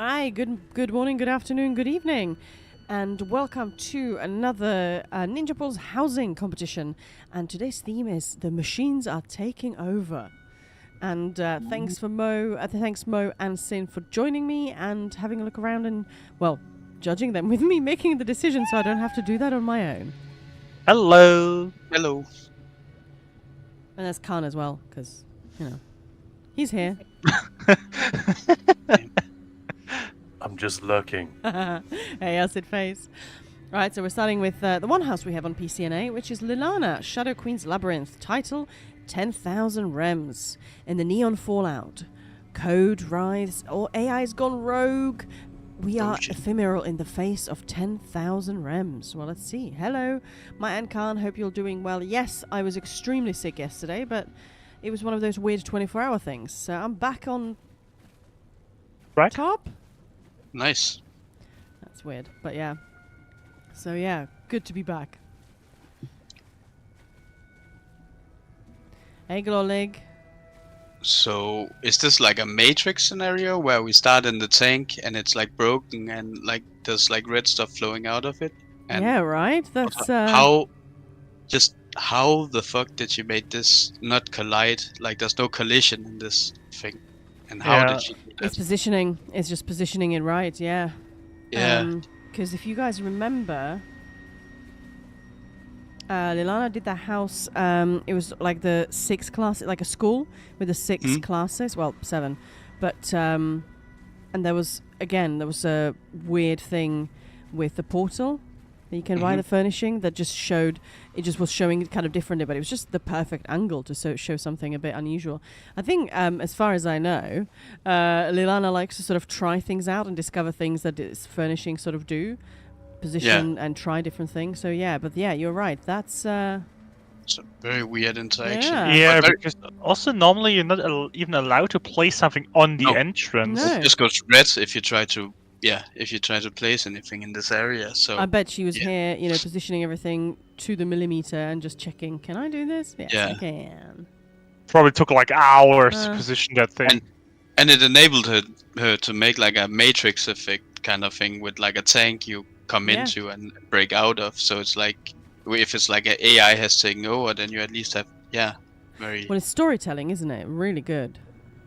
Hi, good morning, good afternoon, good evening, and welcome to another Ninja Pulse housing competition. And today's theme is the machines are taking over. And thanks Mo and Sin for joining me and having a look around and, well, judging them with me, making the decision so I don't have to do that on my own. Hello. Hello. And there's Khan as well, because, he's here. I'm just lurking. Hey, acid face. Right, so we're starting with the one house we have on PCNA, which is Lilana, Shadow Queen's Labyrinth. Title, 10,000 Rems. In the Neon Fallout. Code writhes, or AI's gone rogue. We are ephemeral in the face of 10,000 Rems. Well, let's see. Hello, my Aunt Khan. Hope you're doing well. Yes, I was extremely sick yesterday, but it was one of those weird 24-hour things. So I'm back on top. Nice. That's weird, but yeah. So yeah, good to be back. Hey, Glolig. So, is this like a Matrix scenario where we start in the tank and it's like broken and like there's like red stuff flowing out of it? And Yeah, right? That's how the fuck did you make this not collide? Like there's no collision in this thing. And how did you do that? It's positioning. It's just positioning it right, yeah. Yeah. Because if you guys remember, Lilana did that house. It was like the 6 class, like a school with the 6 classes. Well, 7, but and there was a weird thing with the portal. You can buy the furnishing that just showed. It just was showing it kind of differently, but it was just the perfect angle to show something a bit unusual. I think, as far as I know, Lilana likes to sort of try things out and discover things that its furnishing sort of do, position and try different things. So yeah, but yeah, you're right. That's It's a very weird interaction. Yeah, because also normally you're not even allowed to place something on the entrance. No. It just goes red if you try to. Yeah, if you try to place anything in this area, so I bet she was here, positioning everything to the millimeter and just checking, can I do this? Yes, I can. Probably took like hours to position that thing. And it enabled her to make like a Matrix effect kind of thing with like a tank you come into and break out of. So it's like, if it's like an AI has taken over, then you at least have, very... Well, it's storytelling, isn't it? Really good.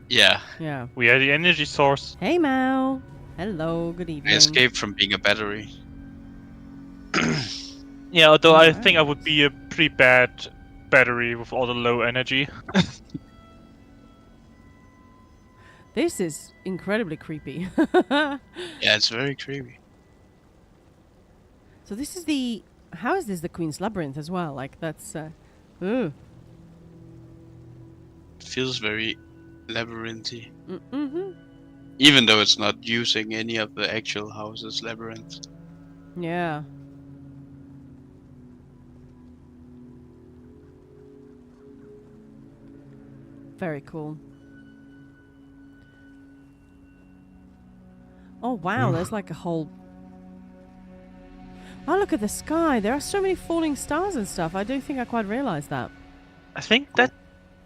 Yeah. Yeah. We are the energy source. Hey, Mal. Hello, good evening. I escaped from being a battery. Yeah, although I think I would be a pretty bad battery with all the low energy. This is incredibly creepy. Yeah, it's very creepy. So this is the... How is this the Queen's Labyrinth as well? Like, that's... Ooh. It feels very labyrinthy. Mm-hmm. Even though it's not using any of the actual house's labyrinth. Yeah. Very cool. Oh, wow, there's like a whole... Oh, look at the sky. There are so many falling stars and stuff. I don't think I quite realized that. I think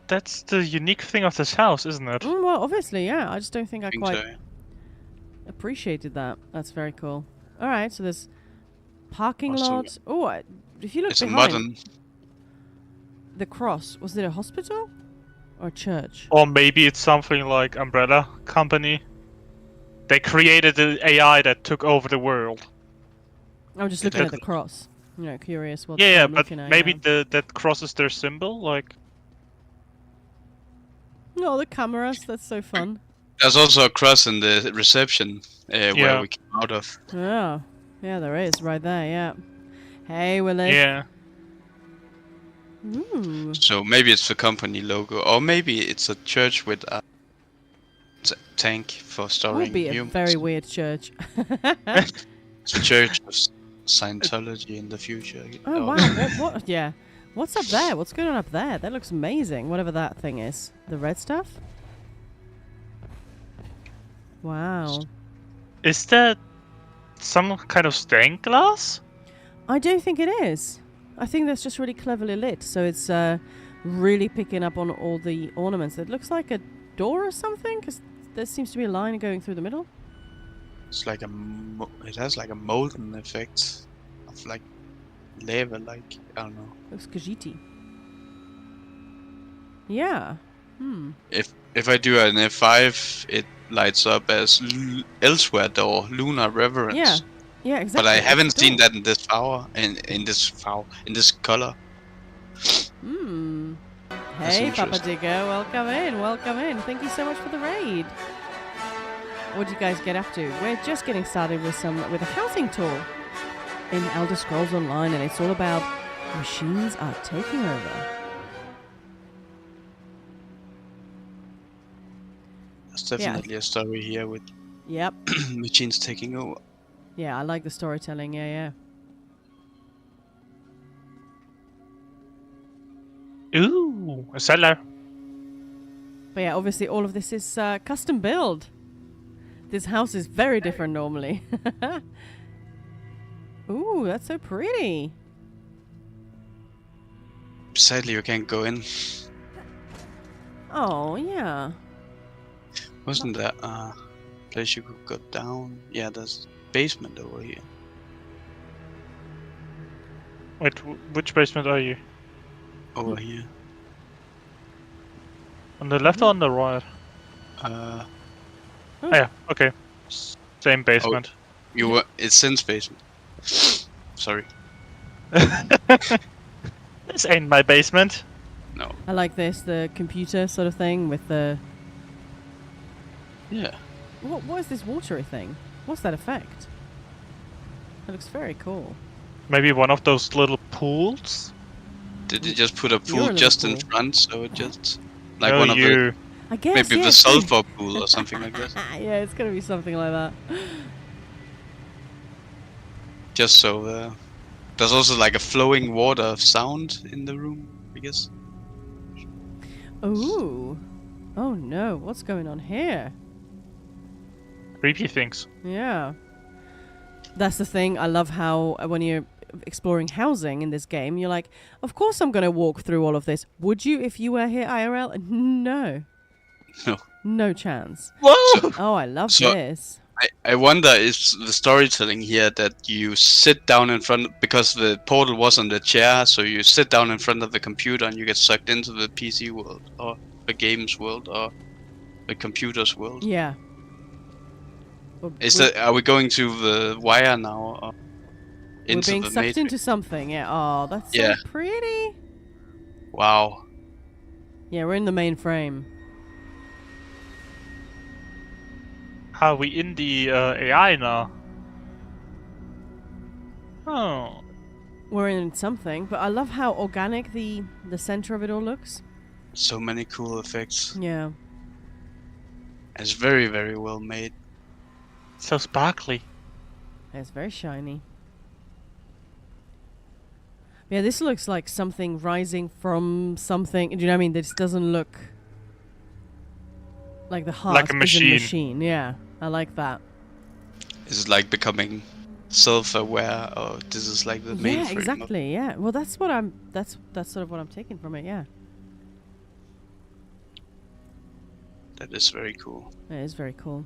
that's the unique thing of this house, isn't it? Well, obviously, yeah. I just don't think I quite so, yeah. appreciated that. That's very cool. All right, so there's parking Also, lot. Oh, if you look It's a behind modern... the cross, was it a hospital or a church? Or maybe it's something like Umbrella Company. They created the AI that took over the world. I'm just looking at the cross. Curious what. Yeah, I'm but looking at, maybe that cross is their symbol, like. No, the cameras. That's so fun. There's also a cross in the reception where we came out of. Yeah, there is right there. Yeah. Hey, Willis. Yeah. Ooh. So maybe it's the company logo, or maybe it's a church with a tank for storing Would be a humans. very weird church. It's a church of Scientology in the future. Oh wow! What? Yeah. What's up there? What's going on up there? That looks amazing. Whatever that thing is. The red stuff? Wow. Is that some kind of stained glass? I don't think it is. I think that's just really cleverly lit. So it's really picking up on all the ornaments. It looks like a door or something, because there seems to be a line going through the middle. It's like it has like a molten effect of like lava, like I don't know. Looks Khajiit. Yeah. If I do an F5, it lights up as Elsewhere Door, Lunar Reverence. Yeah. Yeah, exactly. But I It's haven't seen cool. that in this color. Hey, Papa interesting. Digger, welcome in, welcome in. Thank you so much for the raid. What did you guys get up to? We're just getting started with a housing tour in Elder Scrolls Online, and it's all about machines are taking over. There's definitely a story here with Yep. machines taking over. Yeah, I like the storytelling. Yeah. Ooh, a cellar. But yeah, obviously all of this is custom build. This house is very different normally. Ooh, that's so pretty. Sadly, you can't go in. Oh, yeah. Wasn't there a place you could go down? Yeah, there's basement over here. Wait, which basement are you? Over here. On the left or on the right? Uh, Oh, yeah, okay. Same basement. it's Sin's basement. Sorry. This ain't my basement. No. I like this, the computer sort of thing with the... Yeah. What is this watery thing? What's that effect? It looks very cool. Maybe one of those little pools? Did they just put a You're pool a just little in pool. front, so it just like No, one of the I guess, maybe yeah, the it's gonna- sulfur pool or something like that. Yeah, it's gonna be something like that. Just so there's also like a flowing water of sound in the room, I guess. Ooh. Oh no, what's going on here? Creepy things. Yeah. That's the thing. I love how when you're exploring housing in this game, you're like, of course I'm going to walk through all of this. Would you if you were here IRL? No. No. No chance. Whoa! Oh, I love So- this. I wonder is the storytelling here that you sit down in front because the portal was on the chair, so you sit down in front of the computer and you get sucked into the PC world or the games world or the computer's world. Yeah. Are we going to the wire now or We're into being the sucked matrix? into something. Yeah. Oh, that's so Yeah. pretty. Wow. Yeah, we're in the mainframe. Are we in the AI now? Oh. We're in something, but I love how organic the center of it all looks. So many cool effects. Yeah. It's very, very well made. So sparkly. It's very shiny. Yeah, this looks like something rising from something. Do you know what I mean? This doesn't look like the heart Like a is machine. machine. Yeah, I like that. Is it like becoming self-aware, or this is like the main Yeah, frame of- exactly. Yeah. Well, that's what I'm. That's sort of what I'm taking from it. Yeah. That is very cool. It is very cool.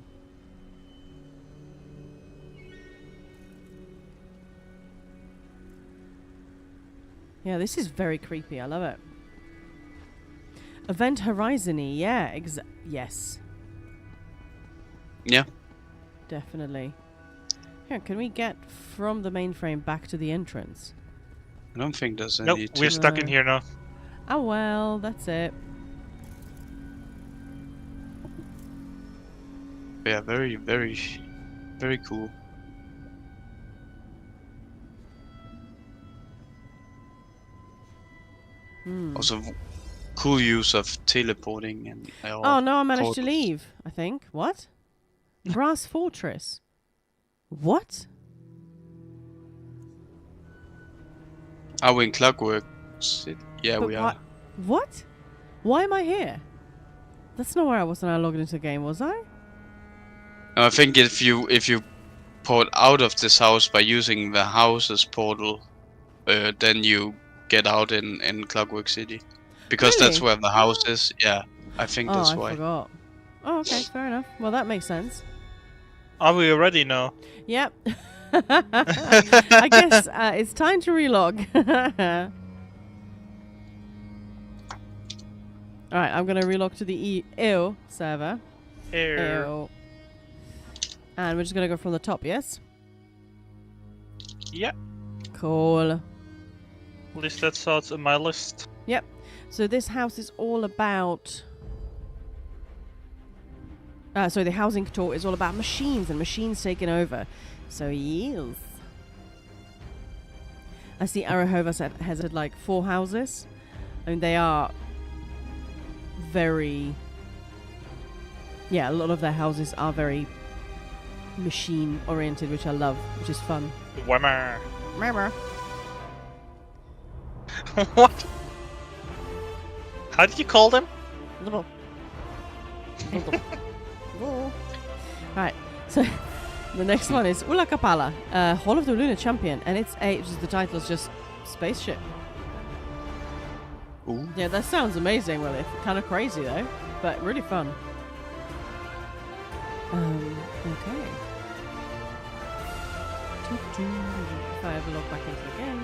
Yeah, this is very creepy. I love it. Event Horizon-y. Yeah, yes. Yeah. Definitely. Here, can we get from the mainframe back to the entrance? I don't think there's any. Nope, we're stuck in No. here now. Oh well, that's it. Yeah, very, very, very cool. Also, cool use of teleporting and. Oh no, I managed to portals. leave, I think. What? Brass Fortress. What? Are we in Clockwork City? Yeah, But we are. What? Why am I here? That's not where I was when I logged into the game, was I? I think if you port out of this house by using the house's portal, then you get out in Clockwork City, because that's Really? where the house is. Yeah, I think Oh, that's I why. forgot. Oh, okay, fair enough. Well, that makes sense. Are we ready now? Yep. I guess it's time to relog. Alright, I'm going to relog to the EO server. Here. And we're just going to go from the top, yes? Yeah. Cool. At least that's how it's in my list. Yep. So this house is all about... so the housing tour is all about machines and machines taking over. So yes. I see Arahova has had like 4 houses. I mean, they are very... Yeah, a lot of their houses are very machine oriented, which I love, which is fun. Whammer. Remember? What? How did you call them? Right, so the next one is Ula Kapala, Hall of the Lunar Champion, and it's the title is just Spaceship. Ooh. Yeah, that sounds amazing. Well, it's kind of crazy though, but really fun. Okay. If I ever log back into it again.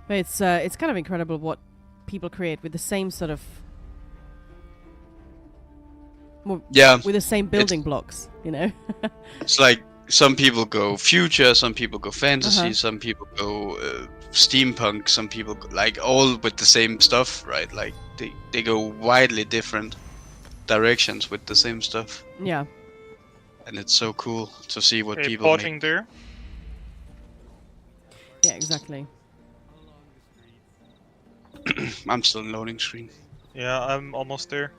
But it's kind of incredible what people create with the same sort of with the same building blocks, you know. It's like some people go future, some people go fantasy, some people go steampunk, some people go, like all with the same stuff, right? Like they go widely different directions with the same stuff. Yeah. And it's so cool to see what people Porting make. there. Yeah, exactly. I'm still in loading screen. Yeah, I'm almost there.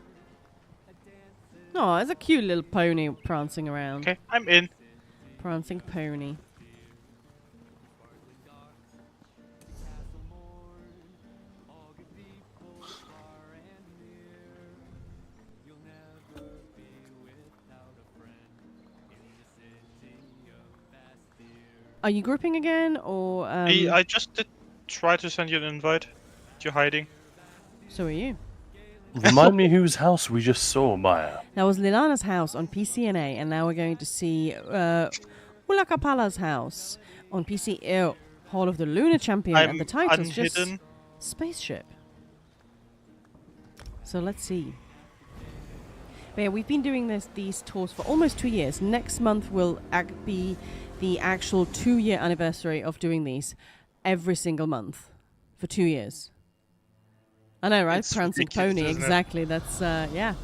Oh, it's a cute little pony prancing around. Okay, I'm in. Prancing pony. Are you grouping again, or I just did try to send you an invite. You're hiding. so are you? Remind me whose house we just saw, Maya. That was Lilana's house on PCNA, and now we're going to see Ula Kapala's house on PCO, Hall of the Lunar Champion, and the title's just unhidden. Spaceship. So let's see. But yeah, we've been doing these tours for almost 2 years. Next month will be the actual 2-year anniversary of doing these every single month for 2 years. I know, right? It's Prancing ridiculous, pony, isn't it? exactly. That's yeah.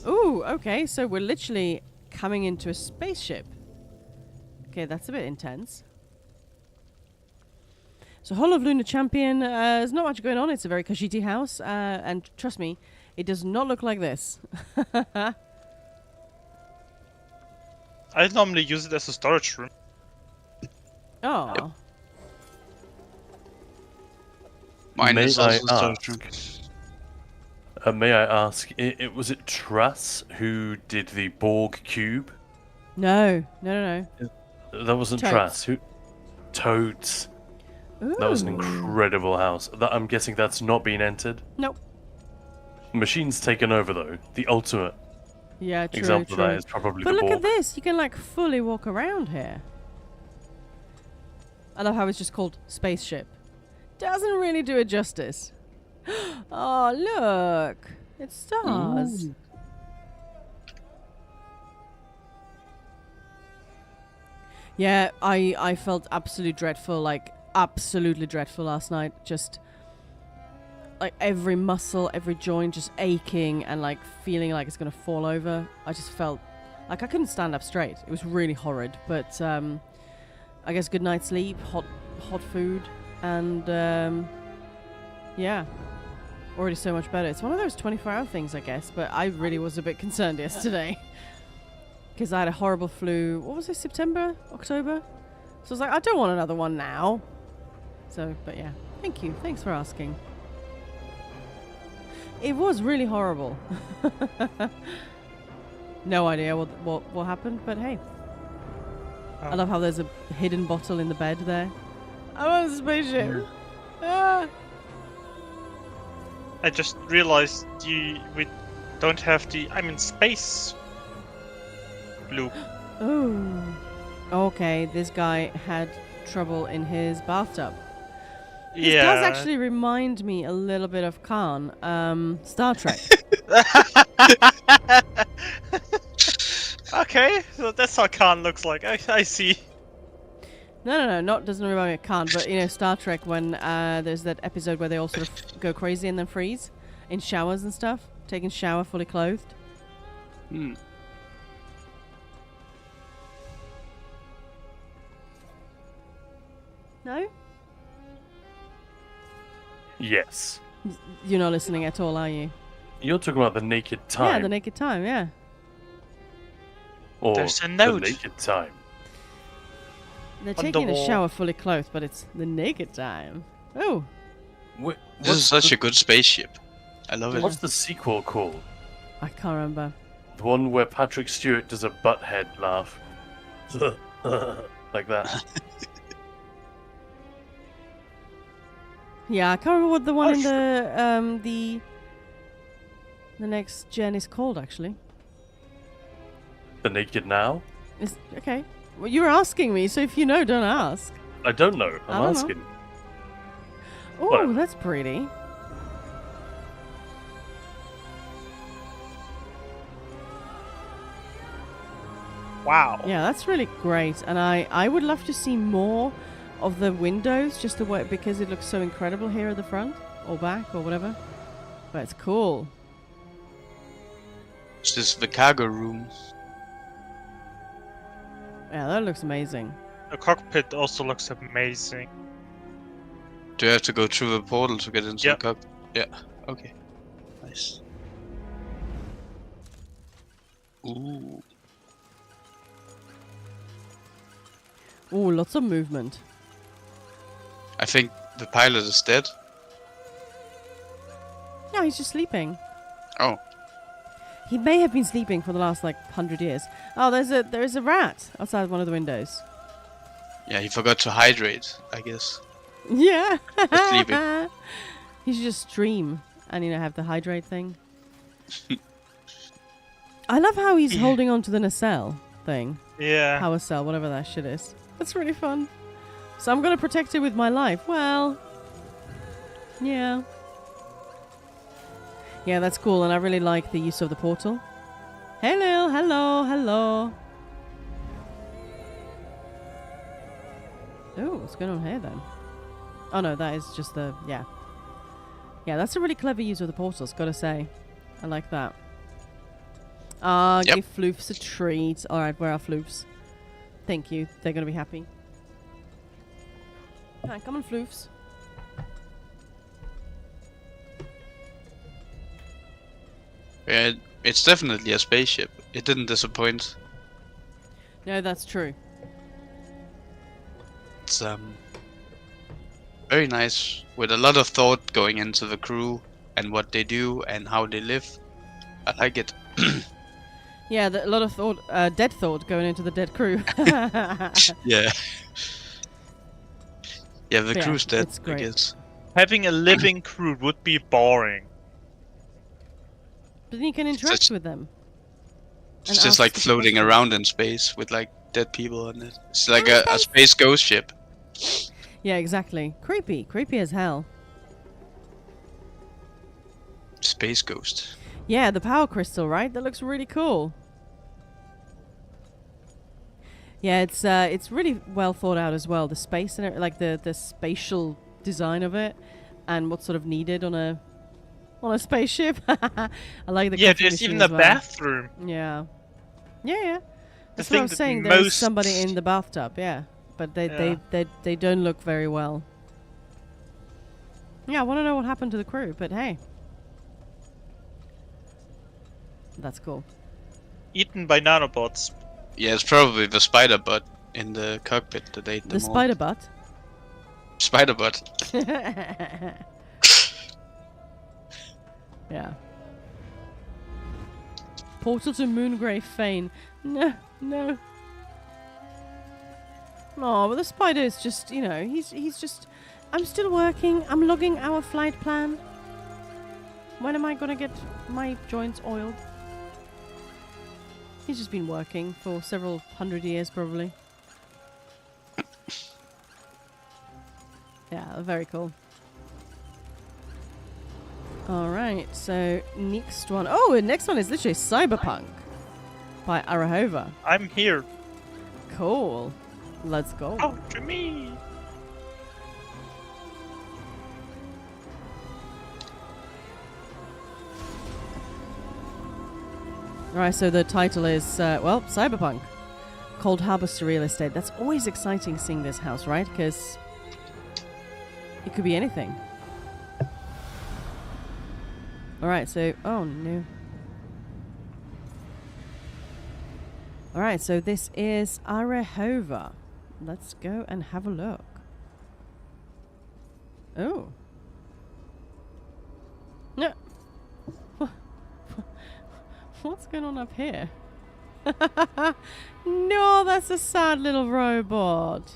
Ooh, okay. So we're literally coming into a spaceship. Okay, that's a bit intense. So Hall of Lunar Champion, there's not much going on. It's a very Khajiit house, and trust me, it does not look like this. I normally use it as a storage room. Oh. Yep. Mine May is I also ask? storage room. May I ask, was it Truss who did the Borg cube? No. That wasn't Totes. Truss. Who? Toads. Ooh. That was an incredible house. I'm guessing that's not been entered. Nope. Machine's taken over though. The ultimate Yeah, true, example true. of that is probably But the look Borg. at this. You can like fully walk around here. I love how it's just called Spaceship. Doesn't really do it justice. Oh, look. It's stars. Ooh. Yeah, I felt absolutely dreadful last night. Just like every muscle, every joint just aching and like feeling like it's going to fall over. I just felt like I couldn't stand up straight. It was really horrid, but I guess good night's sleep, hot food, and yeah, already so much better. It's one of those 24-hour things, I guess, but I really was a bit concerned yesterday because I had a horrible flu. What was it, September, October? So I was like, I don't want another one now. So, but yeah, thank you. Thanks for asking. It was really horrible. No idea what happened, but hey. I love how there's a hidden bottle in the bed there. I'm on a spaceship. Ah. I just realized we don't have the I'm in space loop. Oh. Okay, this guy had trouble in his bathtub. This does actually remind me a little bit of Khan, Star Trek. Okay, so that's how Khan looks like. I see. No, not doesn't remind me of Khan, but you know Star Trek when there's that episode where they all sort of go crazy and then freeze in showers and stuff, taking shower fully clothed. Hmm. No, Yes. you're not listening at all, are you? You're talking about the naked time. Yeah, the naked time. Yeah. or There's a the note. naked time. They're On taking the a wall. shower fully clothed, but it's the naked time. Oh, This is such a good spaceship. I love it. What's the sequel called? I can't remember. The one where Patrick Stewart does a butthead laugh. Like that. Yeah, I can't remember what the one Oh, in the next gen is called actually. The Naked Now? Is okay. Well, you were asking me, so if you know, don't ask. I don't know. I I'm don't know. asking. Oh, What? that's pretty. Wow. Yeah, that's really great, and I would love to see more of the windows, just the way because it looks so incredible here at the front or back or whatever. But it's cool. This is the cargo room. Yeah, that looks amazing. The cockpit also looks amazing. Do you have to go through the portal to get into Yep. the cockpit? Yeah. Okay. Nice. Ooh. Ooh, lots of movement. I think the pilot is dead. No, he's just sleeping. Oh. He may have been sleeping for the last like 100 years. Oh, there is a rat outside one of the windows. Yeah, he forgot to hydrate, I guess. Yeah. sleeping. He should just stream and have the hydrate thing. I love how he's holding on to the nacelle thing. Yeah. Power cell, whatever that shit is. That's really fun. So I'm gonna protect it with my life. Well, yeah. Yeah, that's cool, and I really like the use of the portal. Hello, hello. Oh, what's going on here then? Oh no, that is just the, yeah. Yeah, that's a really clever use of the portals, gotta say. I like that. Yep. Give floofs a treat. Alright, where are floofs? Thank you, they're gonna be happy. Come on, floofs. Yeah, it's definitely a spaceship. It didn't disappoint. No, that's true. It's very nice, with a lot of thought going into the crew and what they do and how they live. I like it. Yeah, a lot of thought, dead thought going into the dead crew. Yeah. Yeah, the Yeah, crew's dead, it's I great. guess. Having a living crew would be boring. But then you can interact just- with them. It's And just ask like the floating questions. around in space with like dead people on it. It's like Oh, a space ghost ship. Yeah, exactly. Creepy as hell. Space ghost. Yeah, the power crystal, right? That looks really cool. Yeah, it's really well thought out as well. The space and like the spatial design of it, and what's sort of needed on a spaceship. I like the Yeah, coffee there's machine even as a well. bathroom. Yeah. Yeah. That's what thing I was that saying. There's most- somebody in the bathtub. Yeah, but they don't look very well. Yeah, I want to know what happened to the crew, but hey, that's cool. Eaten by nanobots. Yeah, it's probably the spider butt in the cockpit that ate The them all. spider butt. Spider butt. Yeah. Portal to Moongrave Fane. No. No, but the spider is just, you know, he's just. I'm still working. I'm logging our flight plan. When am I gonna get my joints oiled? He's just been working for several hundred years, probably. Yeah, very cool. Alright, so next one. Oh, the next one is literally Cyberpunk by Arahova. I'm here. Cool. Let's go. Oh, to me. Alright, so the title is, well, Cyberpunk. Cold Harbor Surreal Estate. That's always exciting seeing this house, right? Because it could be anything. Alright, so... Oh, no. Alright, so this is Arahova. Let's go and have a look. Oh. No. What's going on up here? No, that's a sad little robot.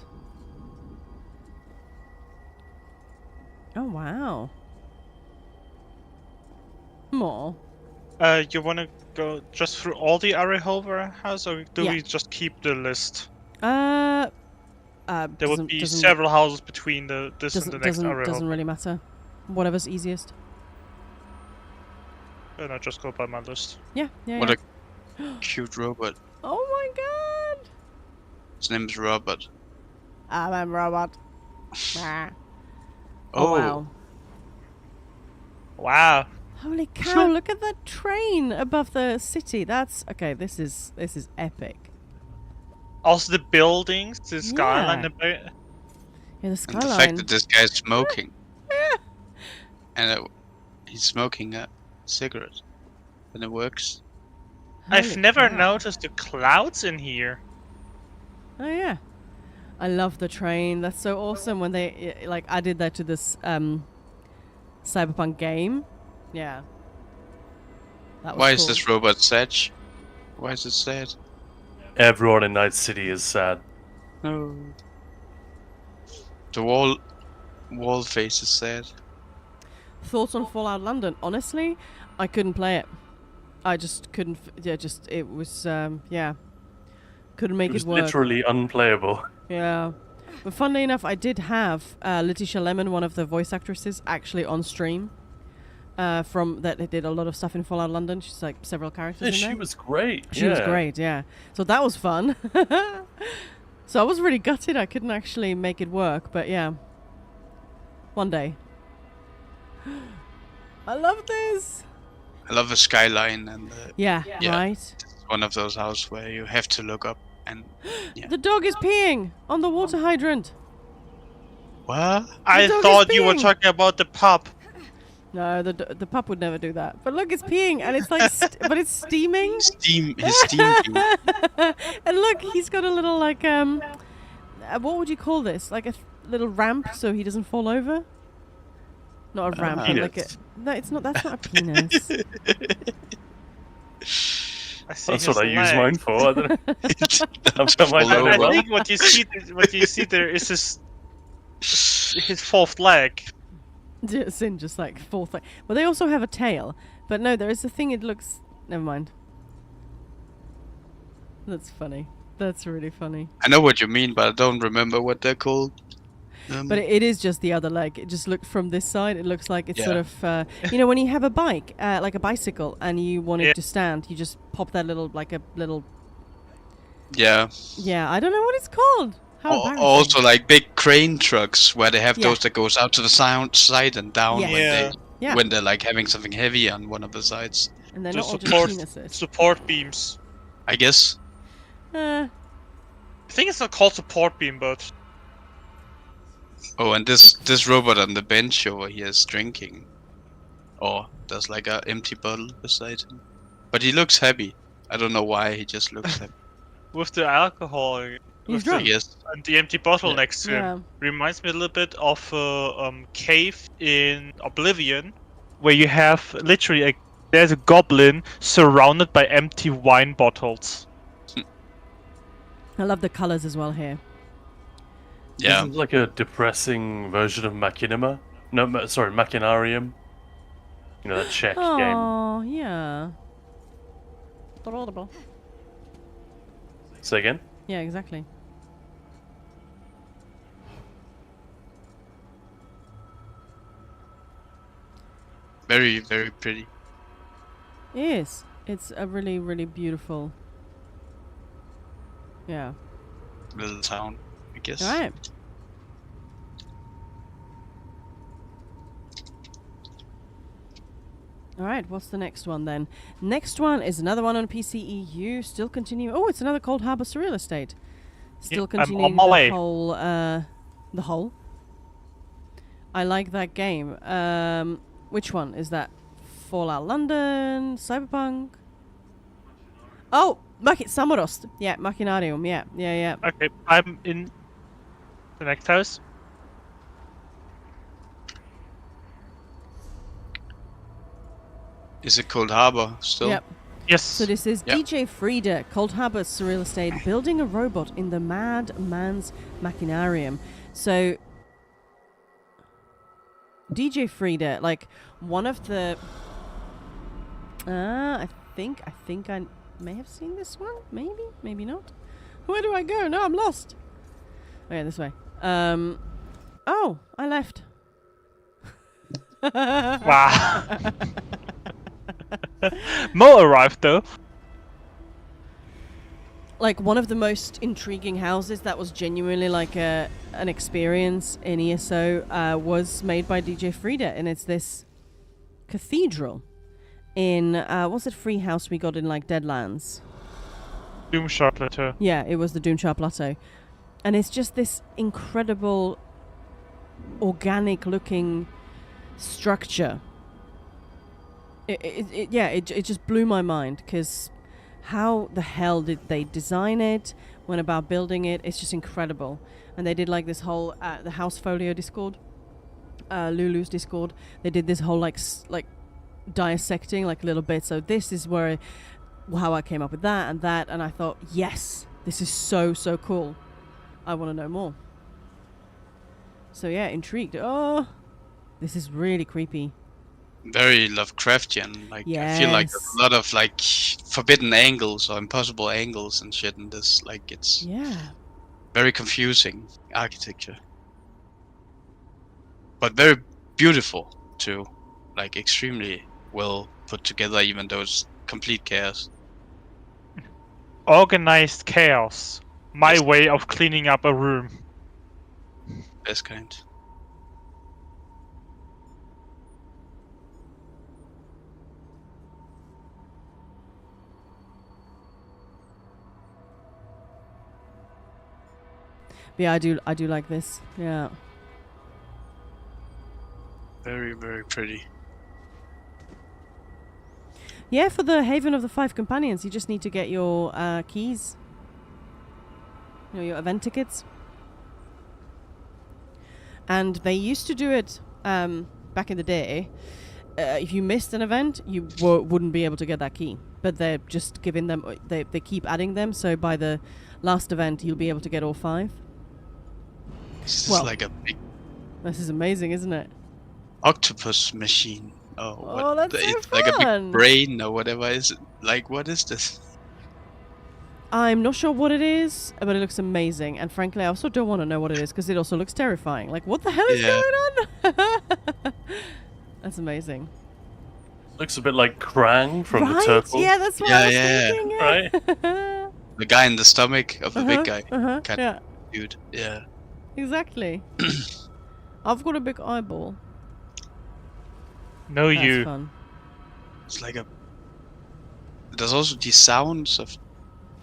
Oh, wow. More. You want to go just through all the Arahova house, or do Yeah. we just keep the list? There There would be several houses between this and the next Arahova. Doesn't really matter. Whatever's easiest. And I just go by my list. Yeah, yeah. What yeah. a cute robot. Oh my god! His name is Robert. I'm a robot. Ah. Oh, Wow. Wow. Holy cow, look at that train above the city. That's okay, this is epic. Also the buildings, the skyline, Yeah. the Yeah, the and the skyline. fact that this guy's smoking. And he's smoking a cigarette. And it works. I've Holy never cow. noticed the clouds in here. Oh yeah. I love the train. That's so awesome when they like added that to this Cyberpunk game. Yeah. That was Why is cool. this robot sad? Why is it sad? Everyone in Night City is sad. No. The wall face is sad. Thoughts on Fallout London? Honestly, I couldn't play it. I just couldn't. It was. Yeah. Couldn't make It was it work. literally unplayable. Yeah. But funnily enough, I did have Letitia Lemon, one of the voice actresses, actually on stream. From that, they did a lot of stuff in Fallout London. She's like several characters Yeah, in she there. was great. She was yeah. great, yeah. So that was fun. So I was really gutted I couldn't actually make it work, but yeah. One day. I love this. I love the skyline and Yeah, Yeah. right. it's one of those houses where you have to look up and Yeah. The dog is peeing on the water hydrant. what? I dog is thought you were peeing. talking about the pub. No, the pup would never do that. But look, it's peeing, and it's like, but it's steaming. His steam tube. And look, he's got a little like what would you call this? Like a little ramp so he doesn't fall over. Not a ramp, but like a. Penis. No, it's not. That's not a penis. I see That's his what I use leg. mine for. I don't know. I've All I over. think what you see there is his fourth leg. Sin just like fourth. Well, they also have a tail, but no, there is a thing. It looks. Never mind. That's funny. That's really funny. I know what you mean, but I don't remember what they're called. But it is just the other leg. It just looked from this side. It looks like it's Yeah. sort of, you know, when you have a bike, like a bicycle, and you want it Yeah. to stand, you just pop that little, like a little. Yeah. Yeah, I don't know what it's called. How embarrassing. Also, like big crane trucks where they have Yeah. those that goes out to the side and down Yes. when Yeah. Yeah. when they're like having something heavy on one of the sides. And they're To not all just support penises. support beams. I guess. Uh, I think it's not called support beam, but Oh, and this robot on the bench over here is drinking. Or there's like a empty bottle beside him. But he looks happy. I don't know why, he just looks happy. with the alcohol He's with drunk. I guess. and the empty bottle Yeah. next to him. yeah. Reminds me a little bit of a cave in Oblivion, where you have literally there's a goblin surrounded by empty wine bottles. I love the colors as well here. Yeah. Isn't it like a depressing version of Machinima? No, sorry, Machinarium. You know, that Czech game. Oh, yeah. Adorable. Say again? Yeah, exactly. Very, very pretty. It is. It's a really, really beautiful. Yeah. Little town, I guess. All right. All right, what's the next one then? Next one is another one on PCEU. Still continuing. Oh, it's another Cold Harbor Surreal Estate. Still Yeah, I'm continuing on my way. the whole. I like that game. Which one is that? Fallout London, Cyberpunk. Oh, Samurost. Yeah, Machinarium. Yeah. Okay, I'm in the next house. Is it Cold Harbor still? Yep. Yes. So this is Yep. DJ Frieda, Cold Harbor Surreal Estate, building a robot in the Mad Man's Machinarium. So DJ Frieda, like one of the I think I may have seen this one. Maybe not. Where do I go? No, I'm lost. Oh yeah, this way. Oh, I left. Wow. Mo arrived though. Like one of the most intriguing houses that was genuinely like an experience in ESO was made by DJ Frieda, and it's this cathedral in what's it free house we got in like Deadlands? Doomshot Plateau. Yeah, it was the Doomshire Plateau, and it's just this incredible organic looking structure. It just blew my mind because how the hell did they design it, went about building it? It's just incredible. And they did like this whole the House Folio Discord, Lulu's Discord. They did this whole like dissecting like a little bit. So this is how I came up with that, and I thought, yes, this is so cool. I want to know more. So yeah, intrigued. Oh, this is really creepy. Very Lovecraftian. Like I feel like there's a lot of like forbidden angles or impossible angles and shit in this. Like it's very confusing architecture, but very beautiful too. Like extremely well put together, even though it's complete chaos. Organized chaos. My way of cleaning up a room. Best kind. Yeah, I do like this. Yeah. Very, very pretty. Yeah, for the Haven of the Five Companions, you just need to get your keys. You know, your event tickets. And they used to do it back in the day. If you missed an event, you wouldn't be able to get that key. But they're just giving them... They keep adding them, so by the last event, you'll be able to get all 5. This is Well- like a big This is amazing, isn't it? octopus machine. Oh, that's so it's like a fun. big brain or whatever. Is it? Like, what is this? I'm not sure what it is, but it looks amazing. And frankly, I also don't want to know what it is because it also looks terrifying. Like, what the hell is Yeah. going on? That's amazing. Looks a bit like Krang from right? the Turtles. Yeah, that's what Yeah, I was yeah. thinking. Right? The guy in the stomach of the big guy. Kind Yeah, of dude. Yeah. exactly. I've got a big eyeball. No, That's you. fun. It's like a. There's also these sounds of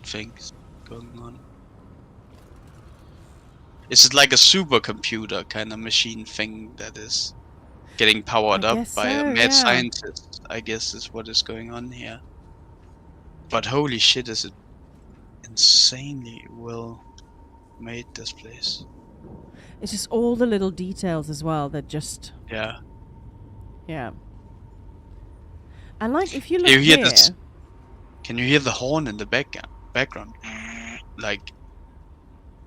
things going on. Is it like a supercomputer kind of machine thing that is getting powered I up guess by a so, mad yeah. scientist? I guess is what is going on here. But holy shit, is it insanely well made, this place. It's just all the little details as well that just, Yeah. yeah. And like, if you look You hear here, this? Can you hear the horn in the background? Like,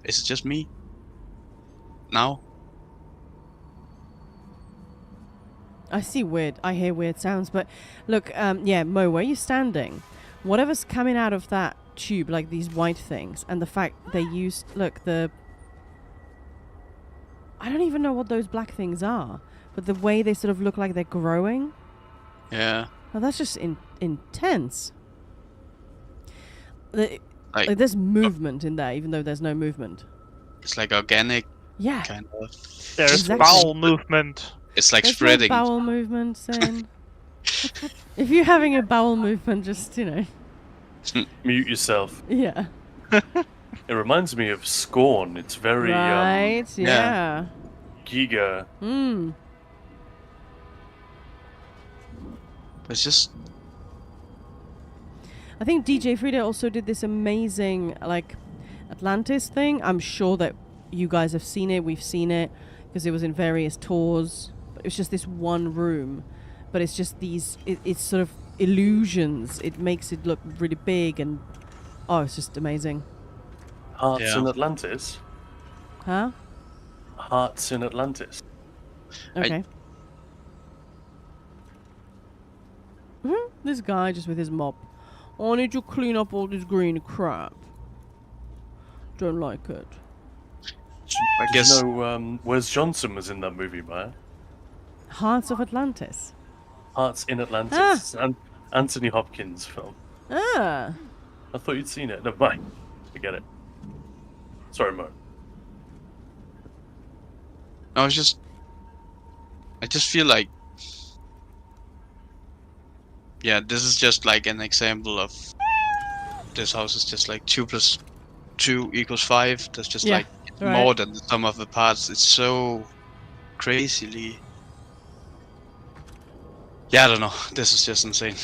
is it just me? now. I hear weird sounds, but look, yeah, Mo, where you standing? Whatever's coming out of that tube, like these white things, and the fact they used, look, I don't even know what those black things are, but the way they sort of look like they're growing. Yeah. Oh, that's just intense. Like, Like, there's movement in there, even though there's no movement. it's like organic Yeah. kind of. There's Exactly. bowel movement. It's like There's spreading. no bowel movement, Zane. If you're having a bowel movement, just, Mute yourself. yeah. It reminds me of Scorn. It's very Right, yeah. Giga. Hmm. It's just I think DJ Frida also did this amazing, like, Atlantis thing. I'm sure that you guys have seen it. We've seen it because it was in various tours. But it's just this one room, but it's just these. It's sort of illusions. It makes it look really big, and oh, it's just amazing. Hearts Yeah. in Atlantis. Huh? Hearts in Atlantis. Okay. This guy just with his mop. I need to clean up all this green crap. Don't like it. I Did guess- you know Wes Johnson was in that movie, Maya? Hearts of Atlantis. Hearts in Atlantis. Anthony Hopkins film. Ah. I thought you'd seen it. Never mind. Forget it. Sorry, Mo. No, I just feel like, yeah, this is just like an example of this house is just like 2 + 2 = 5. That's just Yeah, like right. more than the sum of the parts. It's so crazily. Yeah, I don't know. This is just insane.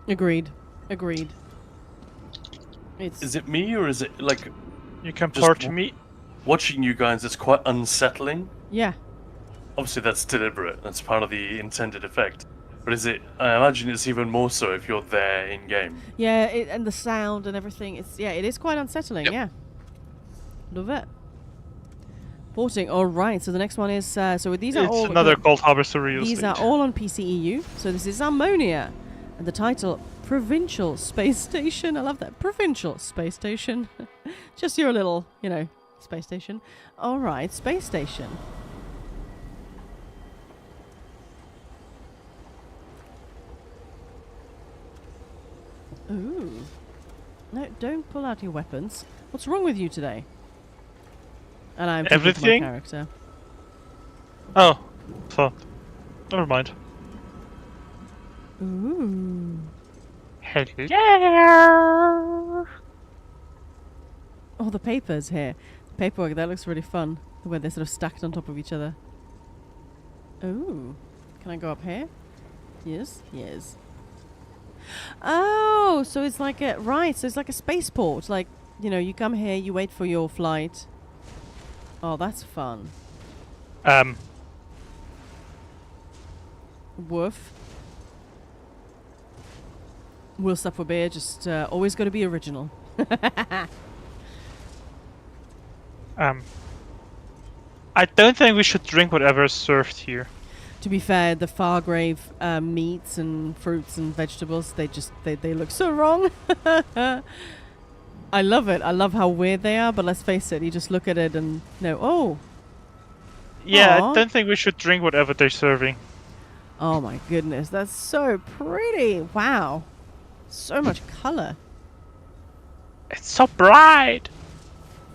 Agreed. It's Is it me or is it like You can Just part w- me. watching you guys? It's quite unsettling. yeah. Obviously, that's deliberate. That's part of the intended effect. But is it? I imagine it's even more so if you're there in game. Yeah, and the sound and everything. It is quite unsettling. Yep. Yeah. Love it. Porting. All right. So the next one is so these are It's all another Cold Harbor Surreal these stage. are all on PCEU. So this is Ammonia, and the title Provincial Space Station. I love that, Provincial Space Station. Just your little, space station. All right, space station. Ooh. No, don't pull out your weapons. What's wrong with you today? And I'm talking to my Everything? character. Oh, fuck. Never mind. Ooh. Hello. Oh, the papers here. Paperwork, that looks really fun. The way they're sort of stacked on top of each other. Ooh. Can I go up here? Yes. Oh, so it's like a... Right, so it's like a spaceport. Like, you come here, you wait for your flight. Oh, that's fun. Woof. We'll stop for beer, just always got to be original. I don't think we should drink whatever's served here. To be fair, the Fargrave meats and fruits and vegetables, they look so wrong. I love it. I love how weird they are, but let's face it, you just look at it and oh. Yeah, Aw. I don't think we should drink whatever they're serving. Oh my goodness, that's so pretty. Wow. So much color. It's so bright.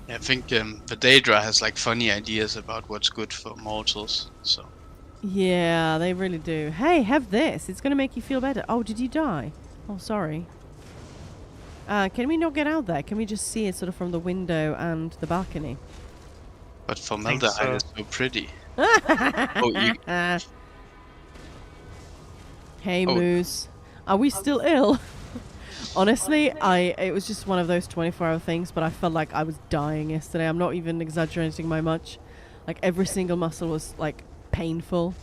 I think the Daedra has like funny ideas about what's good for mortals. So Yeah, they really do. Hey, have this. It's going to make you feel better. Oh, did you die? Oh, sorry. Can we not get out there? Can we just see it sort of from the window and the balcony? but think formaldehyde is so. so pretty. Oh, you, Hey, Oh. Moose. Are we still ill? Honestly, it was just one of those 24-hour things, but I felt like I was dying yesterday. I'm not even exaggerating by much. Like, every single muscle was, like, painful.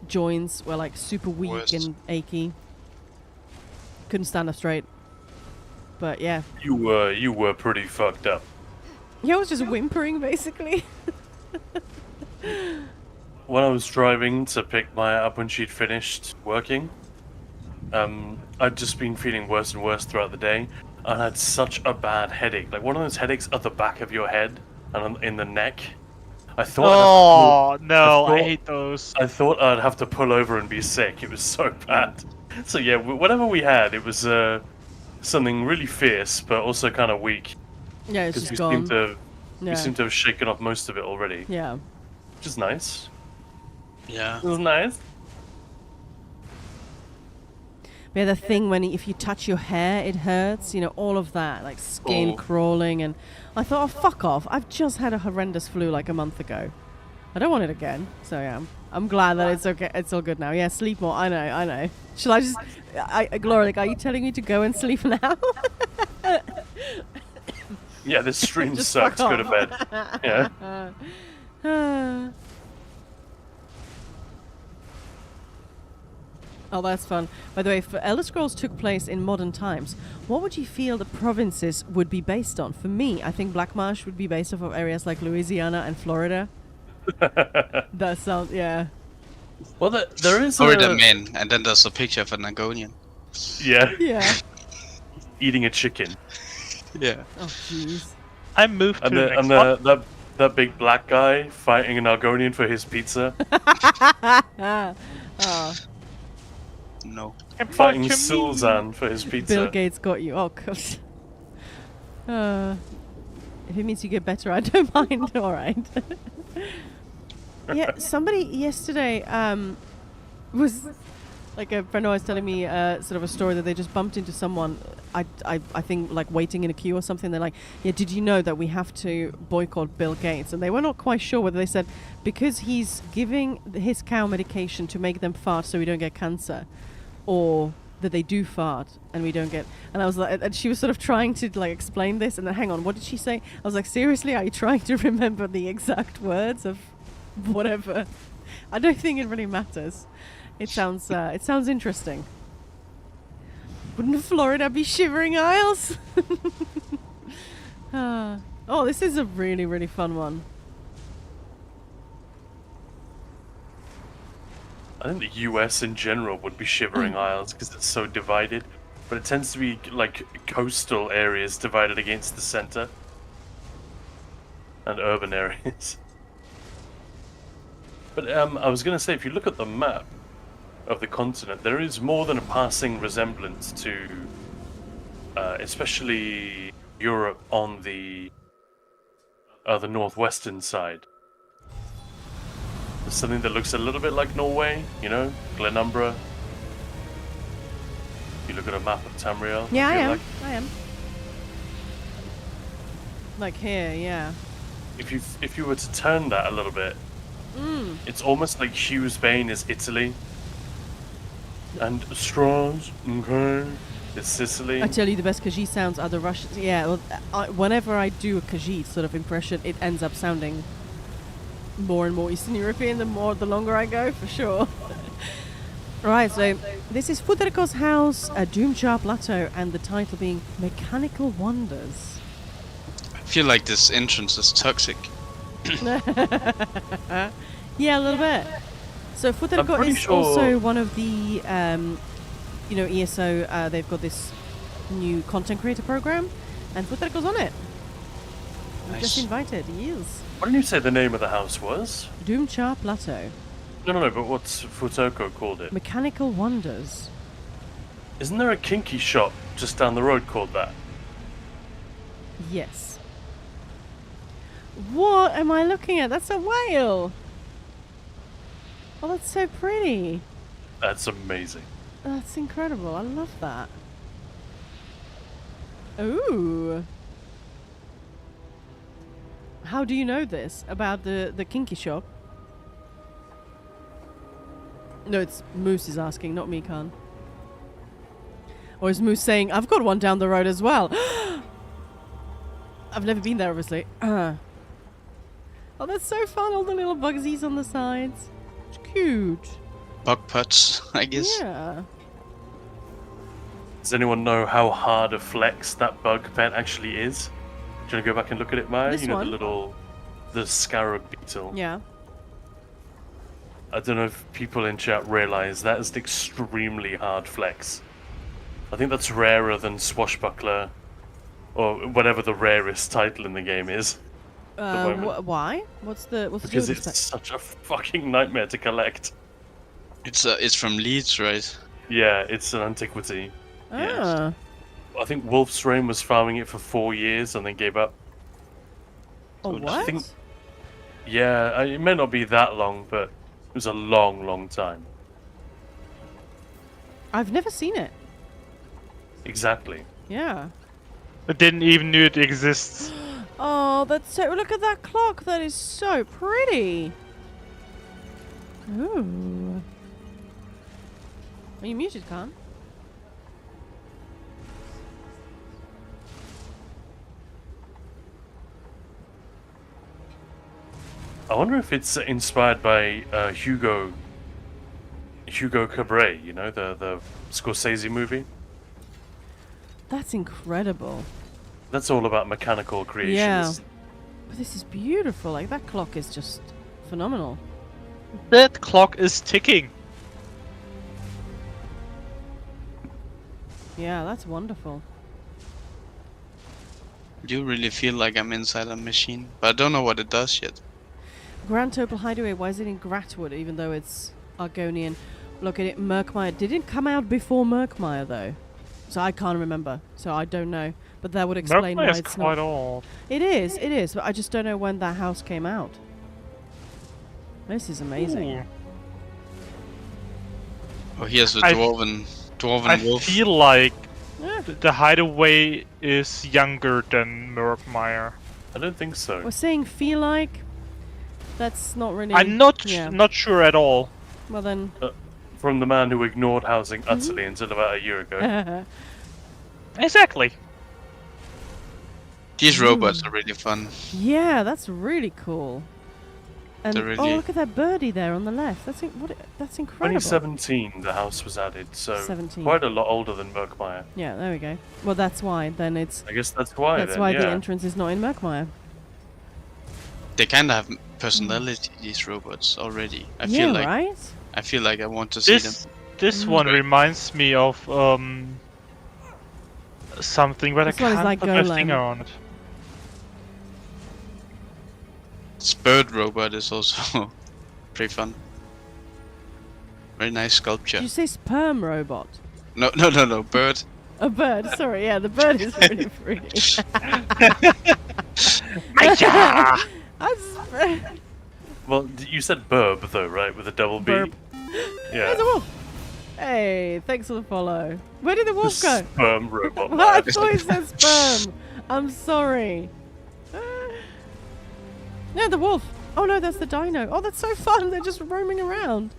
Joints were, like, super weak Worst. and achy. Couldn't stand up straight. But, yeah. You were pretty fucked up. Yeah, I was just whimpering, basically. When I was driving to pick Maya up when she'd finished working, I'd just been feeling worse and worse throughout the day, and I had such a bad headache. Like one of those headaches at the back of your head and in the neck. I thought. Oh no, I thought- hate those. I thought I'd have to pull over and be sick. It was so bad. So yeah, whatever we had, it was something really fierce, but also kind of weak. Yeah, it's Because just gone. we seem to have shaken off most of it already, Yeah. which is nice. Yeah. It was nice. Yeah, the thing when if you touch your hair, it hurts. You know, all of that, like skin Oh. crawling, and I thought, oh, fuck off! I've just had a horrendous flu like a month ago. I don't want it again. So yeah, I'm glad that it's okay. It's all good now. Yeah, sleep more. I know. Shall I just, Gloria? Like, are you telling me to go and sleep now? Yeah, this stream Just sucks. fuck Go to off. bed. Yeah. Oh, that's fun. By the way, if Elder Scrolls took place in modern times, what would you feel the provinces would be based on? For me, I think Black Marsh would be based off of areas like Louisiana and Florida. That sounds, yeah. Well, there is Florida a man, and then there's a picture of an Argonian. yeah Yeah. eating a chicken, Yeah. Oh, jeez. I moved to and the the, next and one. that big black guy fighting an Argonian for his pizza, Oh, No. fighting Bunch of Sulzan for his pizza. Bill Gates got you. Oh, gosh. If it means you get better, I don't mind. All right. Yeah, somebody yesterday was like a friend of mine was telling me sort of a story that they just bumped into someone. I think like waiting in a queue or something. They're like, yeah, did you know that we have to boycott Bill Gates? And they were not quite sure whether they said because he's giving his cow medication to make them fart so we don't get cancer, or that they do fart and we don't get. And I was like, and she was sort of trying to like explain this, and then hang on, what did she say? I was like, seriously, are you trying to remember the exact words of whatever? I don't think it really matters. It sounds interesting. Wouldn't Florida be shivering isles? Oh, this is a really, really fun one. I think the US in general would be shivering isles because it's so divided, but it tends to be like coastal areas divided against the center and urban areas. But I was going to say, if you look at the map of the continent, there is more than a passing resemblance to, especially Europe on the northwestern side. There's something that looks a little bit like Norway, you know, Glenumbra. You look at a map of Tamriel. Yeah, feel I am. like I am. Like here, yeah. if you were to turn that a little bit, it's almost like Hughes Bane is Italy, and Strauss, okay, is Sicily. I tell you, the best Khajiit sounds are the Russians. Yeah, well, whenever I do a Khajiit sort of impression, it ends up sounding more and more Eastern European the longer I go, for sure. Right, so this is Futerko's house, a Doomjar Plateau, and the title being Mechanical Wonders. I feel like this entrance is toxic. Yeah, a little bit. So Futerko pretty is sure- also one of the, ESO, they've got this new content creator program, and Futerko's on it. We're just Nice. invited, he is. What did you say the name of the house was? Doomjar Plateau. No, but what's Futoko called it? Mechanical Wonders. Isn't there a kinky shop just down the road called that? Yes. What am I looking at? That's a whale. Oh, that's so pretty. That's amazing. That's incredible. I love that. Ooh. How do you know this about the kinky shop? No, it's Moose is asking, not me, Khan. Or is Moose saying, I've got one down the road as well? I've never been there, obviously. Oh, that's so fun. All the little bugsies on the sides. It's cute. Bug putts, I guess. Yeah. Does anyone know how hard a flex that bug pet actually is? you want to go back and look at it, Maya? This You know, one? the scarab beetle. Yeah. I don't know if people in chat realize that is an extremely hard flex. I think that's rarer than Swashbuckler, or whatever the rarest title in the game is. Why? What's the Because deal it's with such a fucking nightmare to collect. It's from Leeds, right? Yeah, it's an antiquity. Ah. I think Wolf's Rain was farming it for 4 years and then gave up. Oh, I what? think- Yeah, it may not be that long, but it was a long, long time. I've never seen it. Exactly. Yeah. I didn't even know it exists. Oh, that's so. Look at that clock. That is so pretty. Ooh. Are you muted, Khan? I wonder if it's inspired by Hugo Cabret, you know, the Scorsese movie. That's incredible. That's all about mechanical creations. Yeah. But this is beautiful. Like, that clock is just phenomenal. That clock is ticking. Yeah, that's wonderful. I do really feel like I'm inside a machine, but I don't know what it does yet. Grand Opal Hideaway, why is it in Gratwood even though it's Argonian? Look at it, Murkmire. Did it come out before Murkmire though? So I can't remember. So I don't know. But that would explain why Murkmire is it's quite not. old. It is. But I just don't know when that house came out. This is amazing. Ooh. Oh, here's the I- dwarven I wolf. feel like Yeah. the Hideaway is younger than Murkmire. I don't think so. We're saying feel like. That's not really. I'm not Yeah. not sure at all. Well then. From the man who ignored housing utterly until about a year ago. Exactly. These robots are really fun. Yeah, that's really cool. And They're really- oh, look at that birdie there on the left. That's incredible. 2017, the house was added, so 17. quite a lot older than Murkmire. Yeah, there we go. Well, that's why. Then it's I guess that's why. that's then, why yeah. the entrance is not in Murkmire. They kind of have personality, these robots already. I Yeah, feel like right. I feel like I want to see them. This one reminds me of something, but This I one is can't like put my Golem. finger on it. This bird robot is also pretty fun. Very nice sculpture. Did you say sperm robot? No, bird. A bird. Sorry, yeah, the bird is really pretty. Hiya! That's- Well, you said burb though, right? With a double B. Burp. Yeah. There's a wolf. Hey, thanks for the follow. Where did the The wolf go? sperm robot. Well, I man. thought it said sperm. I'm sorry. No, the wolf. Oh no, that's the dino. Oh, that's so fun. They're just roaming around.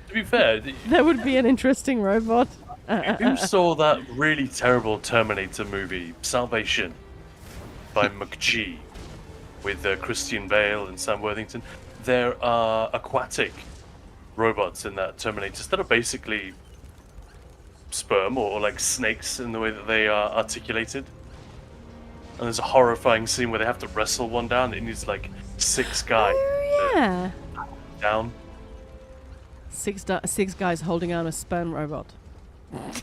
To be fair, That would be an interesting robot. who saw that really terrible Terminator movie, Salvation, by McGee, with Christian Bale and Sam Worthington? There are aquatic robots in that Terminator that are basically sperm or like snakes in the way that they are articulated. And there's a horrifying scene where they have to wrestle one down. It needs like 6 guys Oh yeah. down. Six guys holding on a sperm robot.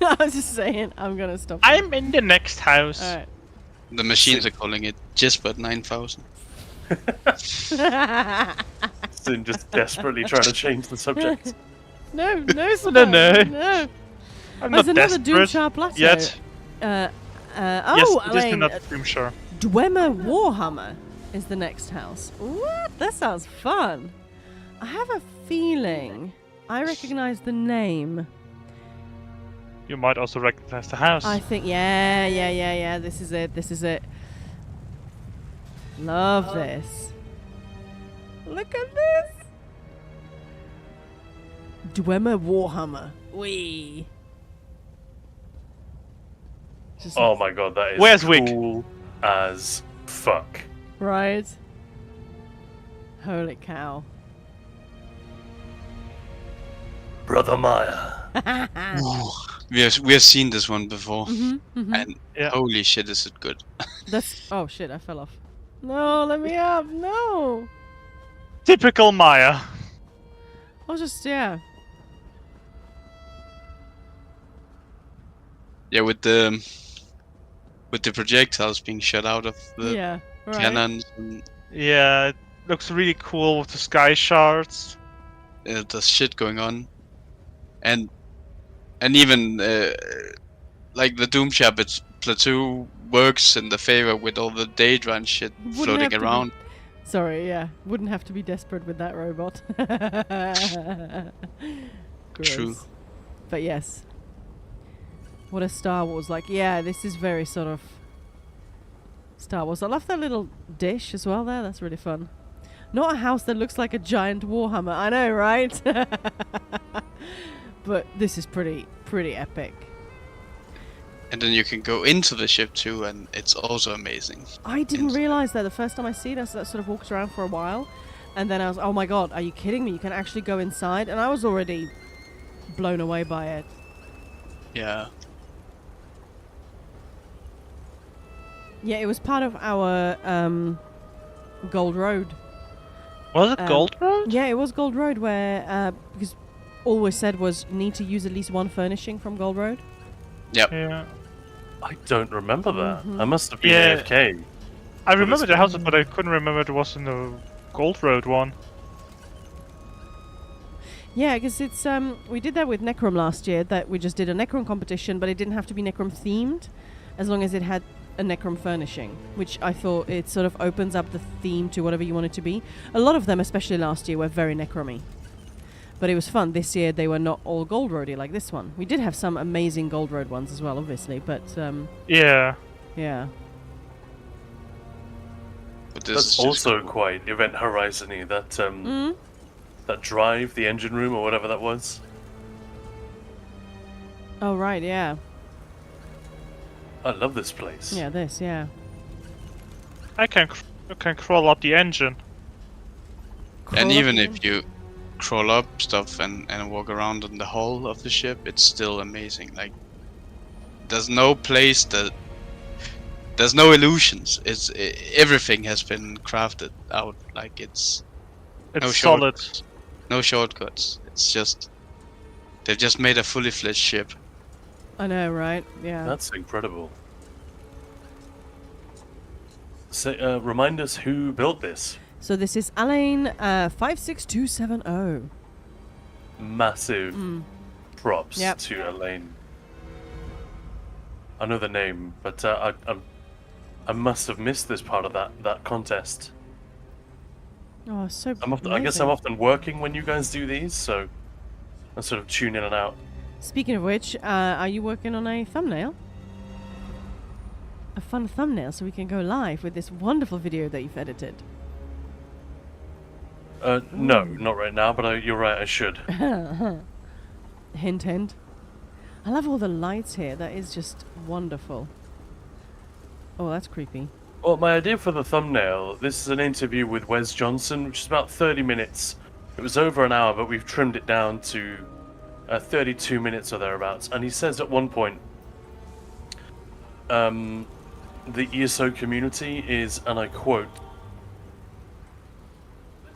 I was just saying, I'm gonna stop. I'm in the next house. Alright. The machines are calling it Jispert 9000. Sin just desperately trying to change the subject. no, No, sperm. no. No. I'm There's not another desperate Doomshar Plateau. yet. Yes, Yes, it is Elaine, another Doomshar. Dwemer Warhammer is the next house. What? That sounds fun. I have a feeling I recognize the name. You might also recognize the house. I think, yeah. This is it. Love this. Look at this. Dwemer Warhammer. Wee. Just Oh my god, that is Where's Wick? cool as fuck. right. Holy cow. Brother Maya. We have seen this one before, Mhm, mhm. and Yeah. holy shit, is it good! That's. Oh shit! I fell off. No, let me up. No. Typical Maya. I was just yeah. Yeah, with the projectiles being shot out of the Yeah. Right. cannons and Yeah, it looks really cool with the sky shards. the shit going on, and even like the Doom Shepard's Plateau works in the favor with all the Daedra and shit Wouldn't floating have to be- around. Sorry, yeah. Wouldn't have to be desperate with that robot. True. Gross. But yes. What a Star Wars. Like, yeah, this is very sort of Star Wars. I love that little dish as well there. That's really fun. Not a house that looks like a giant Warhammer. I know, right? But this is pretty epic. And then you can go into the ship too, and it's also amazing. I didn't realize that the first time I see it. I sort of walked around for a while, and then I was, oh my god, are you kidding me? You can actually go inside, and I was already blown away by it. Yeah. Yeah, it was part of our Gold Road. Was it Gold Road? Yeah, it was Gold Road where because all we said was need to use at least one furnishing from Gold Road. Yep. Yeah. I don't remember that. Mhm. I must have been Yeah. AFK. I remember the house, one. but I couldn't remember it was in the Gold Road one. Yeah, because it's we did that with Necrom last year. That we just did a Necrom competition, but it didn't have to be Necrom themed, as long as it had a Necrom furnishing, which I thought it sort of opens up the theme to whatever you want it to be. A lot of them, especially last year, were very Necrom-y. But it was fun. This year they were not all Gold Roady like this one. We did have some amazing Gold Road ones as well, obviously, but Yeah. yeah. But this That's is just also cool. quite Event Horizon-y. That drive, the engine room, or whatever that was. Oh right, yeah. I love this place. Yeah, this, yeah. I can crawl up the engine. And Crawl even up if you crawl up stuff and walk around in the hull of the ship, it's still amazing. Like, there's no place there's no illusions. Everything has been crafted out. Like, it's It's no solid. shortcuts. No shortcuts. It's just they've just made a fully fledged ship. I know, right? Yeah. That's incredible. So, remind us who built this. So this is Alain 56270. Massive props Yep. to Elaine. I know the name, but I must have missed this part of that contest. Oh, so I guess I'm amazing. often working when you guys do these, so I sort of tune in and out. Speaking of which, are you working on a thumbnail? A fun thumbnail so we can go live with this wonderful video that you've edited. No, not right now, but you're right, I should. Hint, hint. I love all the lights here. That is just wonderful. Oh, that's creepy. Well, my idea for the thumbnail, this is an interview with Wes Johnson, which is about 30 minutes. It was over an hour, but we've trimmed it down to 32 minutes or thereabouts. And he says at one point, the ESO community is, and I quote,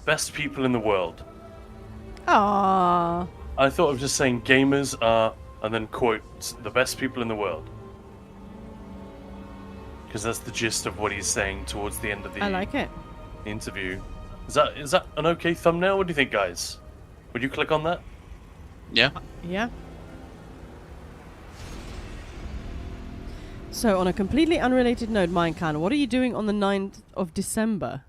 best people in the world. Ah, I thought of just saying gamers are, and then quote, the best people in the world. Because that's the gist of what he's saying towards the end of the I like it. interview. Is that an okay thumbnail? What do you think, guys? Would you click on that? Yeah. Yeah. So, on a completely unrelated note, Minecraft, what are you doing on the 9th of December?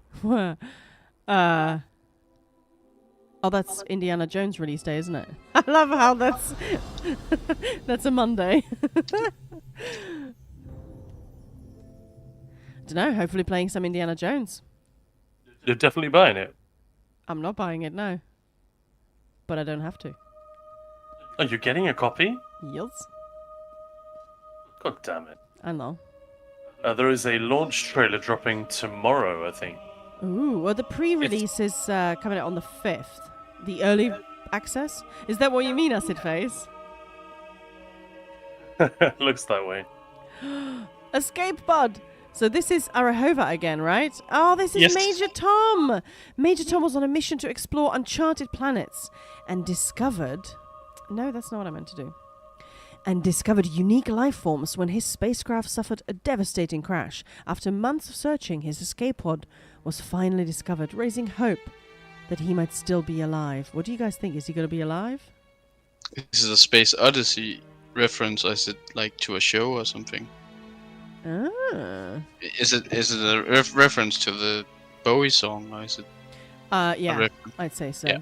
Oh, that's Indiana Jones release day, isn't it? I love how that's that's a Monday. Dunno, hopefully playing some Indiana Jones. You're definitely buying it. I'm not buying it, no. But I don't have to. Oh, you're getting a copy? Yes. God damn it. I know. There is a launch trailer dropping tomorrow, I think. Ooh, well, the pre-release is coming out on the 5th. The early access? Is that what you mean, Acid Face? Looks that way. Escape pod! So this is Arahova again, right? Oh, this is Yes. Major Tom. Major Tom was on a mission to explore uncharted planets and discovered... No, that's not what I meant to do. And discovered unique life forms when his spacecraft suffered a devastating crash. After months of searching, his escape pod was finally discovered, raising hope that he might still be alive. What do you guys think? Is he going to be alive? Is it a Space Odyssey reference, or is it like to a show or something? Ah. Is it a reference to the Bowie song, or is it a Yeah, reference? I'd say so. Yeah.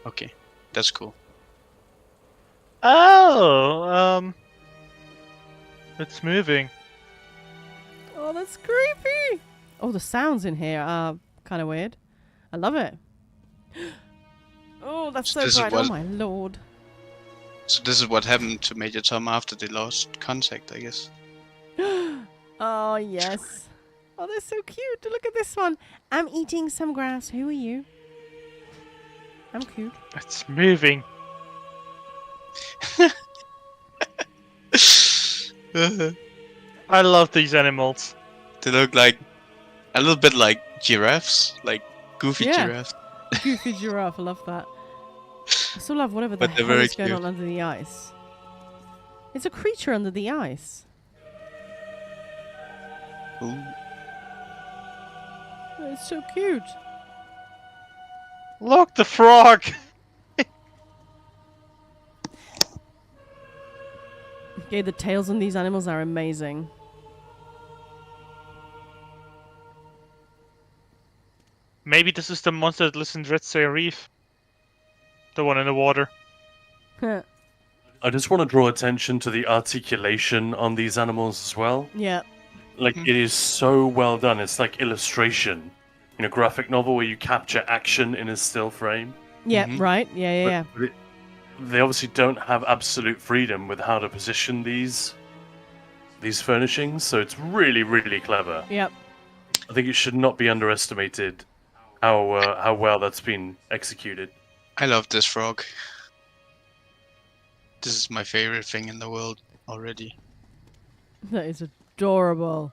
Okay, that's cool. Oh, it's moving. Oh, that's creepy. Oh, the sounds in here are kind of weird. I love it. Oh, that's so This is bright. Oh, what- my lord. So this is what happened to Major Tom after they lost contact, I guess. Oh, yes. Oh, they're so cute. Look at this one. I'm eating some grass. Who are you? I'm cute. It's moving. I love these animals. They look like a little bit like giraffes, like goofy Yeah. giraffes. Goofy giraffe. I love that. I still love whatever the But they're hell very is going cute. on under the ice. It's a creature under the ice. Ooh. Oh, it's so cute. Look, the frog. Okay, the tails on these animals are amazing. Maybe this is the monster that lives in Red Sea Reef. The one in the water. I just want to draw attention to the articulation on these animals as well. Yeah. Like, it is so well done. It's like illustration in a graphic novel where you capture action in a still frame. Yeah, Mhm. right. Yeah, yeah, But they obviously don't have absolute freedom with how to position these furnishings, so it's really, really clever. yeah. Yep. I think it should not be underestimated how well that's been executed. I love this frog. This is my favorite thing in the world already. That is adorable.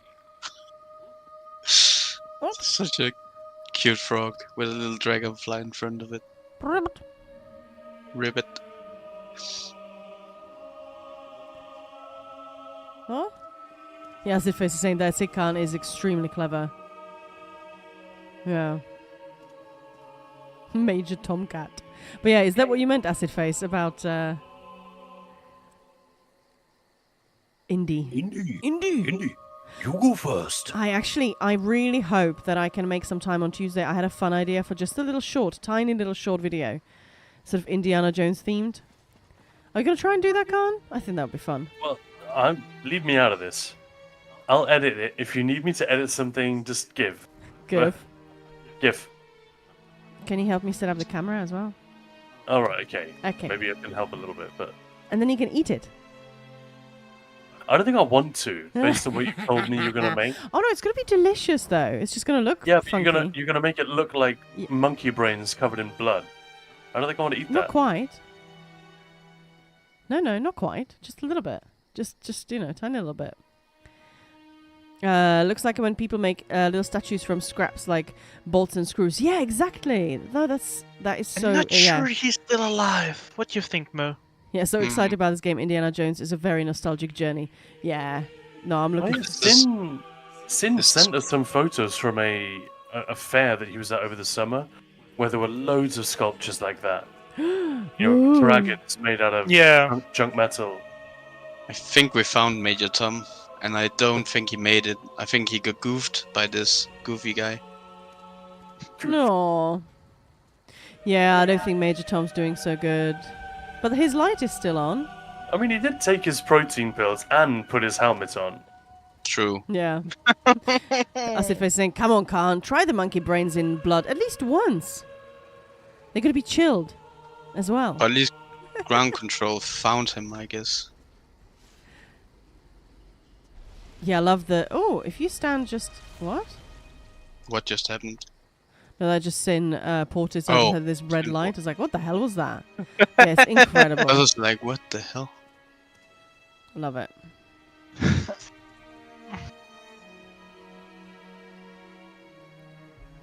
Such a cute frog with a little dragonfly in front of it. Ribbit. Oh? Yeah, as if it's saying that Sikan is extremely clever. Yeah. Major Tomcat. But yeah, is that what you meant, Acid Face, about Indy? Indy, you go first. I really hope that I can make some time on Tuesday. I had a fun idea for just a little tiny little short video. Sort of Indiana Jones themed. Are you going to try and do that, Khan? I think that would be fun. Well, leave me out of this. I'll edit it. If you need me to edit something, just give. Good. Give. Can you help me set up the camera as well? All right, okay. Okay. Maybe I can help a little bit, but And then you can eat it. I don't think I want to, based on what you told me you're gonna make. Oh no, it's going to be delicious though. It's just going to look Yeah, but funky. you're gonna make it look like Yeah. monkey brains covered in blood. I don't think I want to eat Not that. quite. No, not quite. Just a little bit. Just tiny little bit. Looks like when people make little statues from scraps, like bolts and screws. Yeah, exactly. No, that is so. I'm not yeah. sure he's still alive. What do you think, Mo? Yeah, so excited about this game. Indiana Jones is a very nostalgic journey. Yeah. No, I'm looking. Sin sent us some photos from a fair that he was at over the summer, where there were loads of sculptures like that. Ooh. Dragons made out of Yeah. junk metal. I think we found Major Tom, and I don't think he made it. I think he got goofed by this goofy guy. No. Yeah, I don't think Major Tom's doing so good. But his light is still on. I mean, he did take his protein pills and put his helmet on. True. Yeah. As if they're saying, come on, Khan, try the monkey brains in blood at least once. They're going to be chilled as well. Or at least ground control found him, I guess. Yeah, I love the... Oh, if you stand just... What? What just happened? No, that just Sin ported so Oh, had this red Sin light. I ported. was like, what the hell was that? Yeah, it's incredible. I was like, what the hell? Love it.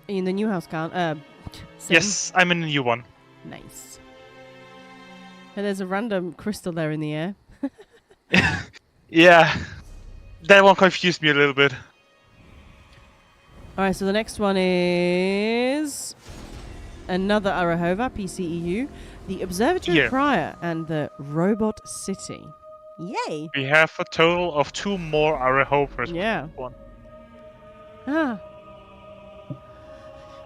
in the new house, Sim? Yes, I'm in a new one. Nice. And there's a random crystal there in the air. Yeah, that one confused me a little bit. All right, so the next one is another Arahova, PCEU, the Observatory Yeah. Prior, and the Robot City. Yay! We have a total of 2 more Arahovers. Yeah. One. Ah.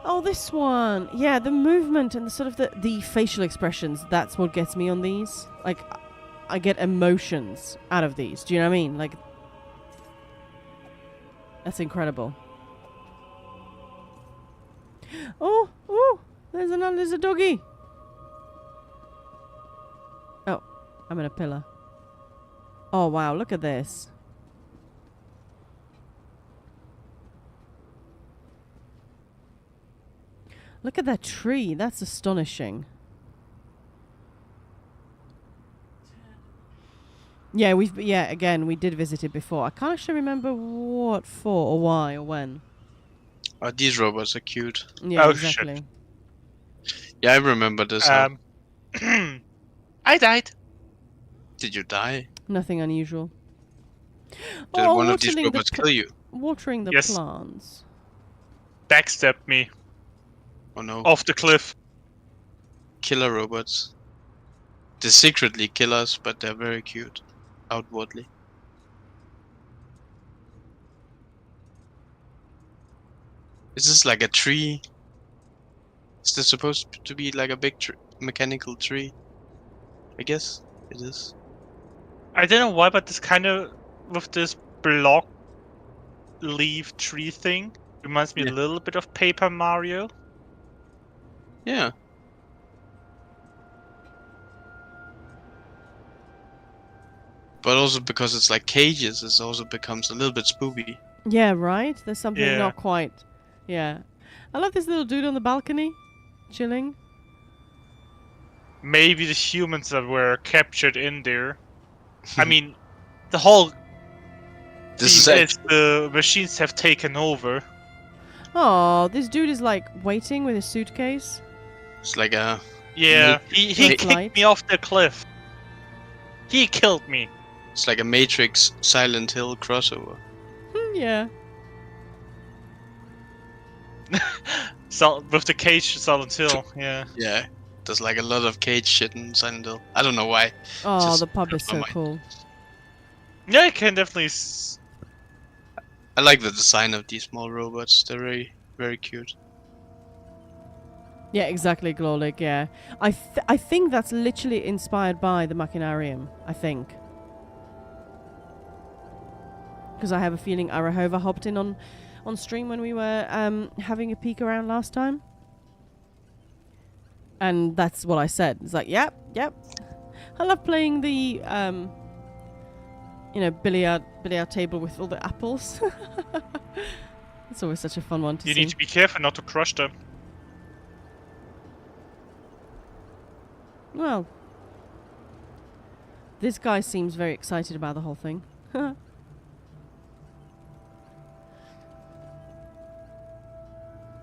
Oh, this one. Yeah, the movement and the sort of the facial expressions. That's what gets me on these. Like, I get emotions out of these. Do you know what I mean? Like, that's incredible. Oh, there's a doggy. Oh, I'm in a pillar. Oh, wow, look at this. Look at that tree. That's astonishing. Yeah, again, we did visit it before. I can't actually remember what for or why or when. Oh, these robots are cute. Yeah, Oh, exactly. Yeah, I remember this. I died. Did you die? Nothing unusual. Did one of these watering the robots kill you? watering the Yes. plants. Backstabbed me Oh no. off the cliff. Killer robots. They secretly kill us, but they're very cute. Outwardly. Is this like a tree? Is this supposed to be like a big mechanical tree? I guess it is. I don't know why, but this kind of with this block leaf tree thing reminds me Yeah. a little bit of Paper Mario. Yeah. But also because it's like cages, it also becomes a little bit spooky. Yeah, right? There's something Yeah. not quite. Yeah. I love this little dude on the balcony. Chilling. Maybe the humans that were captured in there. I mean, the whole This is thing is the machines have taken over. Oh, this dude is like waiting with his suitcase. it's like a Yeah, he Quick kicked light. me off the cliff. He killed me. it's like a Matrix Silent Hill crossover. Yeah. So with the cage Silent Hill, yeah. Yeah. There's like a lot of cage shit in Silent Hill. I don't know why. Oh, Just the pub is my so mind. cool. Yeah, I can definitely. I like the design of these small robots. They're very, very cute. Yeah, exactly, Glorlik, yeah. I think that's literally inspired by the Machinarium, I think. Because I have a feeling Arahova hopped in on stream when we were having a peek around last time. And that's what I said. It's like, yep. I love playing the, billiard table with all the apples. It's always such a fun one to You see. need to be careful not to crush them. Well, this guy seems very excited about the whole thing.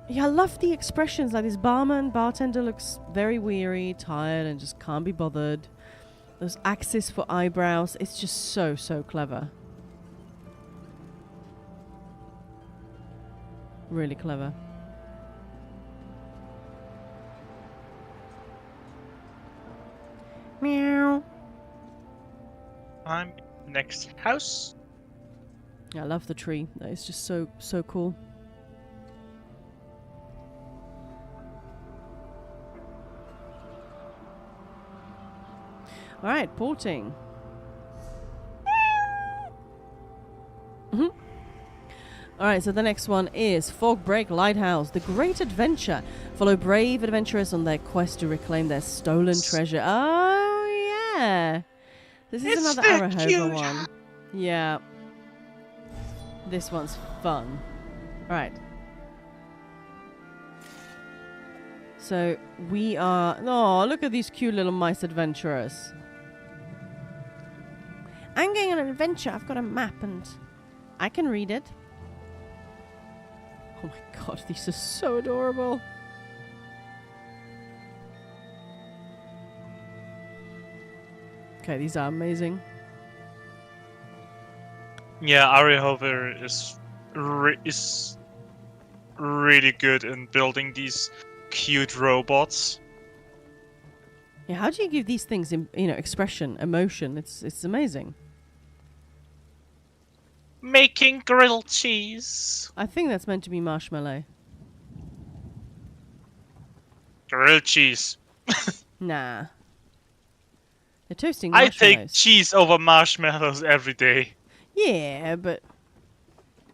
Yeah, I love the expressions. Like this bartender looks very weary, tired, and just can't be bothered. Those axes for eyebrows. It's just so clever. Really clever. Meow. I'm next house. Yeah, I love the tree. That is just so cool. All right, porting. All right, so the next one is Fog Break Lighthouse, The Great Adventure. Follow brave adventurers on their quest to reclaim their stolen treasure. Oh, yeah. This is It's another the Arahova cute. one. Yeah. This one's fun. All right. So we are... Oh, look at these cute little mice adventurers. I'm going on an adventure. I've got a map and I can read it. Oh my god, these are so adorable. Okay, these are amazing. Yeah, Ari Hover is really good in building these cute robots. Yeah, how do you give these things, expression, emotion? It's amazing. Making grilled cheese. I think that's meant to be marshmallow. Grilled cheese. Nah. They're toasting I marshmallows. take cheese over marshmallows every day. Yeah, but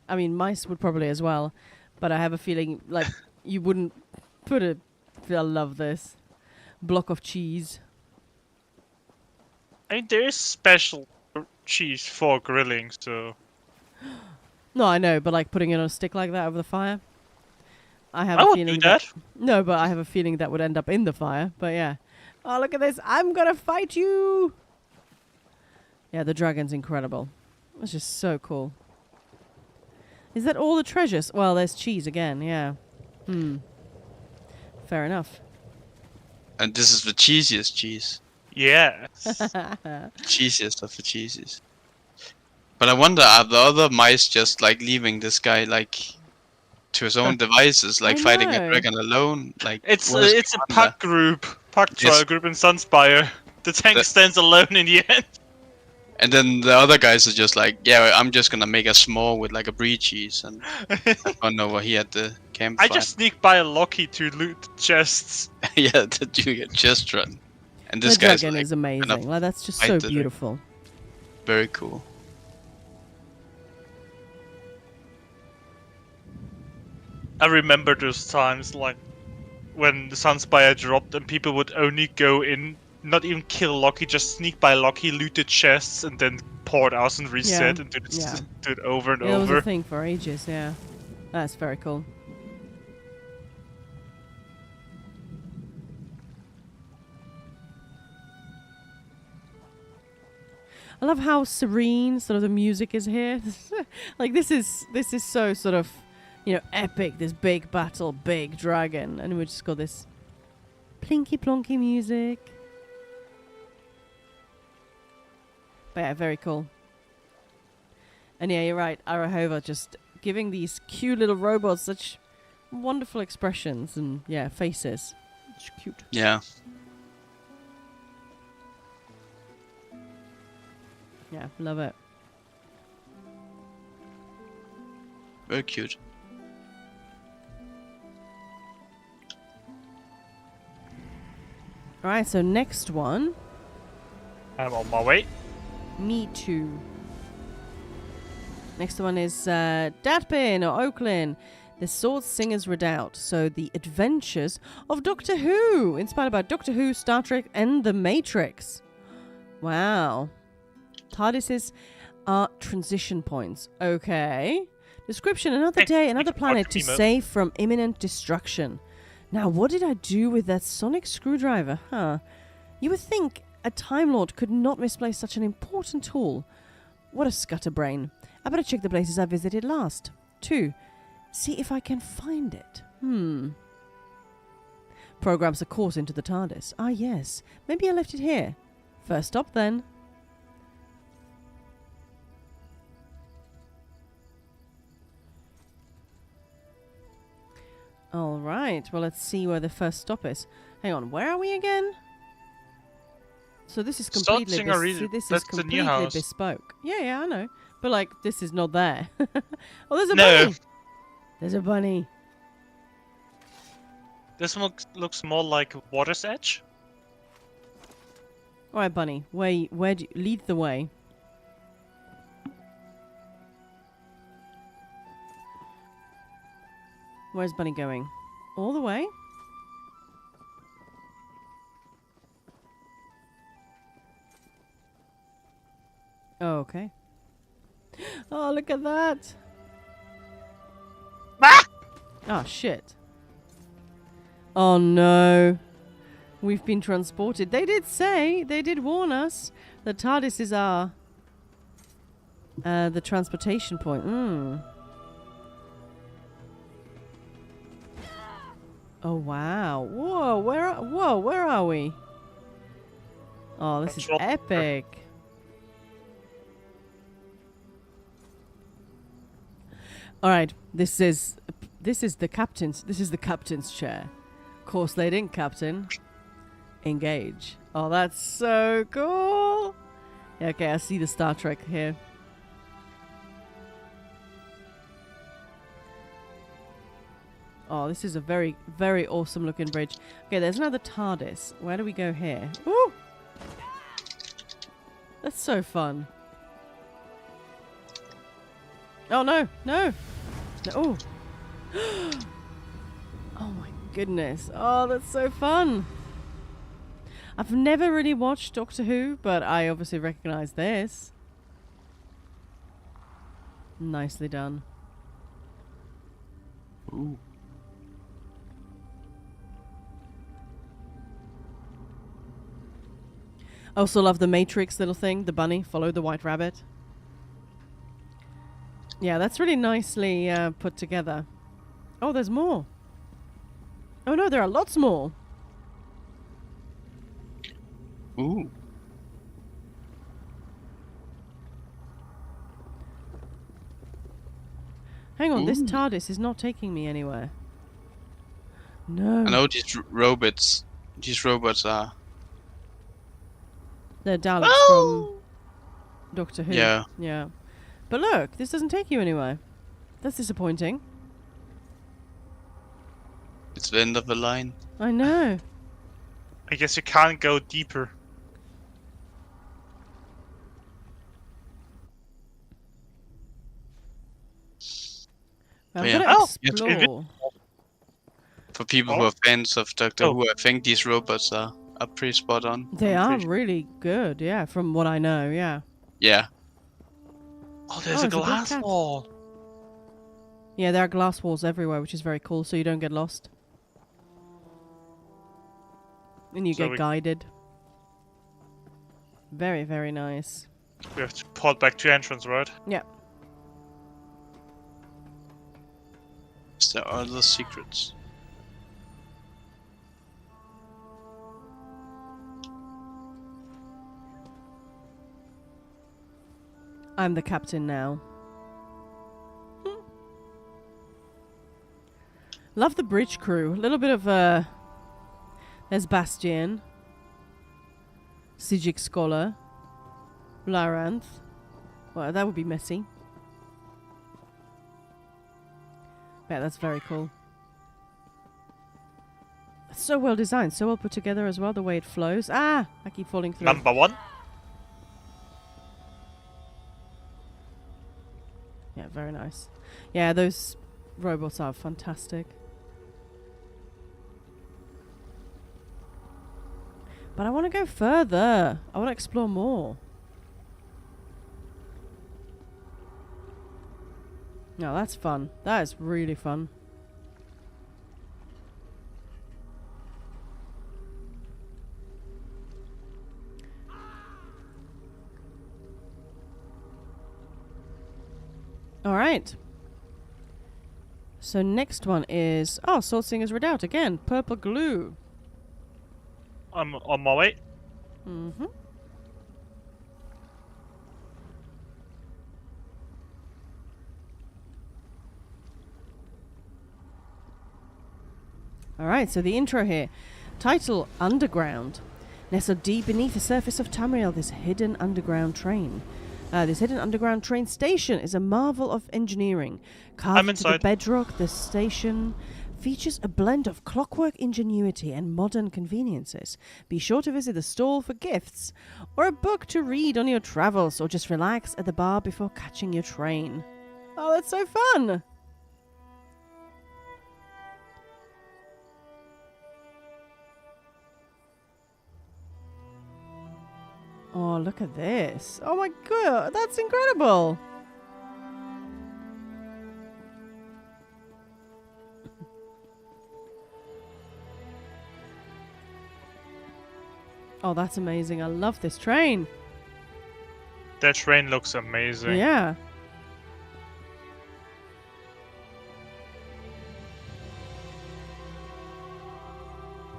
I mean, mice would probably as well. But I have a feeling like you wouldn't put a. I love this block of cheese. I mean, there is special cheese for grilling, so. No, I know, but like putting it on a stick like that over the fire. I have I a would feeling do that. No, but I have a feeling that would end up in the fire. But yeah. Oh, look at this! I'm gonna fight you. Yeah, the dragon's incredible. It's just so cool. Is that all the treasures? Well, there's cheese again, yeah. Fair enough. And this is the cheesiest cheese. Yes. Cheesiest of the cheeses. But I wonder, are the other mice just like leaving this guy like to his own devices, like I fighting know. a dragon alone? Like It's what is a going on pack group, pack trial Yes. group in Sunspire. The tank The- stands alone in the end. And then the other guys are just like, yeah, I'm just gonna make a s'more with like a brie cheese and run over here at the campfire. I just sneak by a Loki to loot the chests. yeah, to do your chest run. And The this guy's dragon like is amazing. Like that's just fight so the dragon. beautiful. very cool. I remember those times, like when the Sunspire dropped and people would only go in, not even kill Loki, just sneak by Loki, loot the chests, and then port out and reset and do it over and Yeah, that was a over. thing for ages, yeah. That's very cool. I love how serene sort of the music is here. Like this is so sort of, epic, this big battle, big dragon, and we just got this plinky plonky music. But yeah, very cool. And yeah, you're right, Arahova just giving these cute little robots such wonderful expressions and faces. It's cute. Yeah. Yeah, love it. Very cute. Alright, so next one. I'm on my way. Me too. Next one is Datpin or Oaklin. The Sword Singer's Redoubt. So the adventures of Doctor Who. Inspired by Doctor Who, Star Trek, and The Matrix. Wow. TARDISes are transition points. Okay. Description: another day, another planet to save from imminent destruction. Now, what did I do with that sonic screwdriver? Huh. You would think a Time Lord could not misplace such an important tool. What a scatterbrain. I better check the places I visited last. 2. See if I can find it. Programs a course into the TARDIS. Ah, yes. Maybe I left it here. First stop, then. Alright, well, let's see where the first stop is. Hang on, where are we again? So this is completely this is that's the new completely house. bespoke. Yeah, I know. But like this is not there. Oh, there's a No. bunny. There's a bunny. This one looks more like Water's Edge. Alright, bunny. Where do you lead the way? Where's bunny going? All the way? Oh, okay. Oh, look at that. Ah! Oh, shit. Oh, no. We've been transported. They did warn us. The TARDISes are the transportation point. Oh wow! Whoa! Where are we? Oh, this is Control- epic. All right, this is the captain's chair. Course laid in, Captain. Engage. Oh, that's so cool. Yeah, okay, I see the Star Trek here. Oh, this is a very, very awesome looking bridge. Okay, there's another TARDIS. Where do we go here? Ooh! That's so fun. Oh, no, no. No. Oh. Oh my goodness. Oh, that's so fun. I've never really watched Doctor Who, but I obviously recognize this. Nicely done. Ooh. I also love the Matrix little thing, the bunny, follow the white rabbit. Yeah, that's really nicely put together. Oh, there's more. Oh no, there are lots more. Ooh. Hang on, this Ooh. TARDIS is not taking me anywhere. No. I know these robots. These robots are. They're Daleks from Doctor Who. Yeah. Yeah. But look, this doesn't take you anywhere. That's disappointing. It's the end of the line. I know. I guess you can't go deeper. I'm Yeah. gonna Oh, explore. For people who Oh. are fans of Doctor Oh. Who, I think these robots are pretty spot on. They I'm are pretty- really good, yeah, from what I know, yeah. Yeah. Oh, Oh, there's a it's a big glass cat. wall. Yeah, there are glass walls everywhere, which is very cool, so you don't get lost. And you So get we- guided. Very, very nice. We have to port back to entrance, right? Yeah. Is there other secrets? I'm the captain now. Love the bridge crew. A little bit of there's Bastian. Sijik Scholar. Laranth. Well, that would be messy. Yeah, that's very cool. It's so well designed, so well put together as well, the way it flows. Ah! I keep falling through. Number one. Yeah, very nice. Yeah, those robots are fantastic. But I want to go further. I want to explore more. No, that's fun. That is really fun. All right. So next one is Sword Singer's Redoubt again. Purple glue. I'm on my way. Mm-hmm. All right, so the intro here. Title, Underground. Nestled deep beneath the surface of Tamriel, this hidden underground train station is a marvel of engineering. Carved into the inside. bedrock, the station features a blend of clockwork ingenuity and modern conveniences. Be sure to visit the stall for gifts, or a book to read on your travels, or just relax at the bar before catching your train. Oh, that's so fun! Oh, look at this. Oh my god, that's incredible! Oh, that's amazing. I love this train. That train looks amazing. Yeah.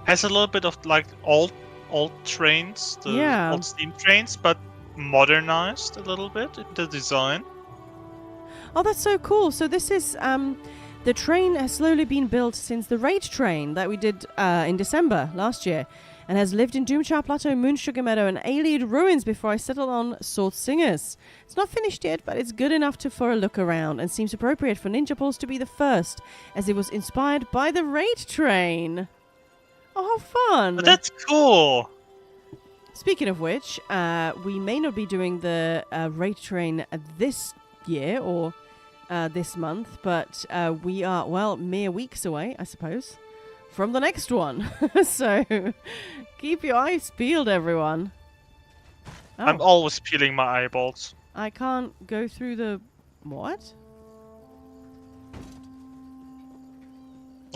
Has a little bit of like old trains, the Yeah. old steam trains, but modernized a little bit in the design. Oh, that's so cool. So this is the train has slowly been built since the raid train that we did in December last year, and has lived in Doomchar Plateau, Moonsugar Meadow, and Ayleid Ruins before I settled on Sword Singers. It's not finished yet, but it's good enough for a look around, and seems appropriate for Ninja Pulse to be the first, as it was inspired by the raid train. Oh, how fun! But that's cool. Speaking of which, we may not be doing the raid train this year or this month, but we are, well, mere weeks away, I suppose, from the next one. So keep your eyes peeled, everyone. Oh, I'm always peeling my eyeballs. I can't go through the... What?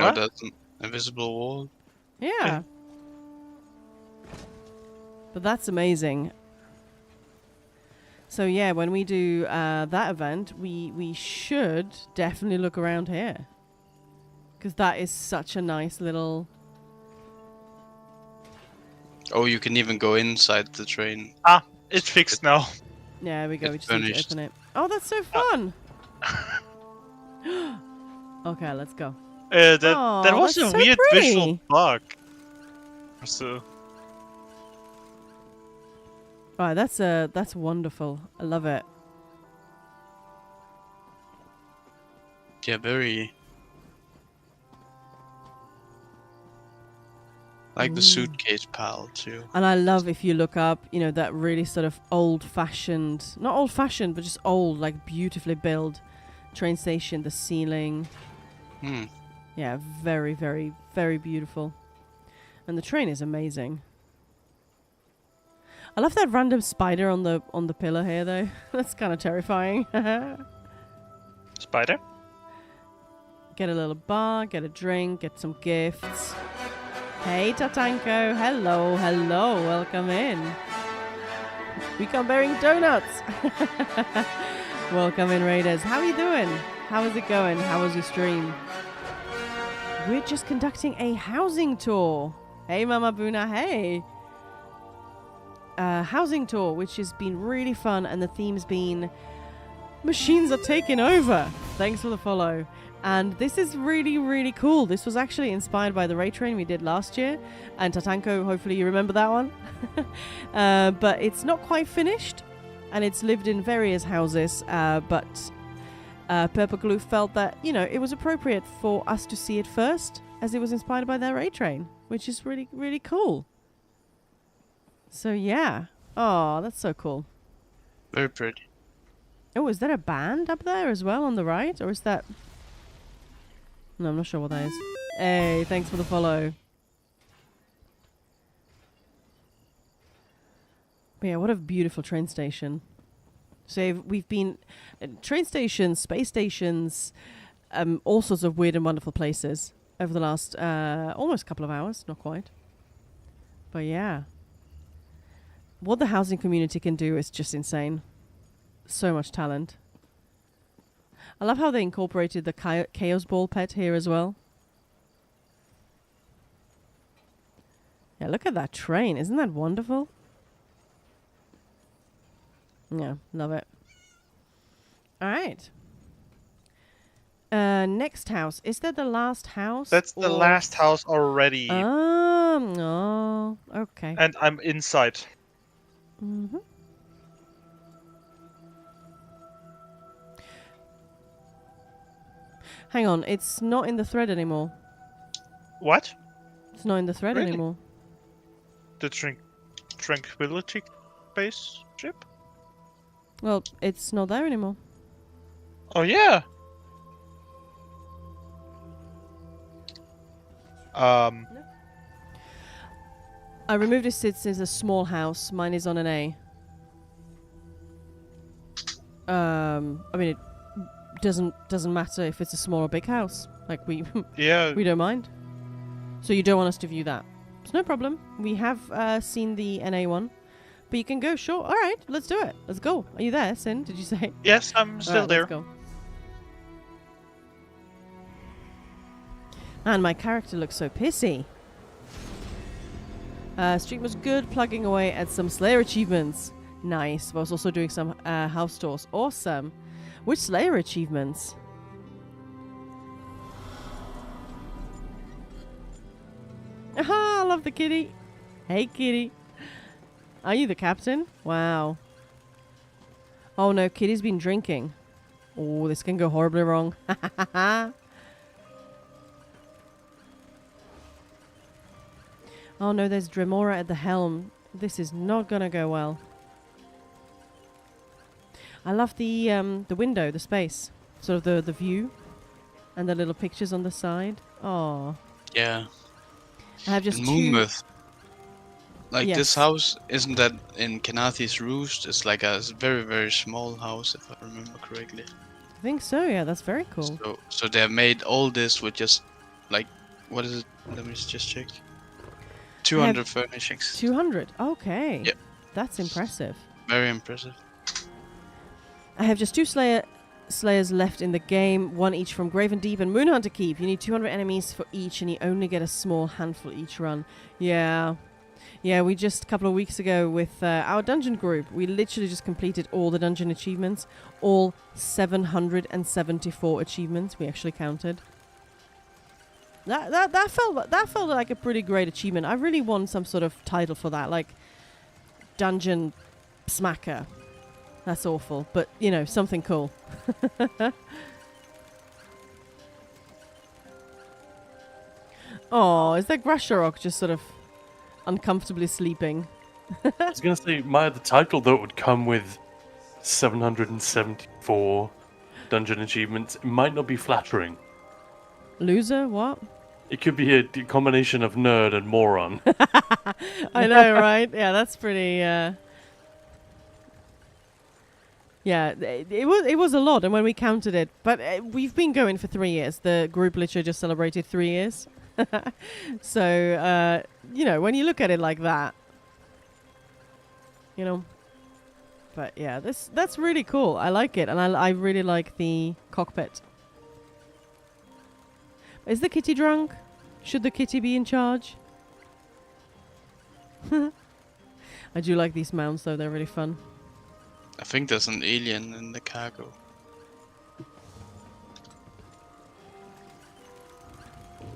Oh, What? that's an invisible wall. Yeah. But that's amazing. So yeah, when we do that event, we should definitely look around here. Because that is such a nice little... Oh, you can even go inside the train. It's fixed now. Yeah, there we go. It's We just need to finished. open it. Oh, that's so fun! Okay, let's go. That Aw, was that's a so weird pretty. visual bug. So Right, that's wonderful. I love it. Yeah, very. Like the suitcase pal too. And I love, if you look up, you know, that really sort of old-fashioned, not old-fashioned, but just old, like beautifully built train station, the ceiling. Hmm. Yeah, very, very, very beautiful. And the train is amazing. I love that random spider on the pillar here, though. That's kind of terrifying. spider. Get a little bar, get a drink, get some gifts. Hey, Tatanko. Hello, hello. Welcome in. We come bearing donuts. Welcome in, Raiders. How are you doing? How is it going? How was your stream? We're just conducting a housing tour. Hey, Mama Buna. Hey. Housing tour, which has been really fun, and the theme's been machines are taking over. Thanks for the follow. And this is really, really cool. This was actually inspired by the raid train we did last year. And Tatanko, hopefully you remember that one. But it's not quite finished. And it's lived in various houses. But Purple Glue felt that, you know, it was appropriate for us to see it first, as it was inspired by their raid train, which is really, really cool. So, yeah. Oh, that's so cool. Very pretty. Oh, is that a band up there as well on the right? Or is that... No, I'm not sure what that is. Hey, thanks for the follow. But yeah, what a beautiful train station. So we've been... train stations, space stations, all sorts of weird and wonderful places over the last almost couple of hours. Not quite. But yeah. What the housing community can do is just insane. So much talent. I love how they incorporated the Chaos Ball pet here as well. Yeah, look at that train. Isn't that wonderful? Yeah, love it. All right. Next house. Is that the last house? That's the or- last house already. Oh, okay. And I'm inside. Mm-hmm. Hang on, it's not in the thread anymore. What? It's not in the thread Really? anymore. The Tranquility spaceship? Well, it's not there anymore. Oh yeah. I removed it since it's a small house. Mine is on an A. I mean, it doesn't matter if it's a small or big house. Like we Yeah. we don't mind. So you don't want us to view that? It's no problem. We have seen the NA one, but you can go. Sure. All right. Let's do it. Let's go. Are you there, Sin? Did you say? Yes, I'm still All right, there. Let's go. And my character looks so pissy. Stream was good, plugging away at some Slayer achievements. Nice. I was also doing some house tours. Awesome. Which Slayer achievements? Aha, I love the kitty. Hey, kitty. Are you the captain? Wow. Oh no, kitty's been drinking. Oh, this can go horribly wrong. Oh no, there's Dremora at the helm. This is not gonna go well. I love the window, the space, sort of the view, and the little pictures on the side. Oh, Yeah. I have just In two. Moonmouth. Like Yes. this house, isn't that in Kenathi's Roost? It's like a very, very small house, if I remember correctly. I think so. Yeah, that's very cool. So they have made all this with just like, what is it? Let me just check. 200 furnishings. 200. Okay. Yep. That's impressive. Very impressive. I have just two Slayers left in the game, one each from Graven Deep and Moonhunter Keep. You need 200 enemies for each, and you only get a small handful each run. Yeah. Yeah, we just, a couple of weeks ago with our dungeon group, we literally just completed all the dungeon achievements. All 774 achievements we actually counted. That felt like a pretty great achievement. I really want some sort of title for that, like Dungeon Smacker. That's awful, but you know, something cool. Oh, is that Grasharok just sort of uncomfortably sleeping? I was gonna say, the title though would come with 774 dungeon achievements. It might not be flattering. Loser? What? It could be a combination of nerd and moron. I know, right? Yeah, that's pretty. Yeah, it was a lot, and when we counted it, but we've been going for 3 years. The group literally just celebrated 3 years. So you know, when you look at it like that, you know. But yeah, that's really cool. I like it, and I really like the cockpit. Is the kitty drunk? Should the kitty be in charge? I do like these mounts though, they're really fun. I think there's an alien in the cargo.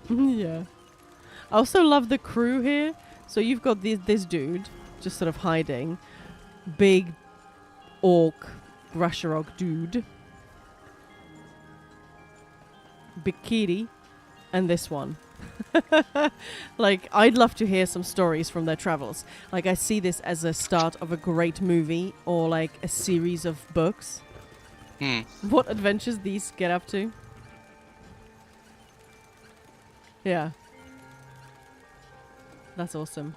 Yeah. I also love the crew here. So you've got this dude just sort of hiding. Big orc Grasharok dude. Big kitty. And this one. Like, I'd love to hear some stories from their travels. Like, I see this as a start of a great movie or like a series of books. What adventures these get up to. Yeah. That's awesome.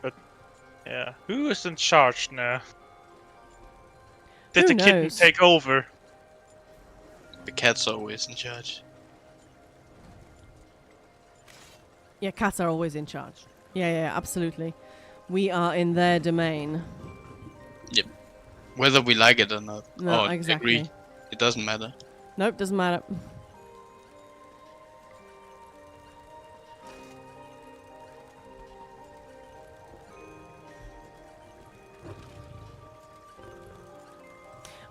Yeah. Who is in charge now? Did Who the kitten knows? take over? The cat's always in charge. Yeah, cats are always in charge. Yeah, absolutely. We are in their domain. Yep. Whether we like it or not. No, or exactly. agree. It doesn't matter. Nope, doesn't matter.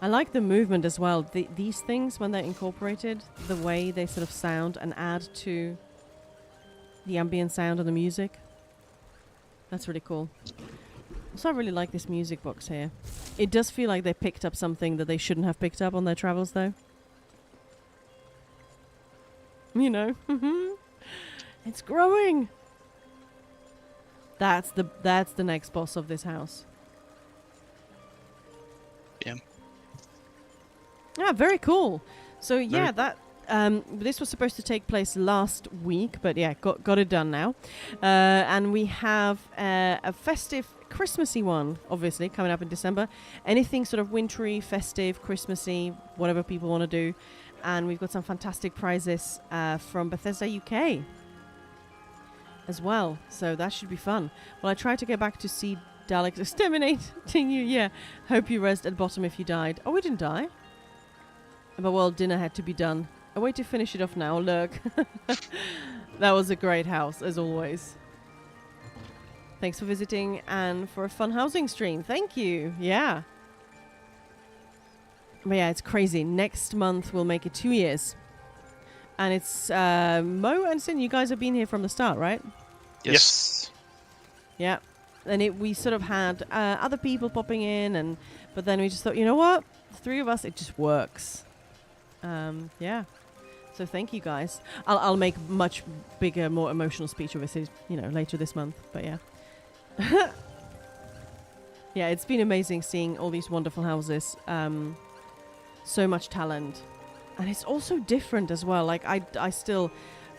I like the movement as well. These things, when they're incorporated, the way they sort of sound and add to the ambient sound of the music. That's really cool. So I really like this music box here. It does feel like they picked up something that they shouldn't have picked up on their travels, though. You know, it's growing. That's the next boss of this house. Yeah. Yeah, very cool. So yeah, Very- that this was supposed to take place last week, but yeah, got it done now. And we have a festive, Christmassy one, obviously, coming up in December. Anything sort of wintry, festive, Christmassy, whatever people want to do. And we've got some fantastic prizes from Bethesda UK as well. So that should be fun. Well, I tried to get back to see Daleks exterminating you. Yeah, hope you rest at bottom if you died. Oh, we didn't die. But well, dinner had to be done. A way to finish it off now, look. That was a great house, as always. Thanks for visiting and for a fun housing stream. Thank you. Yeah. But yeah, it's crazy. Next month we'll make it 2 years. And it's Mo and Sin, you guys have been here from the start, right? Yes. Yeah. And we sort of had other people popping in, but then we just thought, you know what? The three of us, it just works. Yeah. So thank you guys. I'll make much bigger, more emotional speech, obviously, later this month. But yeah. Yeah, it's been amazing seeing all these wonderful houses. So much talent. And it's also different as well. Like, I still...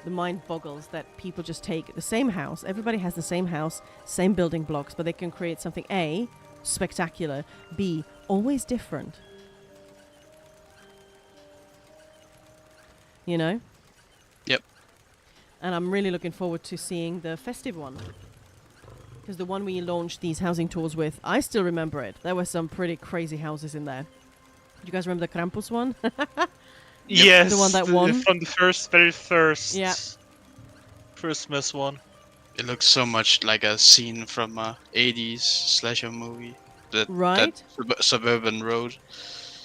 The mind boggles that people just take the same house. Everybody has the same house, same building blocks, but they can create something A, spectacular, B, always different. You know? Yep. And I'm really looking forward to seeing the festive one. Because the one we launched these housing tours with, I still remember it. There were some pretty crazy houses in there. Do you guys remember the Krampus one? Yes, The one that won? from the very first Yeah. Christmas one. It looks so much like a scene from a 80s slasher movie. Right? That suburban road.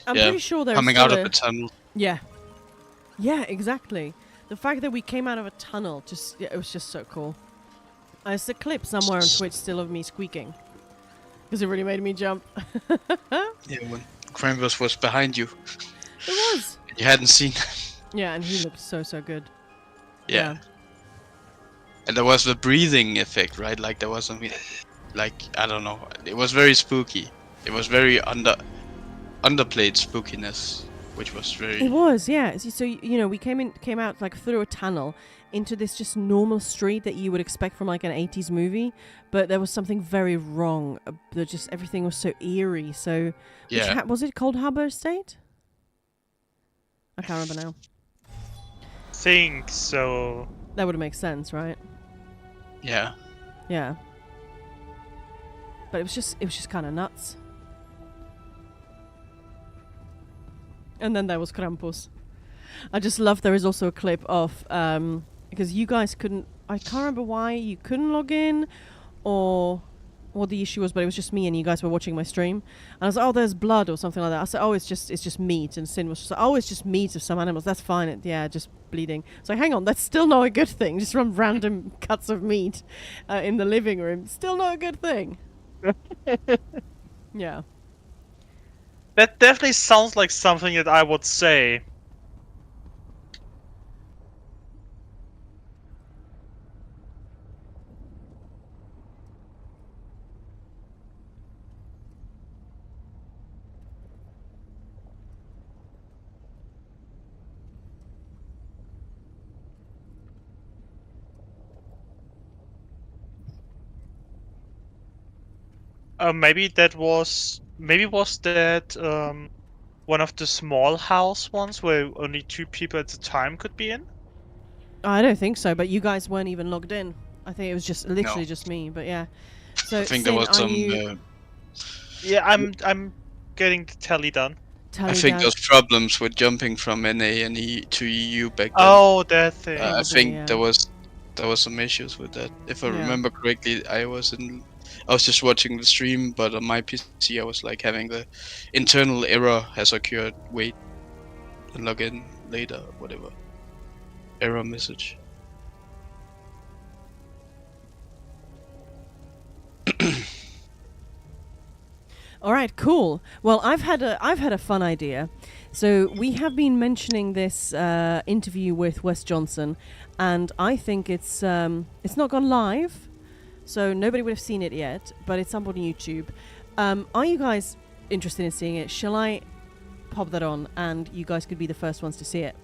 I'm Yeah, pretty sure there's coming still out of a- the tunnel. Yeah. Yeah, exactly. The fact that we came out of a tunnel, it was just so cool. There's a clip somewhere on Twitch still of me squeaking. Because it really made me jump. Yeah, when Krampus was behind you. It was. You hadn't seen. Yeah, and he looked so good. Yeah. And there was the breathing effect, right? Like there was something, like, I don't know. It was very spooky. It was very underplayed spookiness, which was very. It was, yeah. So we came out like through a tunnel into this just normal street that you would expect from like an 80s movie, but there was something very wrong. Just everything was so eerie. So, Yeah. was it called Harbor Estate? I can't remember now. Think so. That would make sense, right? Yeah. Yeah. But it was just kind of nuts. And then there was Krampus. I just love there is also a clip of because you guys couldn't. I can't remember why you couldn't log in, or what the issue was, but it was just me and you guys were watching my stream. And I was like, oh, there's blood or something like that. I said, oh, it's just meat. And Sin was just like, oh, it's just meat of some animals. That's fine. Just bleeding. So hang on, that's still not a good thing. Just from random cuts of meat in the living room. Still not a good thing. Yeah. That definitely sounds like something that I would say. Maybe was that one of the small house ones where only 2 people at a time could be in? I don't think so, but you guys weren't even logged in. I think it was just literally just me, but yeah. So I think Sin, there was are some. you Yeah, I'm getting the tally done. tally I think down? there's problems with jumping from NA and to EU back then. Oh, that thing. I Probably, think yeah. there was some issues with that. If I Yeah. remember correctly, I was just watching the stream, but on my PC I was like having the internal error has occurred. Wait, and log in later, whatever. Error message. All right, cool. Well, I've had a fun idea. So we have been mentioning this interview with Wes Johnson, and I think it's not gone live, so nobody would have seen it yet. But it's up on YouTube. Are you guys interested in seeing it? Shall I pop that on, and you guys could be the first ones to see it?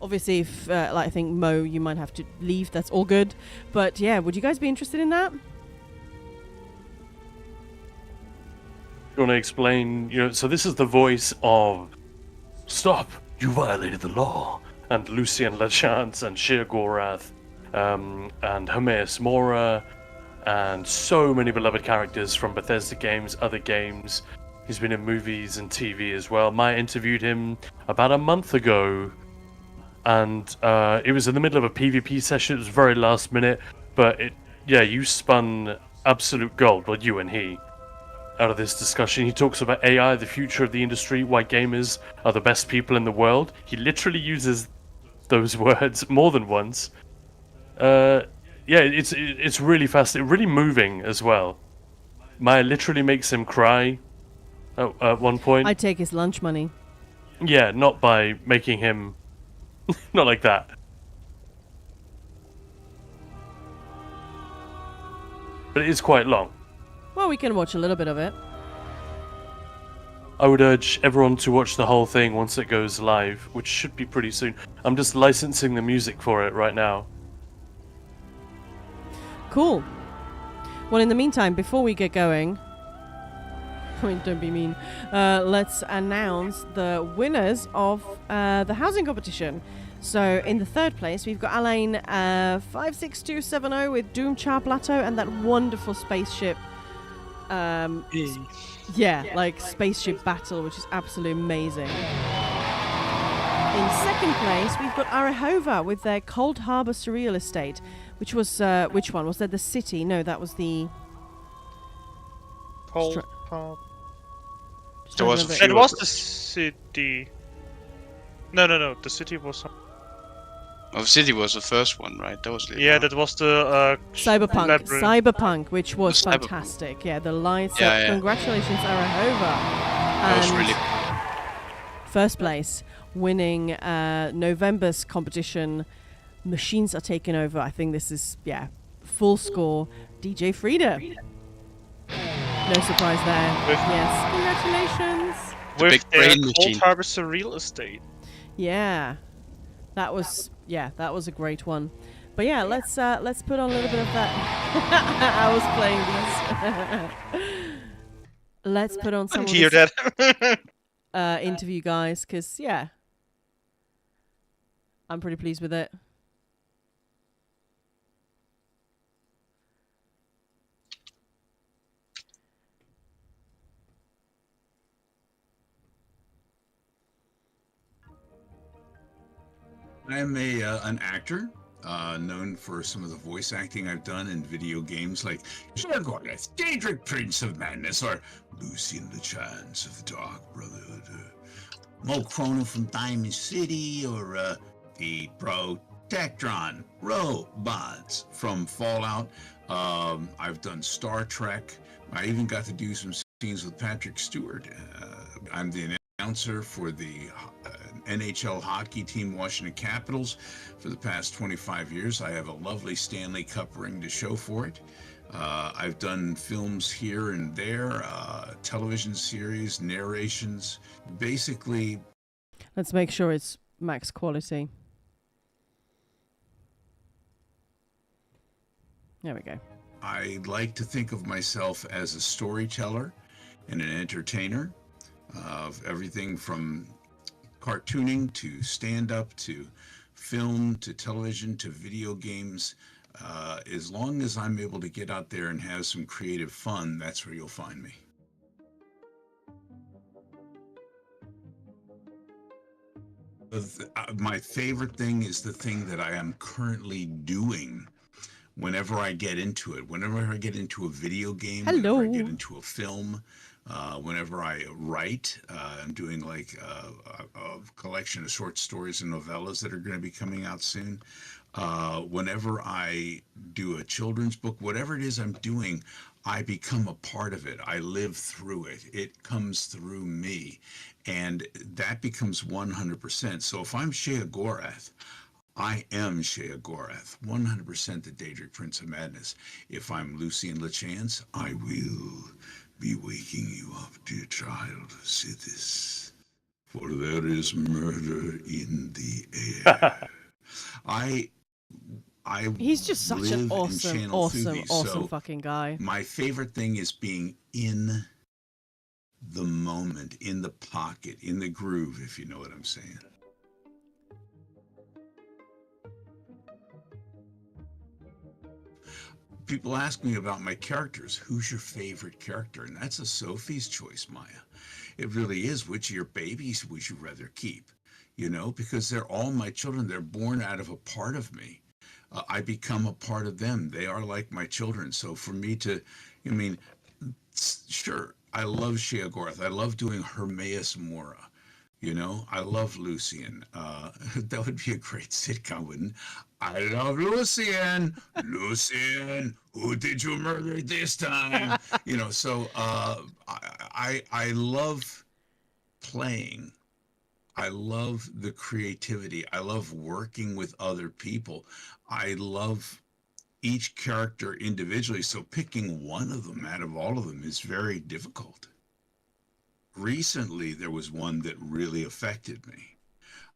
Obviously, if I think Mo, you might have to leave. That's all good. But yeah, would you guys be interested in that? You want to explain? So this is the voice of Stop! You violated the law. and Lucien Lachance and Shir Gorath, and Hermes Mora, and so many beloved characters from Bethesda games, other games. He's been in movies and TV as well. I interviewed him about a month ago, and it was in the middle of a PvP session. It was very last minute, but yeah, you spun absolute gold, well, you and he, out of this discussion. He talks about AI, the future of the industry, why gamers are the best people in the world. He literally uses those words more than once. Yeah, it's really fascinating, really moving as well. Maya literally makes him cry at one point. I'd take his lunch money. Yeah, not by making him... not like that. But it is quite long. Well, we can watch a little bit of it. I would urge everyone to watch the whole thing once it goes live, which should be pretty soon. I'm just licensing the music for it right now. Cool. Well, in the meantime, before we get going, I mean, don't be mean. Let's announce the winners of the housing competition. So, in the third place, we've got Alain 56270 with Doom Char Plateau and that wonderful spaceship. Yeah, like spaceship battle, which is absolutely amazing. In second place, we've got Arahova with their Cold Harbor Surreal Estate, which was which one was that? The city? No, that was the. Cold Str- Harbor. Just There trying was to a remember. It was the city. No. The city was. Well, City was the first one, right? That was Yeah, that was the Cyberpunk, labyrinth. Cyberpunk, which was The Cyberpunk. fantastic. Yeah, the lights. Yeah, up. yeah. Congratulations, Arahova. That was And really. first place, winning November's competition. Machines are taking over. I think this is full score. DJ Frida. No surprise there. Yes, congratulations. with big their brain Cold machine. Harbor Surreal Estate. Yeah, that was a great one. But yeah, let's put on a little bit of that. I was playing these. Let's put on some of Didn't hear this, that. interview, guys, because I'm pretty pleased with it. I'm an actor, known for some of the voice acting I've done in video games like Shadowgorgeth, Daedric Prince of Madness, or Lucian the Chance of the Dark Brotherhood, Mo Chrono from Diamond City, or the Protectron robots from Fallout. I've done Star Trek. I even got to do some scenes with Patrick Stewart. I'm the announcer for the NHL hockey team Washington Capitals for the past 25 years. I have a lovely Stanley Cup ring to show for it. I've done films here and there, television series, narrations. Basically, Let's make sure it's max quality. There we go. I like to think of myself as a storyteller and an entertainer of everything from cartooning to stand-up to film to television to video games. As long as I'm able to get out there and have some creative fun, that's where you'll find me. My favorite thing is the thing that I am currently doing. Whenever I get into it, whenever I get into a video game, Hello. whenever I get into a film, whenever I write, I'm doing like a collection of short stories and novellas that are going to be coming out soon. Whenever I do a children's book, whatever it is I'm doing, I become a part of it. I live through it. It comes through me. And that becomes 100%. So if I'm Shea Gorath, I am Shea Gorath, 100% the Daedric Prince of Madness. If I'm Lucian LeChance, I will be waking you up, dear child, Sithis, for there is murder in the air. I He's just such live an and awesome, channel awesome, through these. awesome So fucking guy. my favorite thing is being in the moment, in the pocket, in the groove, if you know what I'm saying. People ask me about my characters. Who's your favorite character? And that's a Sophie's choice, Maya. It really is. Which of your babies would you rather keep? You know, because they're all my children. They're born out of a part of me. I become a part of them. They are like my children. So for me to, I mean, sure, I love Sheogorath. I love doing Hermaeus Mora. You know, I love Lucian. That would be a great sitcom, wouldn't it? I love Lucian. Lucian, who did you murder this time? You know, so I love playing. I love the creativity. I love working with other people. I love each character individually. So picking one of them out of all of them is very difficult. Recently, there was one that really affected me,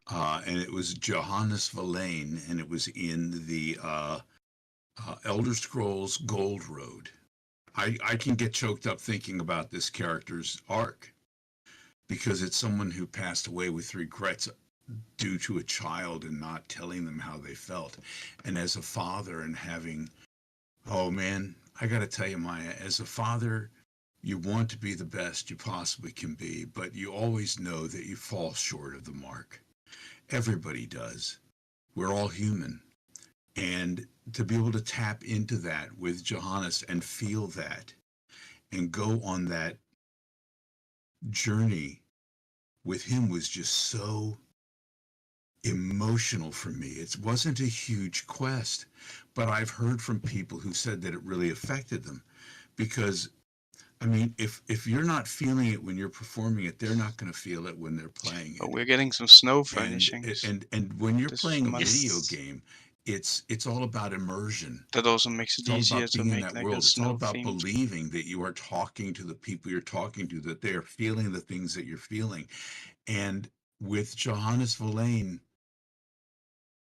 and it was Johannes Verlaine, and it was in the Elder Scrolls Gold Road. I can get choked up thinking about this character's arc because it's someone who passed away with regrets due to a child and not telling them how they felt. And as a father and having, oh man, I got to tell you, Maya, as a father, you want to be the best you possibly can be, but you always know that you fall short of the mark. Everybody does. We're all human. And to be able to tap into that with Johannes and feel that and go on that journey with him was just so emotional for me. It wasn't a huge quest, but I've heard from people who said that it really affected them because I mean, if you're not feeling it when you're performing it, they're not going to feel it when they're playing it. Oh, we're getting some snow And furnishings. and when you're This playing a might- video Yes. game, it's all about immersion. That also makes it It's all easier about to being in make that like world. a It's all snow about themed. believing that you are talking to the people you're talking to, that they are feeling the things that you're feeling. And with Johannes Verlaine,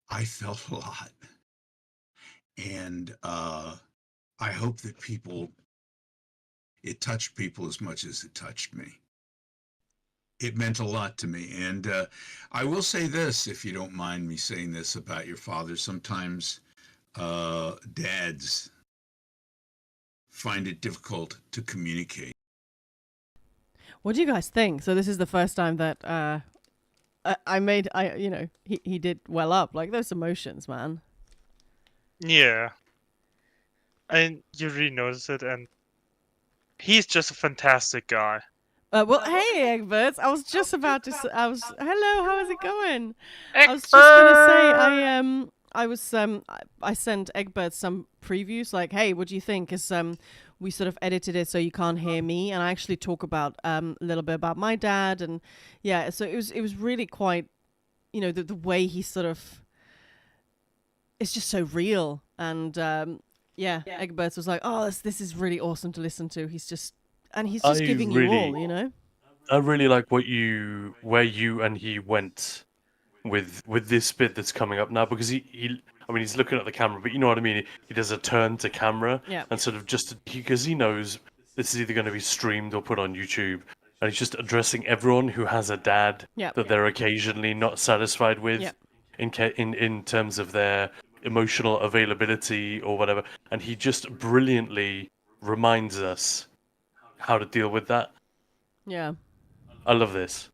I felt a lot. And I hope that it touched people as much as it touched me. It meant a lot to me. And I will say this, if you don't mind me saying this about your father, sometimes dads find it difficult to communicate. What do you guys think? So this is the first time that he did well up, like those emotions, man. Yeah. And you really notice it, and he's just a fantastic guy. Well, hey, Egberts. I was just about to. Hello. How is it going? I was just gonna say. I sent Egbert some previews. Like, hey, what do you think? Because we sort of edited it so you can't hear me, and I actually talk about a little bit about my dad, and yeah. So it was really quite, the way he sort of. It's just so real, and yeah. Egbert was like, oh, this is really awesome to listen to. He's just giving you all, you know. I really like where you and he went with this bit that's coming up now because he's looking at the camera, but you know what I mean. He does a turn to camera Yeah. and sort of because he knows this is either going to be streamed or put on YouTube, and he's just addressing everyone who has a dad Yeah. that they're occasionally not satisfied with Yeah. in terms of their emotional availability or whatever, and he just brilliantly reminds us how to deal with that. Yeah. I love this.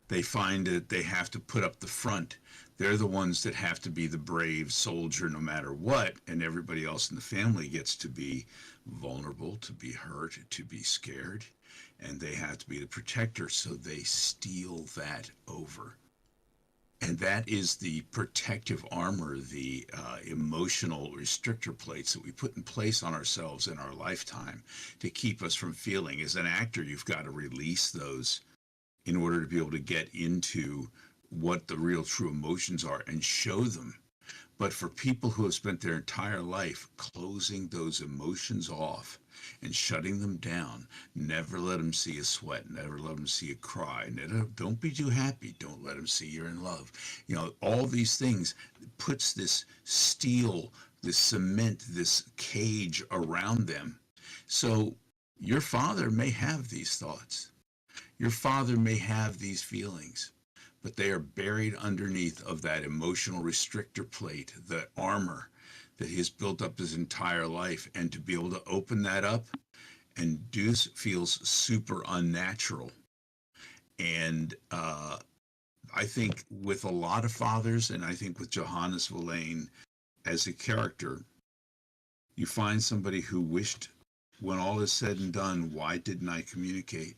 They find that they have to put up the front. They're the ones that have to be the brave soldier no matter what, and everybody else in the family gets to be vulnerable, to be hurt, to be scared, and they have to be the protector, so they steal that over. And that is the protective armor, the emotional restrictor plates that we put in place on ourselves in our lifetime to keep us from feeling. As an actor, you've got to release those in order to be able to get into what the real true emotions are and show them. But for people who have spent their entire life closing those emotions off and shutting them down, never let them see a sweat, never let them see a cry, don't be too happy, don't let them see you're in love. All these things puts this steel, this cement, this cage around them. So your father may have these thoughts. Your father may have these feelings, but they are buried underneath of that emotional restrictor plate, the armor that he has built up his entire life. And to be able to open that up and feels super unnatural. And I think with a lot of fathers, and I think with Johannes Verlaine as a character, you find somebody who wished, when all is said and done, why didn't I communicate?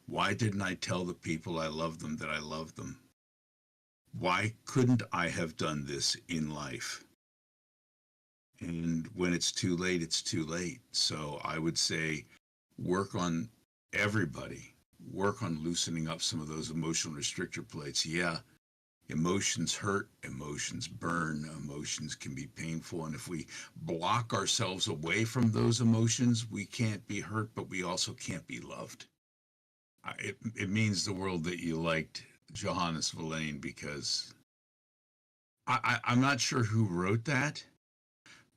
Why didn't I tell the people I love them that I love them? Why couldn't I have done this in life? And when it's too late, it's too late. So I would say work on everybody. Work on loosening up some of those emotional restrictor plates. Yeah, emotions hurt, emotions burn, emotions can be painful. And if we block ourselves away from those emotions, we can't be hurt, but we also can't be loved. It means the world that you liked Johannes Verlaine, because I'm not sure who wrote that,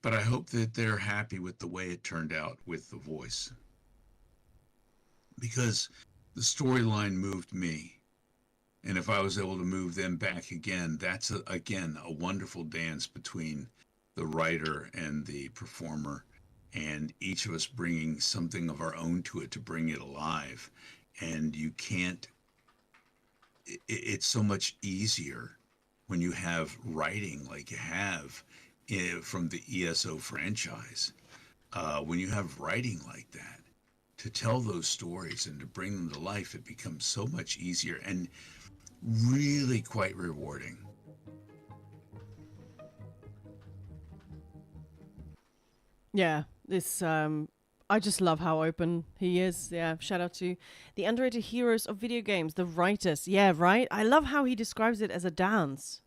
but I hope that they're happy with the way it turned out with The Voice. Because the storyline moved me. And if I was able to move them back again, that's, again, a wonderful dance between the writer and the performer, and each of us bringing something of our own to it to bring it alive. And you can't, it's so much easier when you have writing like you have from the ESO franchise. When you have writing like that, to tell those stories and to bring them to life, it becomes so much easier and really quite rewarding. Yeah, this I just love how open he is. Yeah, shout out to the underrated heroes of video games, the writers. Yeah, right. I love how he describes it as a dance.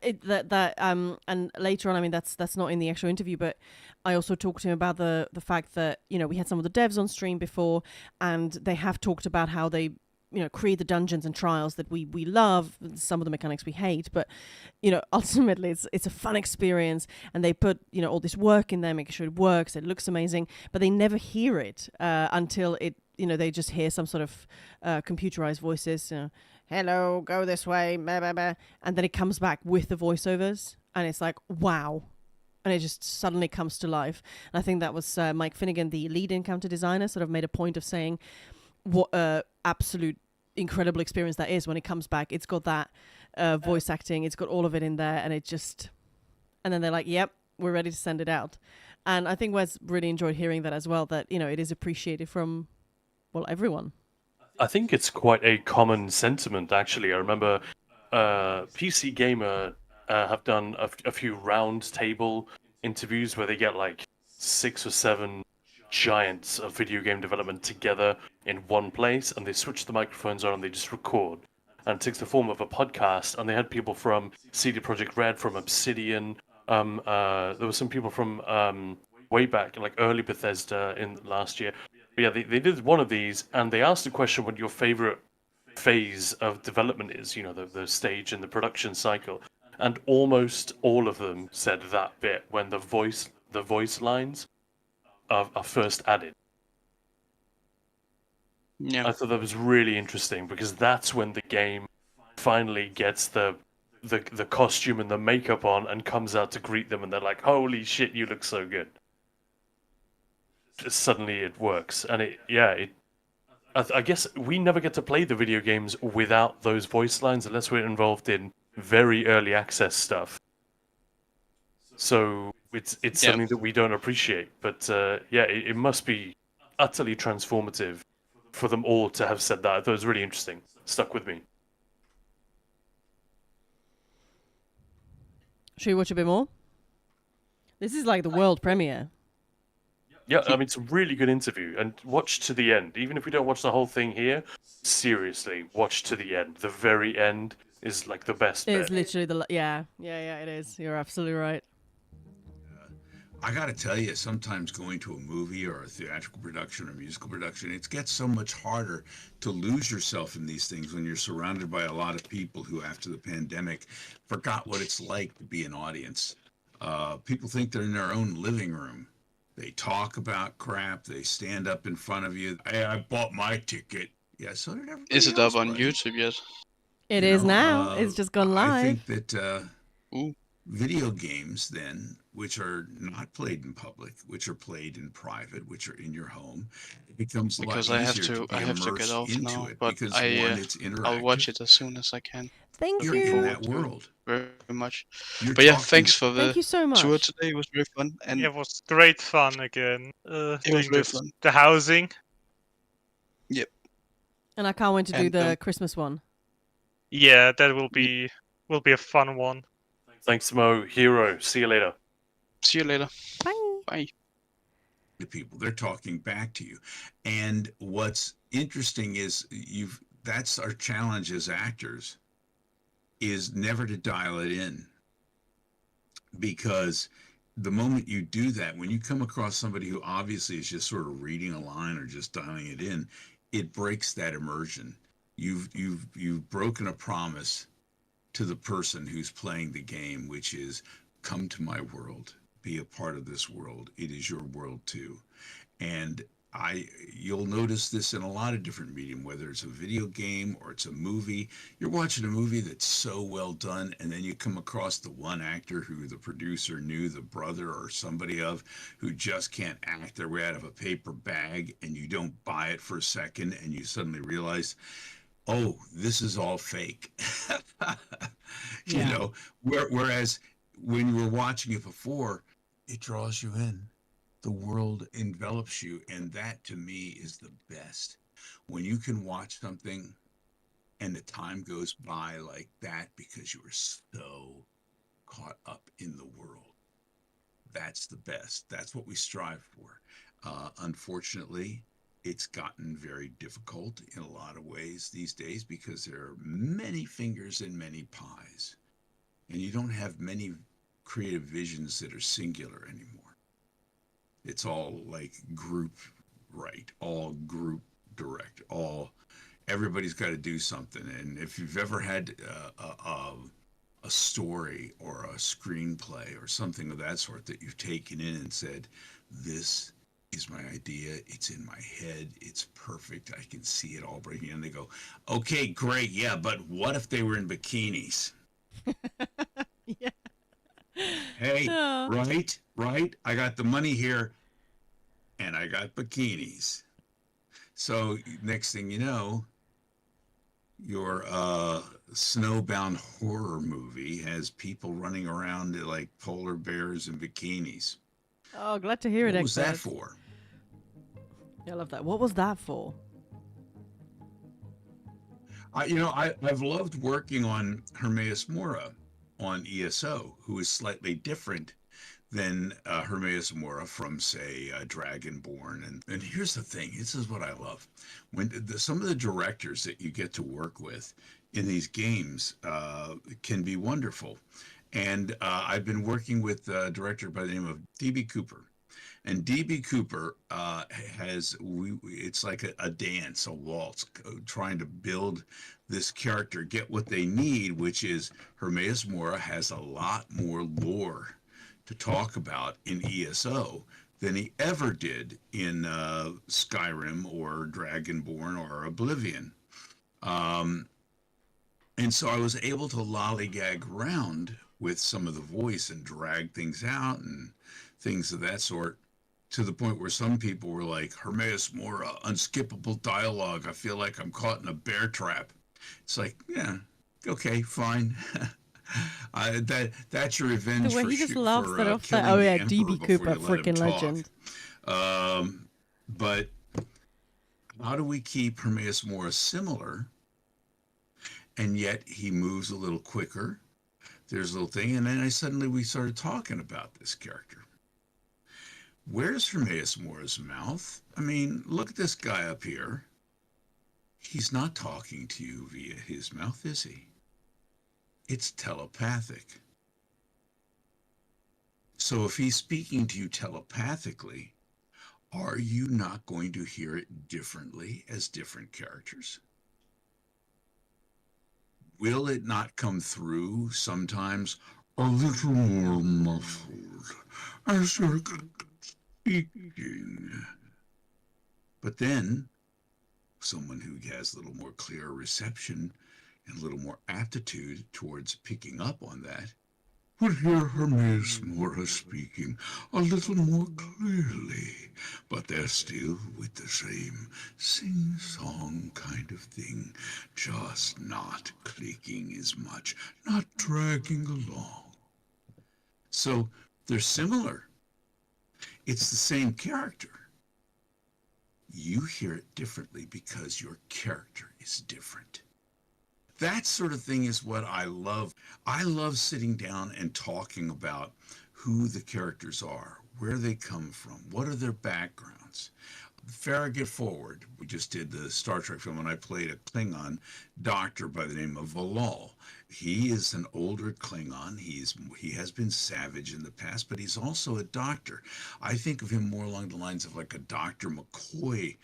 And later on, I mean, that's not in the actual interview, but I also talked to him about the fact that, you know, we had some of the devs on stream before, and they have talked about how they, you know, create the dungeons and trials that we love, some of the mechanics we hate, but, you know, ultimately it's a fun experience, and they put, you know, all this work in there, making sure it works, it looks amazing, but they never hear it until it, you know, they just hear some sort of computerized voices, you know, hello, go this way, blah, blah, blah. And then it comes back with the voiceovers, and it's like, wow. And it just suddenly comes to life. And I think that was Mike Finnegan, the lead encounter designer, sort of made a point of saying what absolute incredible experience that is when it comes back. It's got that voice acting, it's got all of it in there, and it just... And then they're like, yep, we're ready to send it out. And I think Wes really enjoyed hearing that as well, that, you know, it is appreciated from, well, everyone. I think it's quite a common sentiment, actually. I remember PC Gamer have done a few round table interviews where they get like 6 or 7 giants of video game development together in one place, and they switch the microphones on and they just record. And it takes the form of a podcast, and they had people from CD Projekt Red, from Obsidian. There were some people from way back, like early Bethesda in last year. But yeah, they did one of these, and they asked the question what your favorite phase of development is, you know, the stage in the production cycle. And almost all of them said that bit when the voice lines are first added. Yeah. I thought that was really interesting, because that's when the game finally gets the costume and the makeup on and comes out to greet them, and they're like, holy shit, you look so good. Suddenly it works, and I guess we never get to play the video games without those voice lines unless we're involved in very early access stuff. So it's something that we don't appreciate, but it must be utterly transformative for them all to have said that. I thought it was really interesting. Stuck with me. Should we watch a bit more? This is like the world premiere. Yeah, I mean, it's a really good interview, and watch to the end. Even if we don't watch the whole thing here, seriously, watch to the end. The very end is like the best bit. It's literally yeah, it is. You're absolutely right. I gotta tell you, sometimes going to a movie or a theatrical production or musical production, it gets so much harder to lose yourself in these things when you're surrounded by a lot of people who, after the pandemic, forgot what it's like to be an audience. People think they're in their own living room. They talk about crap. They stand up in front of you. Hey, I bought my ticket. Yeah, so did everybody Is it else, up on buddy. YouTube yet? It is now. It's just gone live. I think that Video games, then, which are not played in public, which are played in private, which are in your home, it becomes a lot Because easier to I be have to get immersed off into now. it But because one, it's I'll watch interactive. it as soon as I can. Thank You're Looking in you. forward that to it world. very much. You're But yeah, talking. thanks for Thank the you so tour much. today. It was very fun, and It was great fun again. it was Doing very this, fun. the housing. Yep. And I can't wait to do And the Christmas one. Yeah, that will be a fun one. Thanks, Mo. Hero. See you later. see you later. Bye. Bye. To people, they're talking back to you. And what's interesting is that's our challenge as actors, is never to dial it in, because the moment you do that, when you come across somebody who obviously is just sort of reading a line or just dialing it in, it breaks that immersion. You've broken a promise to the person who's playing the game, which is, come to my world, be a part of this world. It is your world too. And you'll notice this in a lot of different medium, whether it's a video game or it's a movie. You're watching a movie that's so well done, and then you come across the one actor who the producer knew the brother or somebody of, who just can't act their way out of a paper bag, and you don't buy it for a second, and you suddenly realize, oh, this is all fake. You Yeah. know, whereas when you were watching it before, it draws you in. The world envelops you, and that to me is the best. When you can watch something and the time goes by like that because you were so caught up in the world, that's the best. That's what we strive for. Unfortunately, it's gotten very difficult in a lot of ways these days because there are many fingers in many pies, and you don't have many creative visions that are singular anymore. It's all like group right, all group direct, everybody's got to do something. And if you've ever had a story or a screenplay or something of that sort that you've taken in and said, this is my idea, it's in my head, it's perfect, I can see it all breaking in, they go, okay, great, yeah, but what if they were in bikinis? Yeah. Hey, Oh. right, I got the money here and I got bikinis. So next thing you know, your snowbound horror movie has people running around like polar bears and bikinis. Oh, glad to hear it, What was that expert. for? Yeah, I love that. What was that for? I've loved working on Hermaeus Mora on ESO, who is slightly different than Hermaeus Mora from, say, Dragonborn. And here's the thing. This is what I love. When some of the directors that you get to work with in these games can be wonderful. And I've been working with a director by the name of D.B. Cooper. And D.B. Cooper it's like a dance, a waltz, trying to build this character, get what they need, which is Hermaeus Mora has a lot more lore to talk about in ESO than he ever did in Skyrim or Dragonborn or Oblivion. And so I was able to lollygag around with some of the voice and drag things out and things of that sort, to the point where some people were like, Hermaeus Mora, unskippable dialogue. I feel like I'm caught in a bear trap. It's like, yeah, okay, fine. That's your revenge The way for he just shoo- laughs for that uh, off there. killing Oh the yeah, emperor DB before Cooper, you let him freaking talk. legend. But how do we keep Hermaeus Mora similar, and yet he moves a little quicker? There's a little thing, and then we started talking about this character. Where's Hermaeus Mora's mouth? I mean, look at this guy up here. He's not talking to you via his mouth, is he? It's telepathic. So if he's speaking to you telepathically, are you not going to hear it differently as different characters? Will it not come through sometimes a little more muffled as you're speaking? But then, someone who has a little more clear reception and a little more aptitude towards picking up on that would hear Hermes Mora speaking a little more clearly, but they're still with the same sing-song kind of thing, just not clicking as much, not dragging along. So they're similar. It's the same character. You hear it differently because your character is different. That sort of thing is what I love. I love sitting down and talking about who the characters are, where they come from, what are their backgrounds. Farragut Forward, we just did the Star Trek film, and I played a Klingon doctor by the name of Valal. He is an older Klingon. He has been savage in the past, but he's also a doctor. I think of him more along the lines of like a Dr. McCoy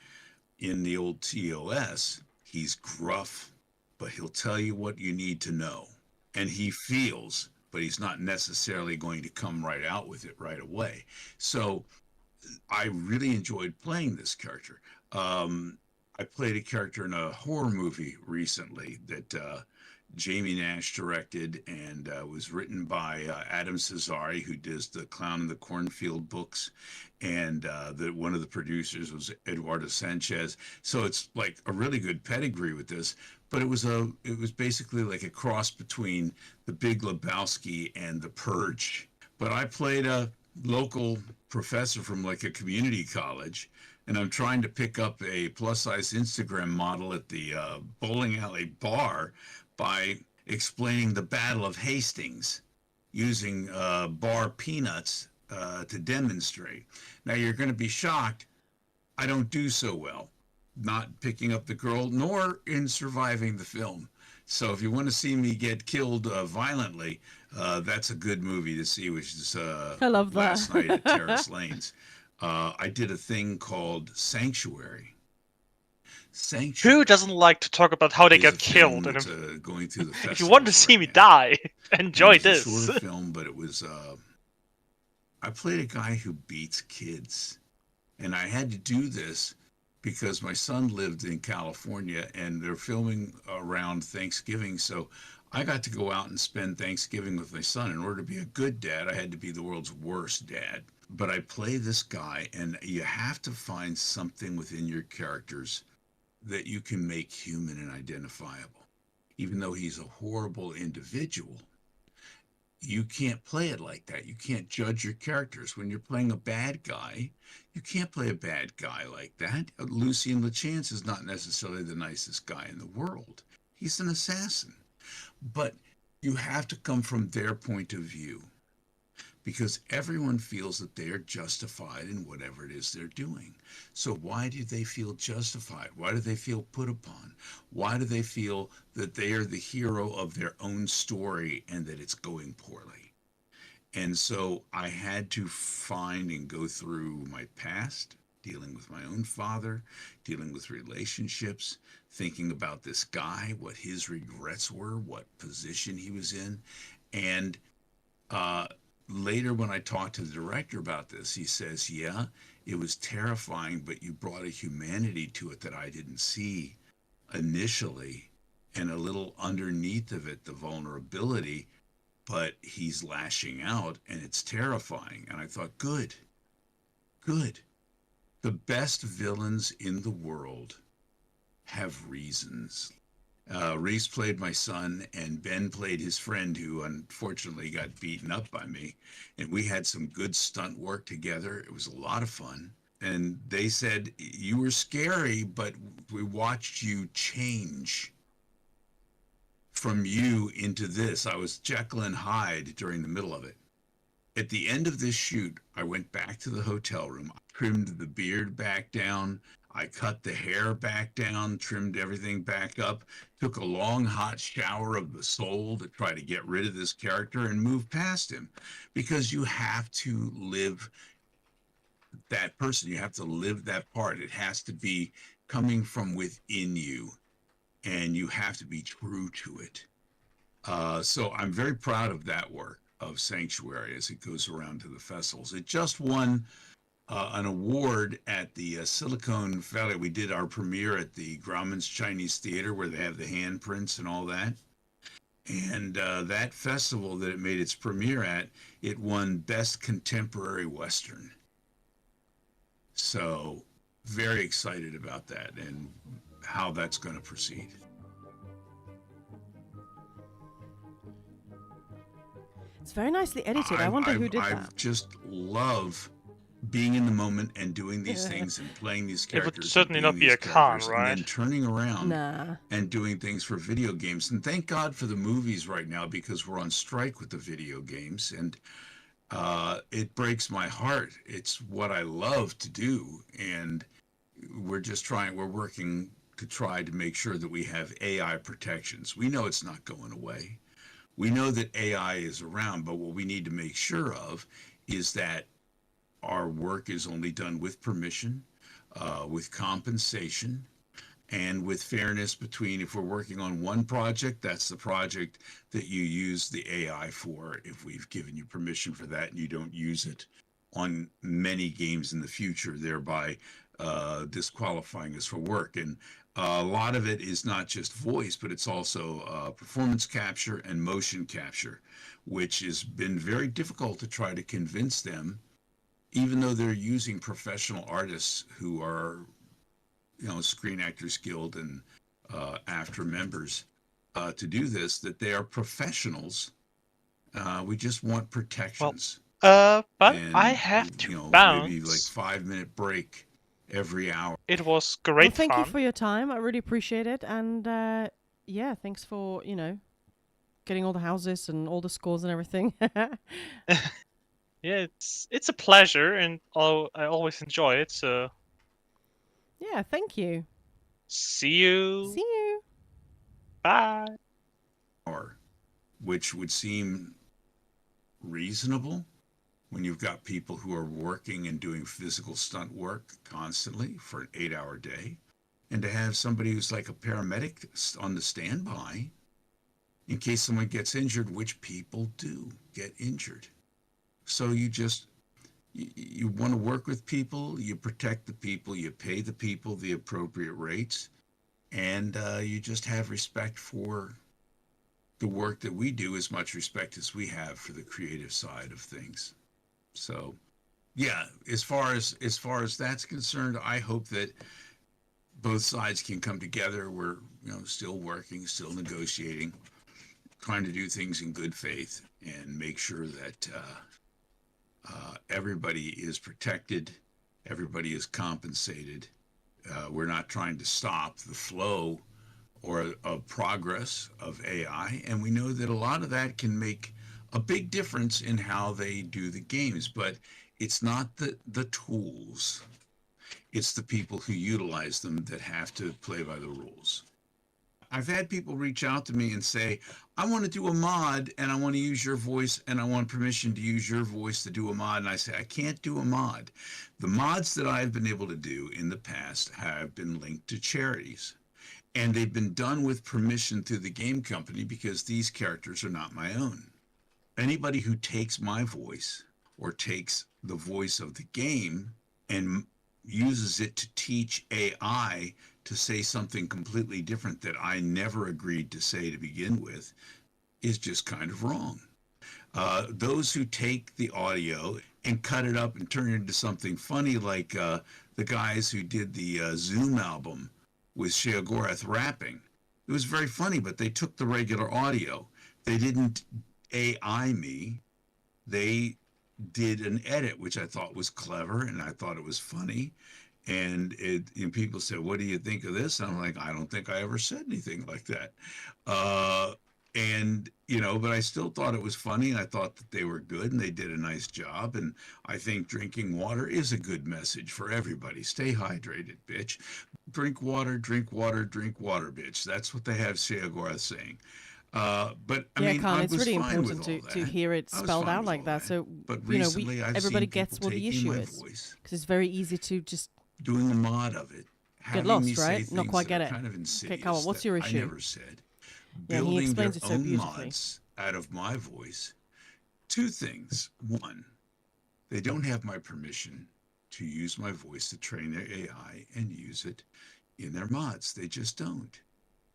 in the old TOS. He's gruff, but he'll tell you what you need to know. And he feels, but he's not necessarily going to come right out with it right away. So I really enjoyed playing this character. I played a character in a horror movie recently that Jamie Nash directed and was written by Adam Cesare, who does the Clown in the Cornfield books, and one of the producers was Eduardo Sanchez. So it's like a really good pedigree with this. But it was basically like a cross between The Big Lebowski and The Purge. But I played a local professor from like a community college, and I'm trying to pick up a plus-size Instagram model at the bowling alley bar by explaining the Battle of Hastings using bar peanuts to demonstrate. Now you're going to be shocked, I don't do so well, not picking up the girl nor in surviving the film. So if you want to see me get killed violently, that's a good movie to see, which is I love that. Last Night at Terrace Lanes. I did a thing called Sanctuary. Who doesn't like to talk about how they is a get killed? film And that's, going through the if you want to festivals see right me now. die, enjoy It was this. a shorter film, but it was. I played a guy who beats kids, and I had to do this because my son lived in California, and they're filming around Thanksgiving, so I got to go out and spend Thanksgiving with my son. In order to be a good dad, I had to be the world's worst dad. But I play this guy, and you have to find something within your characters that you can make human and identifiable. Even though he's a horrible individual, you can't play it like that. You can't judge your characters. When you're playing a bad guy, you can't play a bad guy like that. Lucien LeChance is not necessarily the nicest guy in the world. He's an assassin. But you have to come from their point of view, because everyone feels that they are justified in whatever it is they're doing. So why do they feel justified? Why do they feel put upon? Why do they feel that they are the hero of their own story and that it's going poorly? And so I had to find and go through my past, dealing with my own father, dealing with relationships, thinking about this guy, what his regrets were, what position he was in. And later, when I talked to the director about this, he says, yeah, it was terrifying, but you brought a humanity to it that I didn't see initially, and a little underneath of it, the vulnerability, but he's lashing out, and it's terrifying. And I thought, good. The best villains in the world have reasons. Reese played my son, and Ben played his friend, who unfortunately got beaten up by me. And we had some good stunt work together. It was a lot of fun. And they said, you were scary, but we watched you change from you into this. I was Jekyll and Hyde during the middle of it. At the end of this shoot, I went back to the hotel room, trimmed the beard back down, I cut the hair back down, trimmed everything back up, took a long hot shower of the soul to try to get rid of this character and move past him. Because you have to live that person. You have to live that part. It has to be coming from within you, and you have to be true to it. So I'm very proud of that work of Sanctuary as it goes around to the festivals. It just won an award at the Silicon Valley. We did our premiere at the Grauman's Chinese Theater, where they have the handprints and all that. And that festival that it made its premiere at, it won Best Contemporary Western. So very excited about that and how that's going to proceed. It's very nicely edited. I wonder who did I that. just love being in the moment and doing these things and playing these It would characters. and certainly being not be these a con, characters right? And then turning around Nah. and doing things for video games. And thank God for the movies right now, because we're on strike with the video games. And it breaks my heart. It's what I love to do. And we're working to try to make sure that we have AI protections. We know it's not going away. We know that AI is around, but what we need to make sure of is that our work is only done with permission, with compensation, and with fairness between, if we're working on one project, that's the project that you use the AI for. If we've given you permission for that and you don't use it on many games in the future, thereby disqualifying us for work. And a lot of it is not just voice, but it's also performance capture and motion capture, which has been very difficult to try to convince them, even though they're using professional artists who are, Screen Actors Guild and AFTRA members to do this, that they are professionals. We just want protections. But And, I have to maybe bounce. like 5-minute break every hour. It was Well, great thank you fun. for your time. I really appreciate it. And yeah, thanks for, getting all the houses and all the scores and everything. Yeah, it's a pleasure, and I always enjoy it. So Yeah, thank you. see you. See you. Bye. Hour, which would seem reasonable when you've got people who are working and doing physical stunt work constantly for an 8-hour day, and to have somebody who's like a paramedic on the standby in case someone gets injured, which people do get injured. So you want to work with people, you protect the people, you pay the people the appropriate rates, and you just have respect for the work that we do, as much respect as we have for the creative side of things. So, yeah, as far as that's concerned, I hope that both sides can come together. We're still working, still negotiating, trying to do things in good faith and make sure that everybody is protected, everybody is compensated. We're not trying to stop the flow or progress of AI, and we know that a lot of that can make a big difference in how they do the games, but it's not the tools, it's the people who utilize them that have to play by the rules. I've had people reach out to me and say, I want to do a mod and I want to use your voice and I want permission to use your voice to do a mod. And I say, I can't do a mod. The mods that I've been able to do in the past have been linked to charities. And they've been done with permission through the game company, because these characters are not my own. Anybody who takes my voice or takes the voice of the game and uses it to teach AI to say something completely different that I never agreed to say to begin with is just kind of wrong. Those who take the audio and cut it up and turn it into something funny, like the guys who did the Zoom album with Sheogorath rapping. It was very funny, but they took the regular audio. They didn't AI me. They did an edit, which I thought was clever and I thought it was funny. And people said, what do you think of this? And I'm like, I don't think I ever said anything like that. But I still thought it was funny, and I thought that they were good and they did a nice job. And I think drinking water is a good message for everybody. Stay hydrated, bitch. Drink water, drink water, drink water, bitch. That's what they have Sheogorath saying. But I mean, Khan, I it's was really fine important with all to that. hear it I was spelled fine out with like all that. So, But recently, I've everybody seen gets people what the taking issue my is. voice, Because it's very easy to just doing a mod of it, get having me lost, say right? things Not quite that get are it. kind of Okay, insidious Carl, what's that your I issue? never said. Yeah, he Building their explains it so own beautifully. mods out of my voice. Two things. One, they don't have my permission to use my voice to train their AI and use it in their mods. They just don't.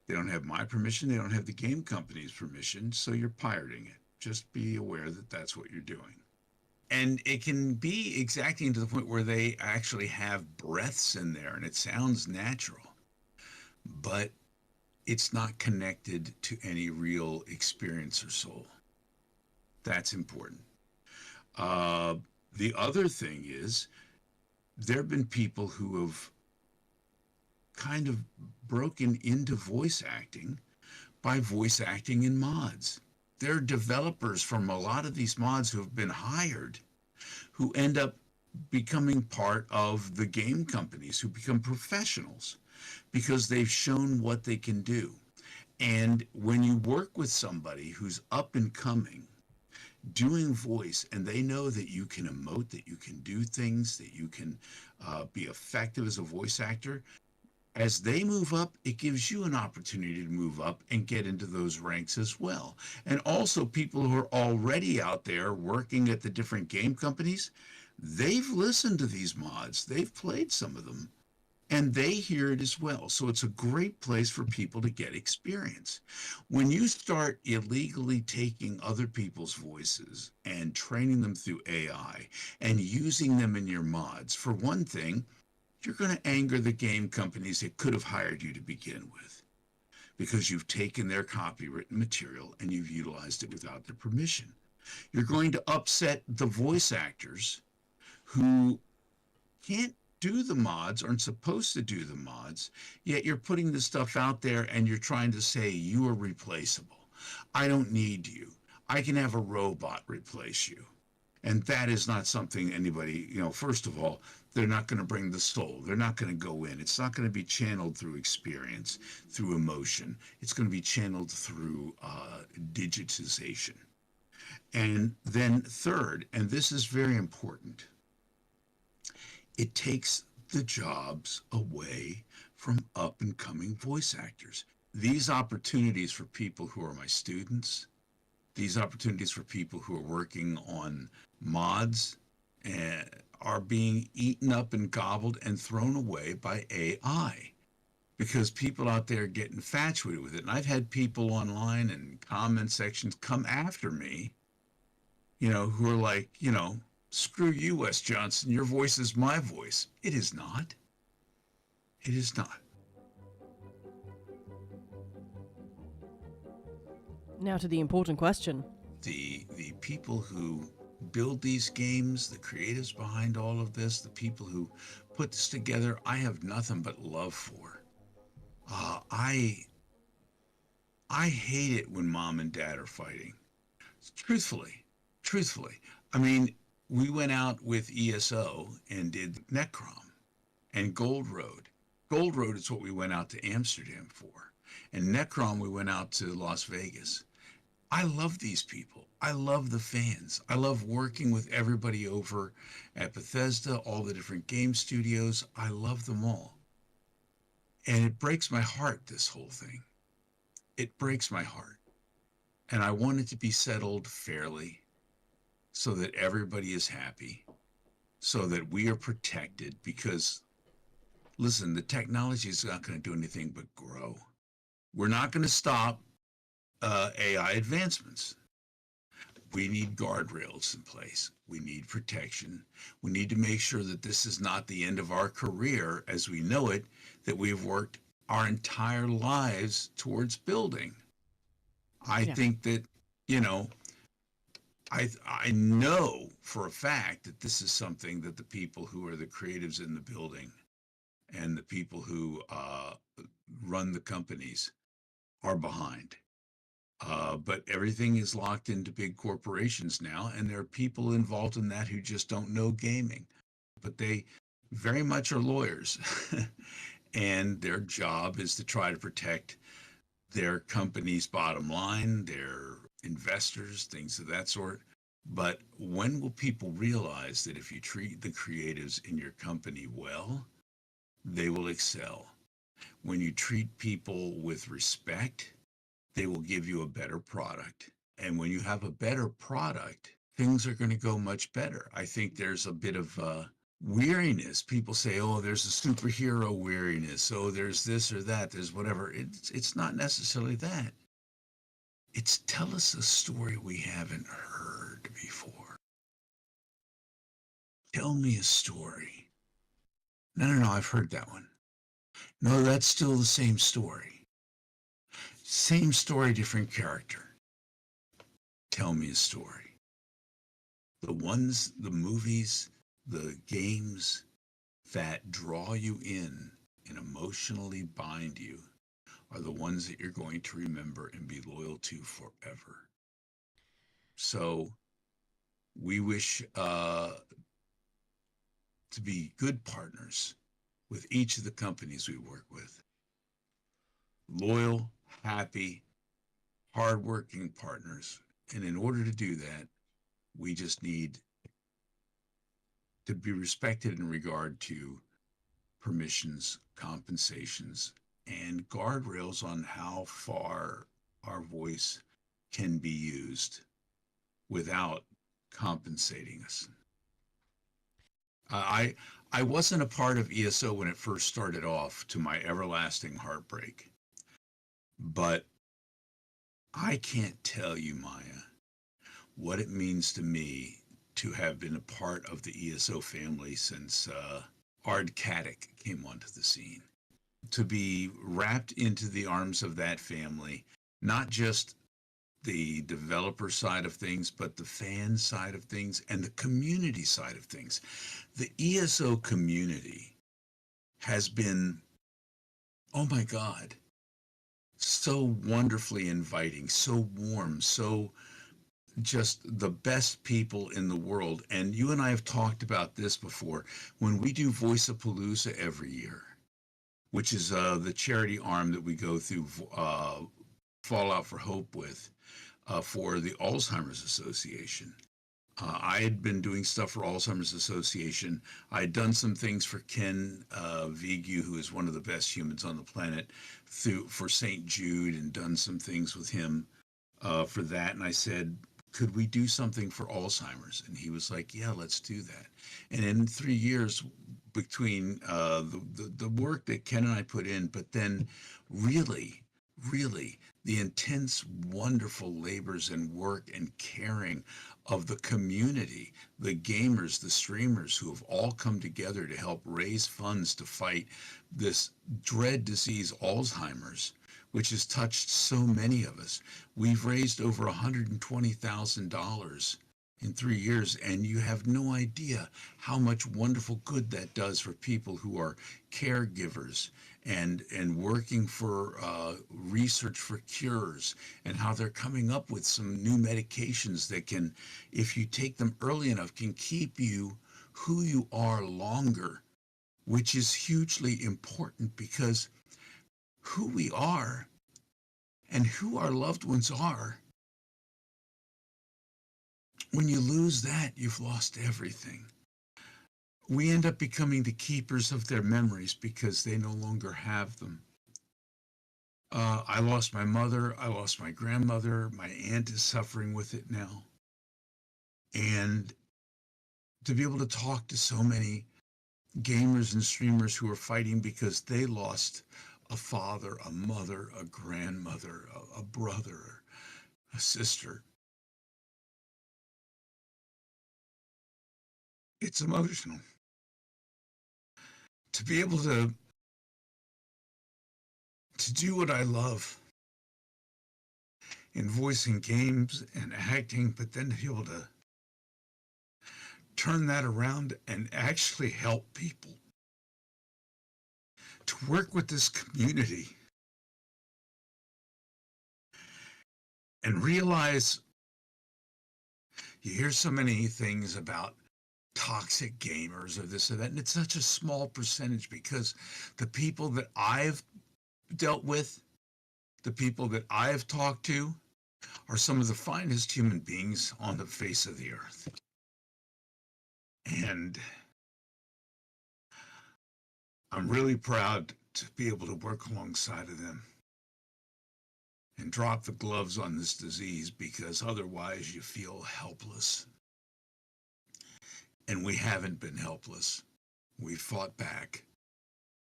They don't have my permission. They don't have the game company's permission. So you're pirating it. Just be aware that that's what you're doing. And it can be exacting to the point where they actually have breaths in there and it sounds natural, but it's not connected to any real experience or soul. That's important. The other thing is, there have been people who have kind of broken into voice acting by voice acting in mods. There are developers from a lot of these mods who have been hired who end up becoming part of the game companies, who become professionals because they've shown what they can do. And when you work with somebody who's up and coming, doing voice, and they know that you can emote, that you can do things, that you can be effective as a voice actor, as they move up, it gives you an opportunity to move up and get into those ranks as well. And also people who are already out there working at the different game companies, they've listened to these mods, they've played some of them, and they hear it as well. So it's a great place for people to get experience. When you start illegally taking other people's voices and training them through AI and using them in your mods, for one thing, you're going to anger the game companies that could have hired you to begin with, because you've taken their copywritten material and you've utilized it without their permission. You're going to upset the voice actors who can't do the mods, aren't supposed to do the mods, yet you're putting the stuff out there and you're trying to say you are replaceable. I don't need you. I can have a robot replace you. And that is not something anybody, first of all, they're not going to bring the soul. They're not going to go in. It's not going to be channeled through experience, through emotion. It's going to be channeled through digitization. And then third, and this is very important, it takes the jobs away from up and coming voice actors. These opportunities for people who are my students, these opportunities for people who are working on mods are being eaten up and gobbled and thrown away by AI, because people out there get infatuated with it. And I've had people online and comment sections come after me, who are like, screw you, Wes Johnson, your voice is my voice. It is not. It is not. Now to the important question. The people who build these games, the creatives behind all of this, the people who put this together, I have nothing but love for. I hate it when mom and dad are fighting. Truthfully. I mean, we went out with ESO and did Necrom and Gold Road. Gold Road is what we went out to Amsterdam for. And Necrom, we went out to Las Vegas. I love these people. I love the fans. I love working with everybody over at Bethesda, all the different game studios. I love them all. And it breaks my heart, this whole thing. It breaks my heart. And I want it to be settled fairly so that everybody is happy, so that we are protected, because, listen, the technology is not going to do anything but grow. We're not going to stop AI advancements. We need guardrails in place. We need protection. We need to make sure that this is not the end of our career as we know it, that we've worked our entire lives towards building. I think that, I know for a fact that this is something that the people who are the creatives in the building and the people who run the companies are behind. But everything is locked into big corporations now, and there are people involved in that who just don't know gaming. But they very much are lawyers, and their job is to try to protect their company's bottom line, their investors, things of that sort. But when will people realize that if you treat the creatives in your company well, they will excel? When you treat people with respect, they will give you a better product. And when you have a better product, things are going to go much better. I think there's a bit of weariness. People say, oh, there's a superhero weariness. Oh, there's this or that. There's whatever. It's not necessarily that. It's tell us a story we haven't heard before. Tell me a story. No, I've heard that one. No, that's still the same story. Same story, different character. Tell me a story. The movies, the games that draw you in and emotionally bind you are the ones that you're going to remember and be loyal to forever. So we wish to be good partners with each of the companies we work with. Loyal, happy, hardworking partners. And in order to do that, we just need to be respected in regard to permissions, compensations, and guardrails on how far our voice can be used without compensating us. I wasn't a part of ESO when it first started off, to my everlasting heartbreak. But I can't tell you, Maya, what it means to me to have been a part of the ESO family since Ard Caddick came onto the scene. To be wrapped into the arms of that family, not just the developer side of things, but the fan side of things and the community side of things. The ESO community has been, oh my God, so wonderfully inviting, so warm, so just the best people in the world. And you and I have talked about this before. When we do Voice-a-Palooza every year, which is the charity arm that we go through Fallout for Hope with, for the Alzheimer's Association. I had been doing stuff for Alzheimer's Association. I had done some things for Ken Vigu, who is one of the best humans on the planet, for St. Jude, and done some things with him for that. And I said, could we do something for Alzheimer's? And he was like, yeah, let's do that. And in 3 years, between the work that Ken and I put in, but then really the intense, wonderful labors and work and caring of the community, the gamers, the streamers who have all come together to help raise funds to fight this dread disease, Alzheimer's, which has touched so many of us. We've raised over $120,000 in 3 years, and you have no idea how much wonderful good that does for people who are caregivers and working for research for cures, and how they're coming up with some new medications that can, if you take them early enough, can keep you who you are longer, which is hugely important, because who we are and who our loved ones are, when you lose that, you've lost everything. We end up becoming the keepers of their memories because they no longer have them. I lost my mother. I lost my grandmother. My aunt is suffering with it now. And to be able to talk to so many gamers and streamers who are fighting because they lost a father, a mother, a grandmother, a brother, a sister. It's emotional. To be able to do what I love in voicing games and acting, but then to be able to turn that around and actually help people, to work with this community and realize, you hear so many things about toxic gamers or this or that, and it's such a small percentage, because the people that I've dealt with, the people that I have talked to, are some of the finest human beings on the face of the earth. And I'm really proud to be able to work alongside of them and drop the gloves on this disease, because otherwise you feel helpless. And we haven't been helpless. We fought back,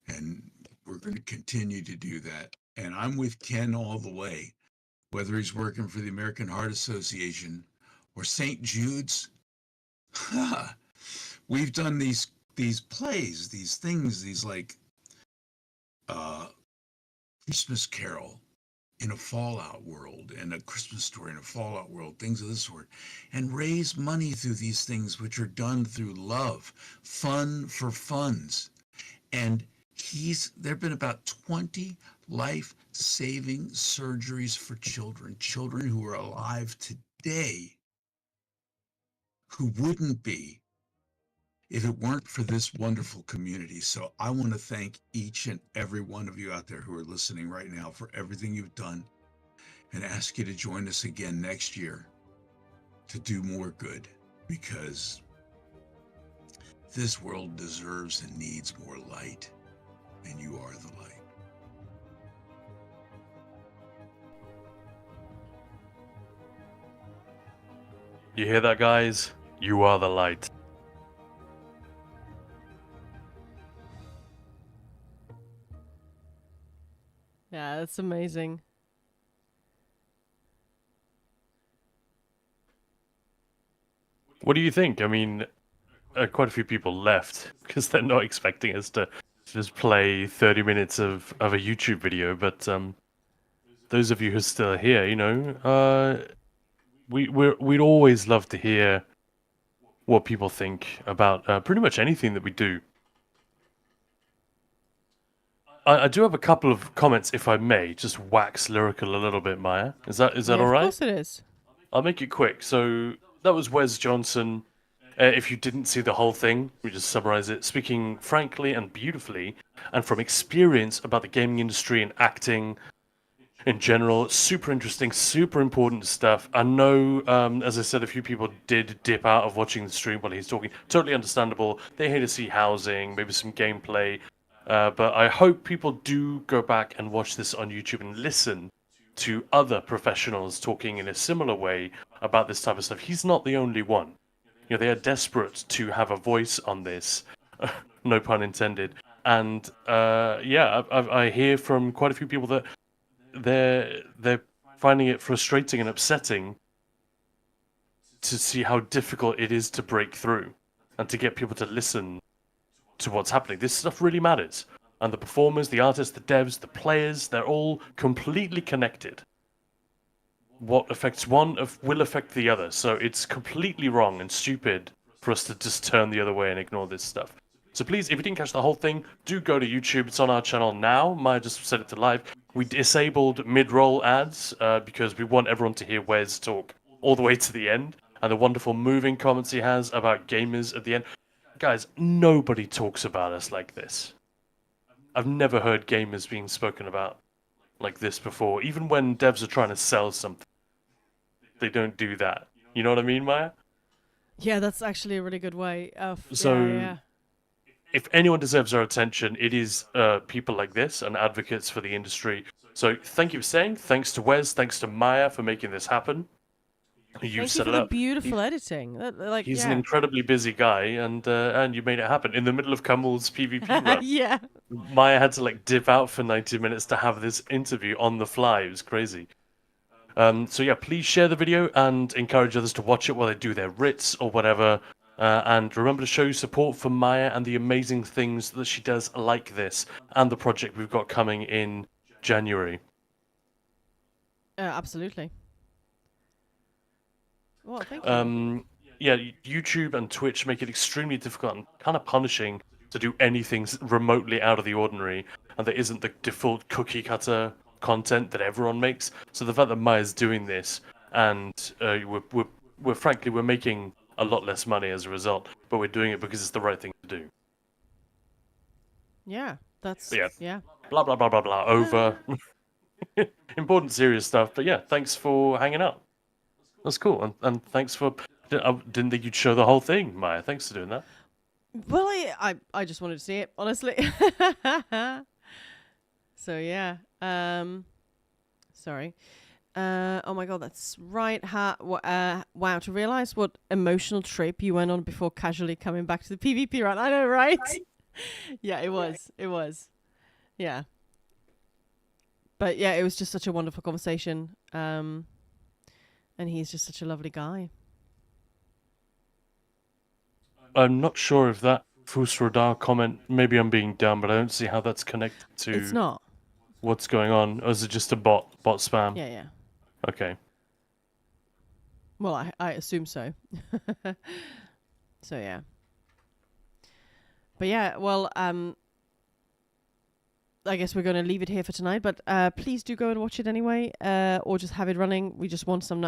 and we're going to continue to do that. And I'm with Ken all the way, whether he's working for the American Heart Association or St. Jude's. We've done these plays, these things, these like Christmas Carol in a Fallout world and a Christmas Story in a Fallout world, things of this sort, and raise money through these things, which are done through love, fun for funds. And there have been about 20 life-saving surgeries for children who are alive today who wouldn't be if it weren't for this wonderful community. So I want to thank each and every one of you out there who are listening right now for everything you've done, and ask you to join us again next year to do more good, because this world deserves and needs more light, and you are the light. You hear that, guys? You are the light. Yeah, that's amazing. What do you think? I mean, quite a few people left because they're not expecting us to just play 30 minutes of a YouTube video. But those of you who are still here, you know, we'd always love to hear what people think about pretty much anything that we do. I do have a couple of comments, if I may, just wax lyrical a little bit, Maya. Is that Yeah, all right? Of course it is. I'll make it quick. So that was Wes Johnson. If you didn't see the whole thing, we just summarize it. Speaking frankly and beautifully, and from experience about the gaming industry and acting in general. Super interesting, super important stuff. I know, as I said, a few people did dip out of watching the stream while he's talking. Totally understandable. They hate to see housing, maybe some gameplay. But I hope people do go back and watch this on YouTube and listen to other professionals talking in a similar way about this type of stuff. He's not the only one. You know, they are desperate to have a voice on this, no pun intended. And yeah, I hear from quite a few people that they're finding it frustrating and upsetting to see how difficult it is to break through and to get people to listen to what's happening. This stuff really matters. And the performers, the artists, the devs, the players, they're all completely connected. What affects one will affect the other. So it's completely wrong and stupid for us to just turn the other way and ignore this stuff. So please, if you didn't catch the whole thing, do go to YouTube. It's on our channel now. Maya just set it to live. We disabled mid-roll ads because we want everyone to hear Wes talk all the way to the end. And the wonderful moving comments he has about gamers at the end. Guys, nobody talks about us like this. I've never heard gamers being spoken about like this before. Even when devs are trying to sell something, they don't do that. You know what I mean, Maya? Yeah, that's actually a really good way of. So, yeah. if anyone deserves our attention, it is people like this and advocates for the industry. So thank you for saying. Thanks to Wes. Thanks to Maya for making this happen. Thank you set for it the up. beautiful editing. He's an incredibly busy guy, and you made it happen in the middle of Kummel's PvP run. Yeah. Maya had to like dip out for 90 minutes to have this interview on the fly. It was crazy. So yeah, please share the video and encourage others to watch it while they do their writs or whatever. And remember to show your support for Maya and the amazing things that she does like this, and the project we've got coming in January. Absolutely. Well, thank you. Yeah, YouTube and Twitch make it extremely difficult and kind of punishing to do anything remotely out of the ordinary, and there isn't the default cookie cutter content that everyone makes. So the fact that Maya's doing this, and we're frankly we're making a lot less money as a result, but we're doing it because it's the right thing to do. Yeah, that's Yeah. Blah blah blah blah blah. Over. Important, serious stuff. But yeah, thanks for hanging out. That's cool, and thanks for. I didn't think you'd show the whole thing, Maya. Thanks for doing that. Well, I just wanted to see it, honestly. So yeah. Sorry. Oh my god, that's right. Wow, to realize what emotional trip you went on before casually coming back to the PvP run. I know, right? Yeah, it was. It was. Yeah. But yeah, it was just such a wonderful conversation. And he's just such a lovely guy. I'm not sure if that Fusrodar comment, maybe I'm being dumb, but I don't see how that's connected to It's not. what's going on. Or is it just a bot spam? Yeah, yeah. Okay. Well, I assume so. So yeah. But yeah, well, I guess we're going to leave it here for tonight. But please do go and watch it anyway, or just have it running. We just want some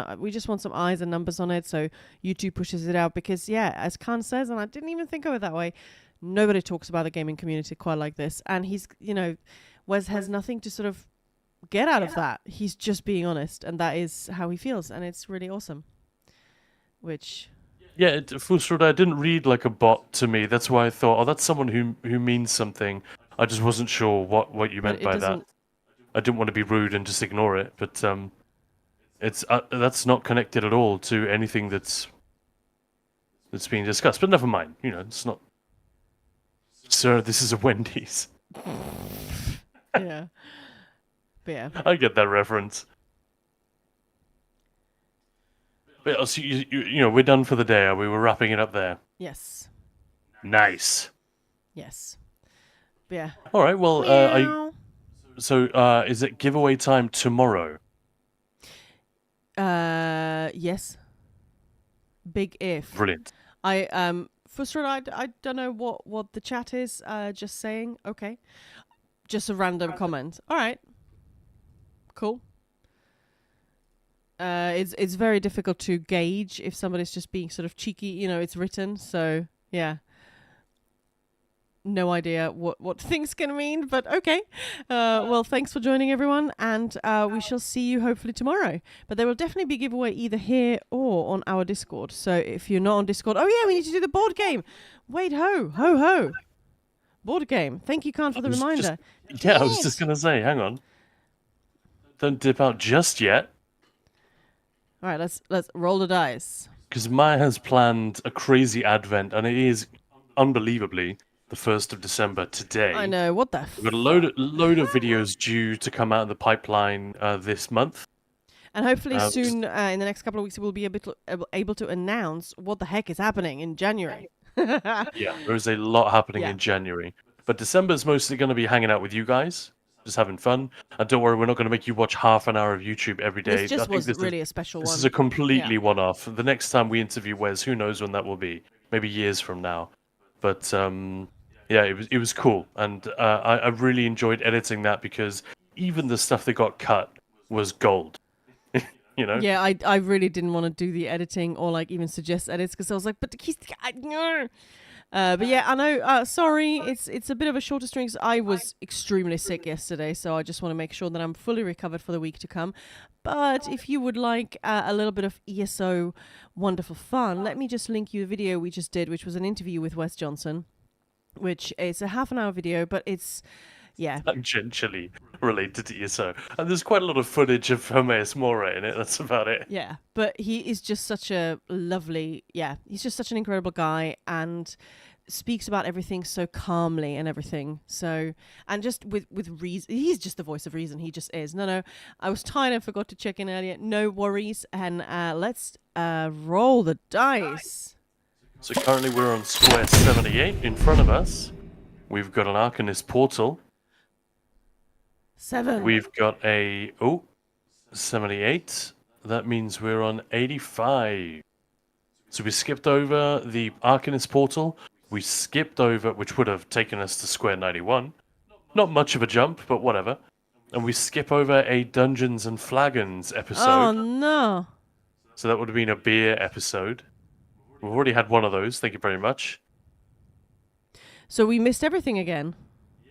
eyes and numbers on it, so YouTube pushes it out. Because yeah, as Khan says, and I didn't even think of it that way, nobody talks about the gaming community quite like this. And he's, Wes has nothing to sort of get out of that. He's just being honest, and that is how he feels, and it's really awesome. Which. Yeah, Fusrodar didn't read like a bot to me. That's why I thought, oh, that's someone who means something. I just wasn't sure what you meant by that. I didn't want to be rude and just ignore it, but it's that's not connected at all to anything that's being discussed. But never mind. It's not. Sir, this is a Wendy's. Yeah. But yeah. I get that reference. But so we're done for the day. Are we? We're wrapping it up there. Yes. Nice. Yes. But yeah. All right. Well, is it giveaway time tomorrow? Yes. Big if. Brilliant. First of all, I don't know what the chat is. Just saying. Okay. Just a random comment. All right. Cool. It's very difficult to gauge if somebody's just being sort of cheeky. It's written, so yeah. No idea what things can mean, but okay. Well, thanks for joining, everyone, and we shall see you hopefully tomorrow. But there will definitely be a giveaway either here or on our Discord. So if you're not on Discord, oh yeah, we need to do the board game. Wait, ho. Board game. Thank you, Khan, for the reminder. I was just gonna say, hang on. Don't dip out just yet. All right, let's roll the dice. Because Maya has planned a crazy advent, and it is unbelievably the 1st of December today. I know, what the We've got a load of videos due to come out of the pipeline this month. And hopefully soon, in the next couple of weeks, we'll be able to announce what the heck is happening in January. Yeah, there is a lot happening in January. But December's mostly going to be hanging out with you guys, just having fun. And don't worry, we're not going to make you watch half an hour of YouTube every day. This just was really a special one. This is a completely one-off. The next time we interview Wes, who knows when that will be? Maybe years from now. But yeah, it was cool, and I really enjoyed editing that because even the stuff that got cut was gold. Yeah, I really didn't want to do the editing or like even suggest edits because I was like, but he's but yeah, I know. Sorry, it's a bit of a shorter stream. I was extremely sick yesterday, so I just want to make sure that I'm fully recovered for the week to come. But if you would like a little bit of ESO wonderful fun, let me just link you a video we just did, which was an interview with Wes Johnson, which is a half-an-hour video, but it's tangentially related to ESO, and there's quite a lot of footage of Hermaeus Mora in it. That's about it. Yeah, but he is just such a lovely, he's just such an incredible guy and speaks about everything so calmly and everything. So, and just with reason, he's just the voice of reason. He just is. No, I was tired and forgot to check in earlier. No worries, and let's roll the dice. So currently we're on square 78 in front of us. We've got an Arcanist portal. 7. We've got a 78. That means we're on 85. So we skipped over the Arcanist portal. We skipped over, which would have taken us to square 91. Not much of a jump, but whatever. And we skip over a Dungeons and Flagons episode. Oh no. So that would have been a beer episode. We've already had one of those, thank you very much. So we missed everything again.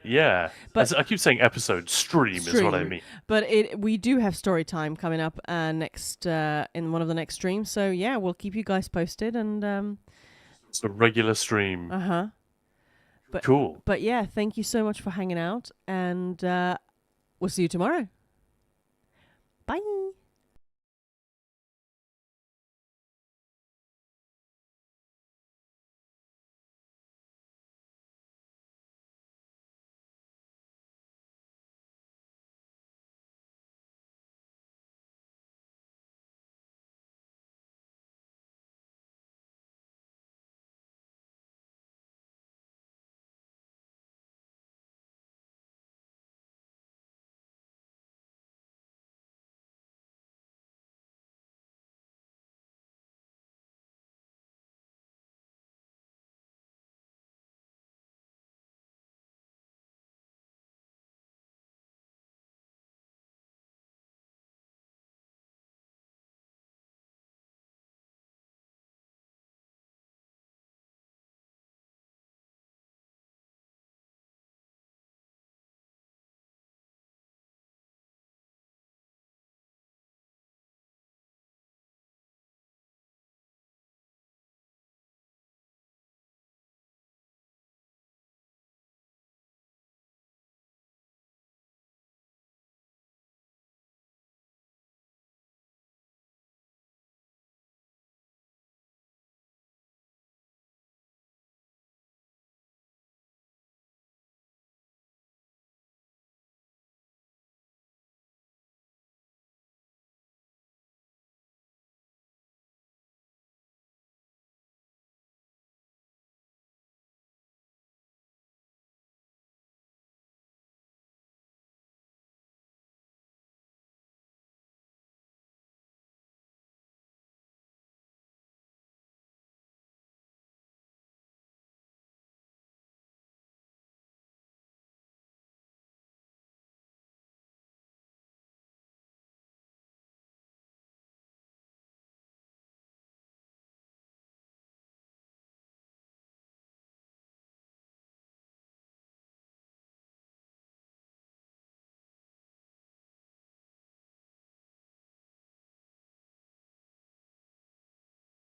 Yeah, but I keep saying episode, stream is what I mean. But we do have story time coming up next in one of the next streams. So yeah, we'll keep you guys posted and. It's a regular stream. But, cool. But yeah, thank you so much for hanging out, and we'll see you tomorrow. Bye.